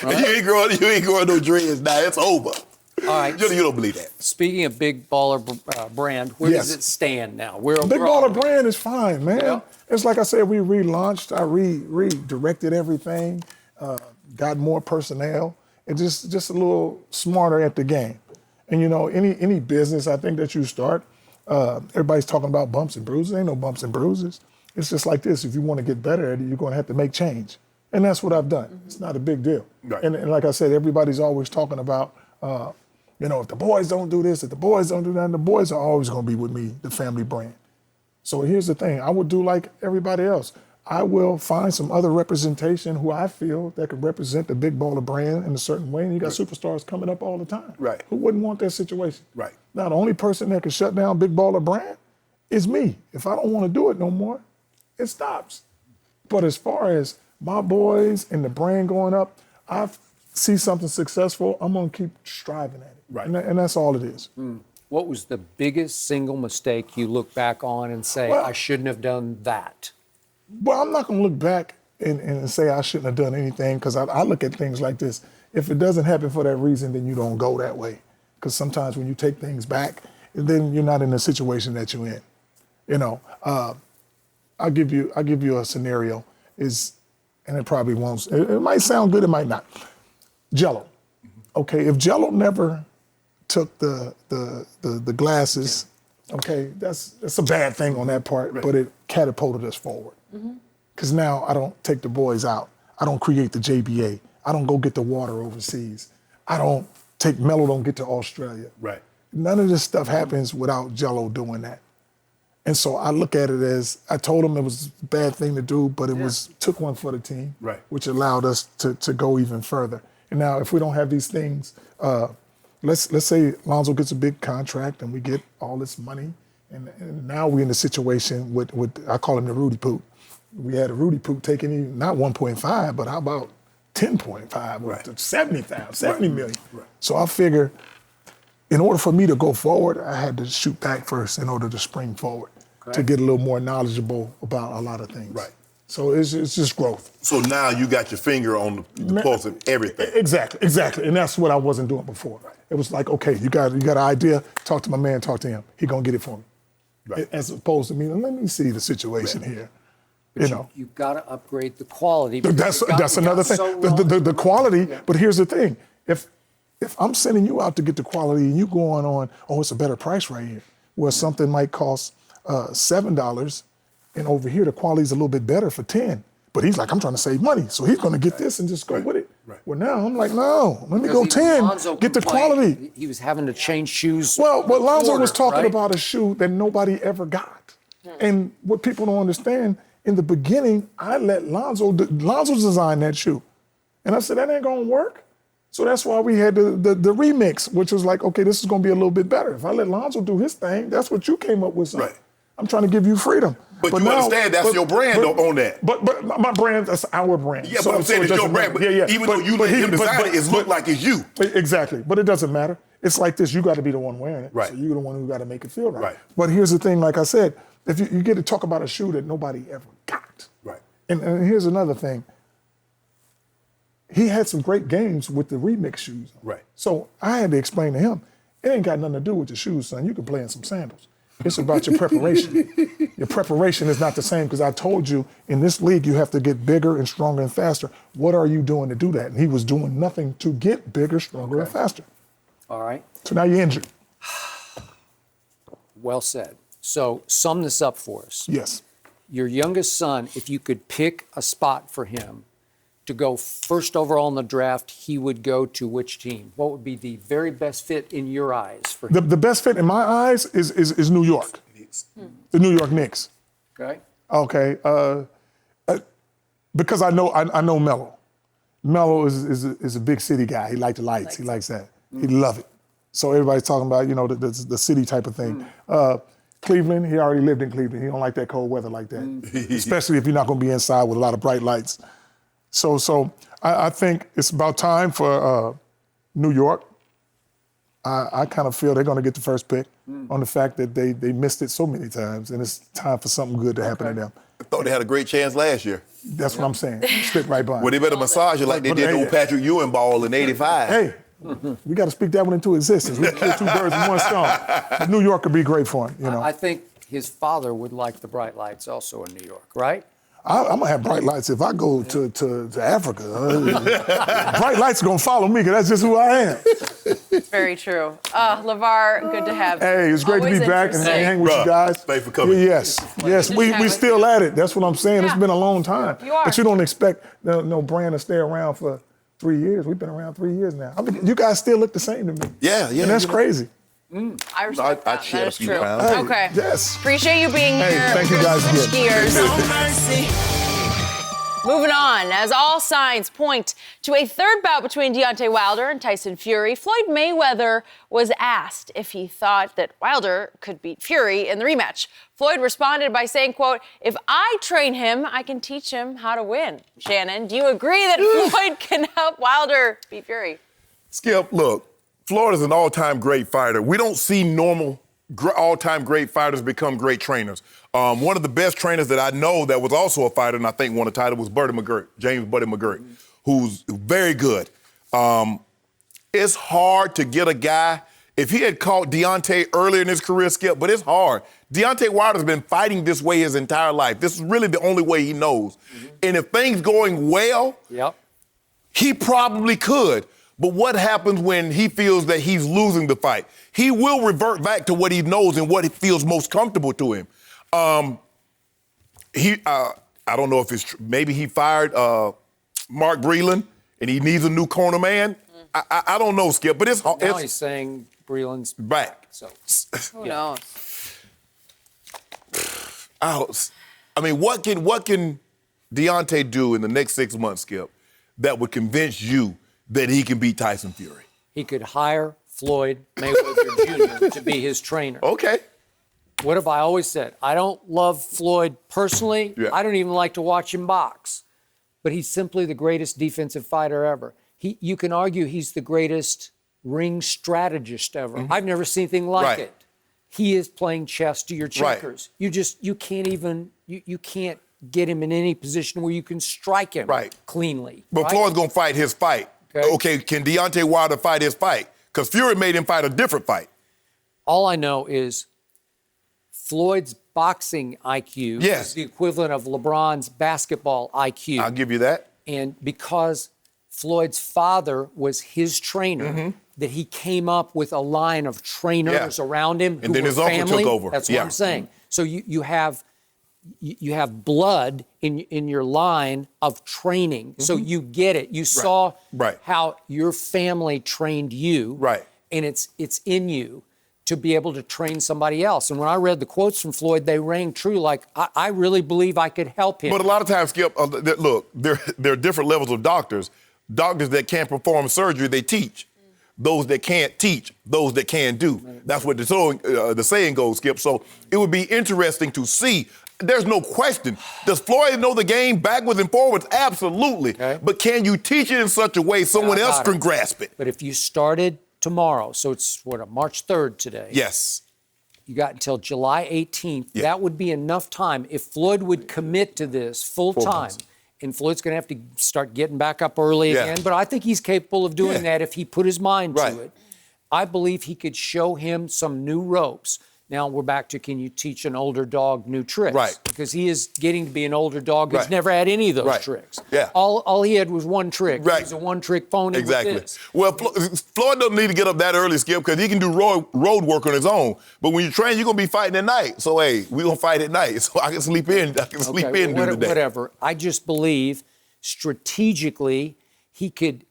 You ain't growing no dreads now. It's over. All right. You don't believe that. Speaking of Big Baller brand, where Yes. does it stand now? Big Baller brand is fine, man. Yeah. It's like I said, we relaunched. I redirected everything, got more personnel, and just a little smarter at the game. And you know, any business I think that you start, everybody's talking about bumps and bruises. Ain't no bumps and bruises. It's just like this. If you want to get better at it, you're going to have to make change. And that's what I've done. It's not a big deal. Right. And like I said, everybody's always talking about, if the boys don't do this, if the boys don't do that, and the boys are always going to be with me, the family brand. So here's the thing. I would do like everybody else. I will find some other representation who I feel that could represent the Big Baller brand in a certain way. And you got superstars coming up all the time. Right. Who wouldn't want that situation? Right. Now, the only person that can shut down Big Baller brand is me. If I don't want to do it no more, it stops. But as far as my boys and the brand going up, I see something successful, I'm going to keep striving at it. Right. And that's all it is. What was the biggest single mistake you look back on and say, Well- I shouldn't have done that? Well, I'm not going to look back and say I shouldn't have done anything because I look at things like this. If it doesn't happen for that reason, then you don't go that way. Because sometimes when you take things back, then you're not in the situation that you're in. You know, I'll give you a scenario. And it probably won't. It might sound good, it might not. Jello. Okay, if Jello never took the glasses, okay, that's a bad thing on that part, but it catapulted us forward. Because now I don't take the boys out. I don't create the JBA. I don't go get the water overseas. I don't take Melo, don't get to Australia. Right. None of this stuff happens without Jello doing that. And so I look at it as, I told him it was a bad thing to do, but it took one for the team, Right. which allowed us to go even further. And now if we don't have these things, let's say Lonzo gets a big contract and we get all this money, and now we're in the situation with I call him the Rudy Poot. We had a Rudy Poot taking even not 1.5, but how about 10.5 or Right. 70 million. Right. So I figure in order for me to go forward, I had to shoot back first in order to spring forward to get a little more knowledgeable about a lot of things. Right. So it's just growth. So now you got your finger on the pulse of everything. Exactly. And that's what I wasn't doing before. It was like, okay, you got an idea, talk to my man, talk to him. He gonna get it for me. Right. As opposed to me, let me see the situation here. You know. You've got to upgrade the quality. That's another thing. The quality, but here's the thing. If I'm sending you out to get the quality and you going on, oh, it's a better price right here. where something might cost $7, and over here the quality's a little bit better for 10. But he's like, I'm trying to save money, so he's going to get this and just go with it. Right. Well, now I'm like, no, let me go 10, get the quality. He was having to change shoes. Well, but Lonzo was talking right? about a shoe that nobody ever got. And what people don't understand, in the beginning, I let Lonzo design that shoe. And I said, that ain't going to work. So that's why we had the remix, which was like, okay, this is going to be a little bit better. If I let Lonzo do his thing, that's what you came up with. Son. Right. I'm trying to give you freedom. But you understand that's your brand on that. But my brand, that's our brand. Yeah, but I'm saying it's your brand. But even though you let him design it, it look like it's you. Exactly. But it doesn't matter. It's like this. You got to be the one wearing it. Right. So you're the one who got to make it feel right. Right. But here's the thing, like I said, if you get to talk about a shoe that nobody ever got. Right. And here's another thing. He had some great games with the remix shoes. Right. So I had to explain to him, it ain't got nothing to do with the shoes, son. You can play in some sandals. It's about your preparation. Your preparation is not the same because I told you in this league you have to get bigger and stronger and faster. What are you doing to do that? And he was doing nothing to get bigger, stronger, and faster. All right. So now you're injured. Well said. So sum this up for us. Yes. Your youngest son, if you could pick a spot for him to go first overall in the draft, he would go to which team? What would be the very best fit in your eyes for him? The best fit in my eyes is New York. The New York Knicks. Okay. Okay. Because I know Melo. Melo is a big city guy. He likes the lights. He likes that. He love it. So everybody's talking about, the city type of thing. Cleveland, he already lived in Cleveland. He don't like that cold weather like that, especially if you're not going to be inside with a lot of bright lights. So I think it's about time for New York. I kind of feel they're going to get the first pick on the fact that they missed it so many times, and it's time for something good to happen to them. I thought they had a great chance last year. That's what I'm saying. Spit right by. Well, they better massage it like they did old Patrick Ewing ball in '85. Hey, we got to speak that one into existence. We kill two birds with one stone. But New York could be great for him, I think his father would like the bright lights also in New York, right? I'm gonna have bright lights if I go to Africa. Bright lights are gonna follow me because that's just who I am. Very true. LaVar, good to have you. Hey, it's great to be back and hang with you guys. Thanks for coming. Yes, we still at it. That's what I'm saying. Yeah. It's been a long time. You are. But you don't expect no brand to stay around for 3 years. We've been around 3 years now. You guys still look the same to me. Yeah. And that's crazy. I respect that. shed That a is few true. pounds. Hey, Okay. yes. Appreciate you being Hey, here. thank you guys Switch again. gears. Moving on, as all signs point to a third bout between Deontay Wilder and Tyson Fury, Floyd Mayweather was asked if he thought that Wilder could beat Fury in the rematch. Floyd responded by saying, quote, "If I train him, I can teach him how to win." Shannon, do you agree that Floyd can help Wilder beat Fury? Skip, look, Floyd is an all-time great fighter. We don't see normal all-time great fighters become great trainers. One of the best trainers that I know that was also a fighter and I think won a title was James Buddy McGirt, who's very good. It's hard to get a guy. If he had caught Deontay earlier in his career, Skip, but it's hard. Deontay Wilder's been fighting this way his entire life. This is really the only way he knows. And if things going well, he probably could. But what happens when he feels that he's losing the fight? He will revert back to what he knows and what he feels most comfortable to him. I don't know if it's true. Maybe he fired Mark Breland and he needs a new corner man. I don't know, Skip, but it's hard. Now he's saying Breland's back. So Who knows? I mean, what can Deontay do in the next 6 months, Skip, that would convince you that he can beat Tyson Fury? he could hire Floyd Mayweather Jr. to be his trainer. Okay. What have I always said? I don't love Floyd personally. Yeah. I don't even like to watch him box. But he's simply the greatest defensive fighter ever. You can argue he's the greatest ring strategist ever. Mm-hmm. I've never seen anything like Right. it. He is playing chess to your Right. checkers. You can't get him in any position where you can strike him Right. cleanly. But right? Floyd's going to fight his fight. Okay. Can Deontay Wilder fight his fight? Because Fury made him fight a different fight. All I know is Floyd's boxing IQ Yes. is the equivalent of LeBron's basketball IQ. I'll give you that. And because Floyd's father was his trainer, that he came up with a line of trainers around him and then his uncle took over. That's what I'm saying. So you have blood in your line of training. So you get it. You saw how your family trained you. Right. And it's in you to be able to train somebody else. And when I read the quotes from Floyd, they rang true. Like, I really believe I could help him. But a lot of times, Skip, look, there are different levels of doctors. Doctors that can't perform surgery, they teach. Those that can't teach, those that can do. That's what the saying goes, Skip. So it would be interesting to see. There's no question. Does Floyd know the game backwards and forwards? Absolutely. Okay. But can you teach it in such a way someone else can grasp it? But if you started tomorrow, so it's March 3rd today. Yes. You got until July 18th. Yeah. That would be enough time if Floyd would commit to this full time. And Floyd's going to have to start getting back up early again. But I think he's capable of doing that if he put his mind to it. I believe he could show him some new ropes. Now we're back to, can you teach an older dog new tricks? Right. Because he is getting to be an older dog who's never had any of those tricks. Yeah. All he had was one trick. Right. He's a one-trick pony. Exactly. With this. Well, Floyd doesn't need to get up that early, Skip, because he can do road work on his own. But when you train, you're going to be fighting at night. So, hey, we're going to fight at night. So I can sleep in. During the day. Whatever. I just believe strategically he could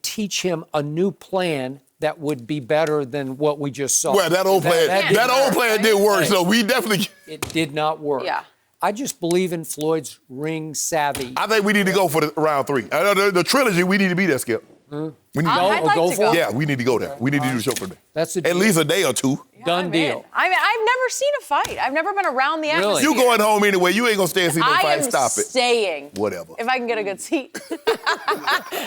teach him a new plan that would be better than what we just saw. Well, that old plan didn't work, so we definitely... It did not work. Yeah. I just believe in Floyd's ring savvy. I think we need to go for the round 3. The trilogy, we need to be there, Skip. We need to go for it? Yeah, we need to go there. We need to do the show for them. That's at least a day or 2. Yeah, Done deal. I've never seen a fight. I've never been around the atmosphere. You going home anyway. You ain't going to stay and see no fight. Stop it. Staying. Whatever. If I can get a good seat.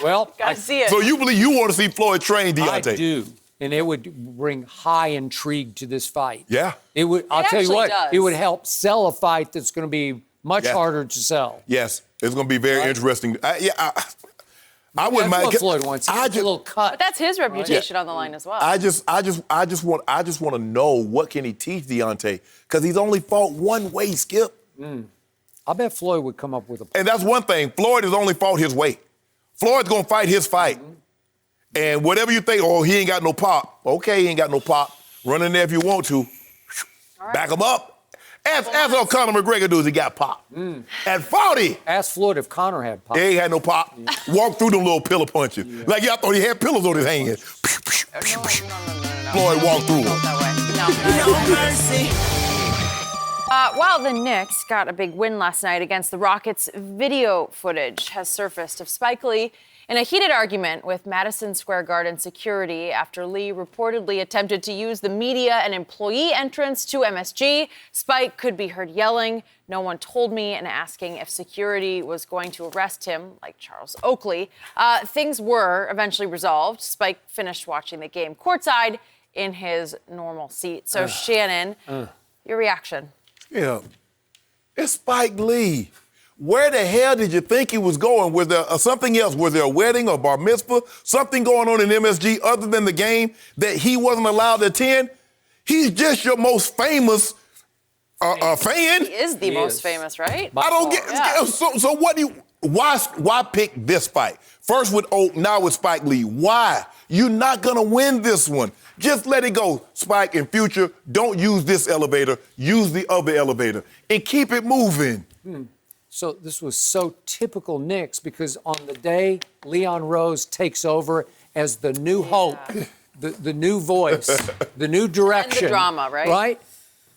Well, gotta see it. So you believe you want to see Floyd train Deontay? I do. And it would bring high intrigue to this fight. Yeah. It would. I'll tell you what. It would help sell a fight that's going to be much harder to sell. Yes. It's going to be very interesting. I wouldn't mind. That's what Floyd wants. He gets a little cut. But that's his reputation on the line as well. I just want to know what can he teach Deontay, because he's only fought one way, Skip. I bet Floyd would come up with a plan. And that's one thing. Floyd has only fought his way. Floyd's gonna fight his fight. And whatever you think, he ain't got no pop. Okay, he ain't got no pop. Run in there if you want to. Right. Back him up. Ask how Conor McGregor does. He got pop. At 40. Ask Floyd if Conor had pop. He ain't had no pop. Walk through them little pillow punches. Like y'all thought he had pillows on his hands. No. Floyd walked through them. No mercy. While the Knicks got a big win last night against the Rockets, video footage has surfaced of Spike Lee in a heated argument with Madison Square Garden security after Lee reportedly attempted to use the media and employee entrance to MSG. Spike could be heard yelling, "No one told me," and asking if security was going to arrest him, like Charles Oakley. Things were eventually resolved. Spike finished watching the game courtside in his normal seat. So, Shannon, your reaction? Yeah, it's Spike Lee. Where the hell did you think he was going? Was there something else? Was there a wedding or bar mitzvah? Something going on in MSG other than the game that he wasn't allowed to attend? He's just your most famous fan. He is the most famous, right? I don't get. Yeah. So what do you? Why pick this fight? First with Oak, now with Spike Lee. Why? You're not gonna win this one. Just let it go, Spike. In future, don't use this elevator. Use the other elevator and keep it moving. So this was so typical Knicks, because on the day Leon Rose takes over as the new hope, the new voice, the new direction. And the drama, right? Right?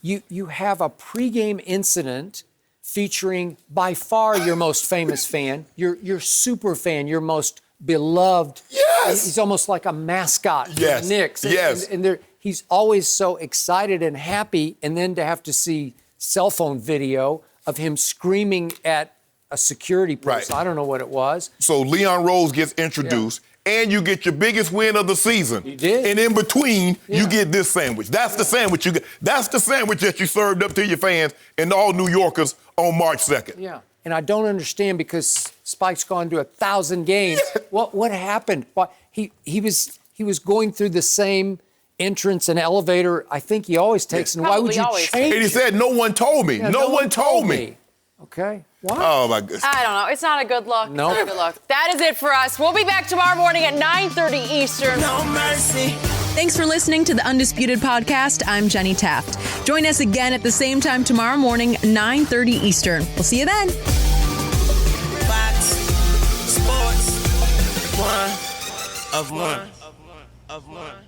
You have a pregame incident featuring by far your most famous fan, your super fan, your most beloved. Yes. He's almost like a mascot for the Knicks. Yes. And he's always so excited and happy, and then to have to see cell phone video of him screaming at a security person. Right. I don't know what it was. So Leon Rose gets introduced, and you get your biggest win of the season. You did. And in between, you get this sandwich. That's the sandwich you get. That's the sandwich that you served up to your fans and all New Yorkers on March 2nd. Yeah. And I don't understand, because Spike's gone to 1,000 games. What happened? He was going through the same entrance and elevator I think he always takes. And why would you change it? And he said, "No one told me. Yeah, no one told me." Okay. What? Oh, my goodness. I don't know. It's not a good look. Nope. It's not a good look. That is it for us. We'll be back tomorrow morning at 9:30 Eastern. No mercy. Thanks for listening to the Undisputed Podcast. I'm Jenny Taft. Join us again at the same time tomorrow morning, 9:30 Eastern. We'll see you then. Fox Sports. One of one.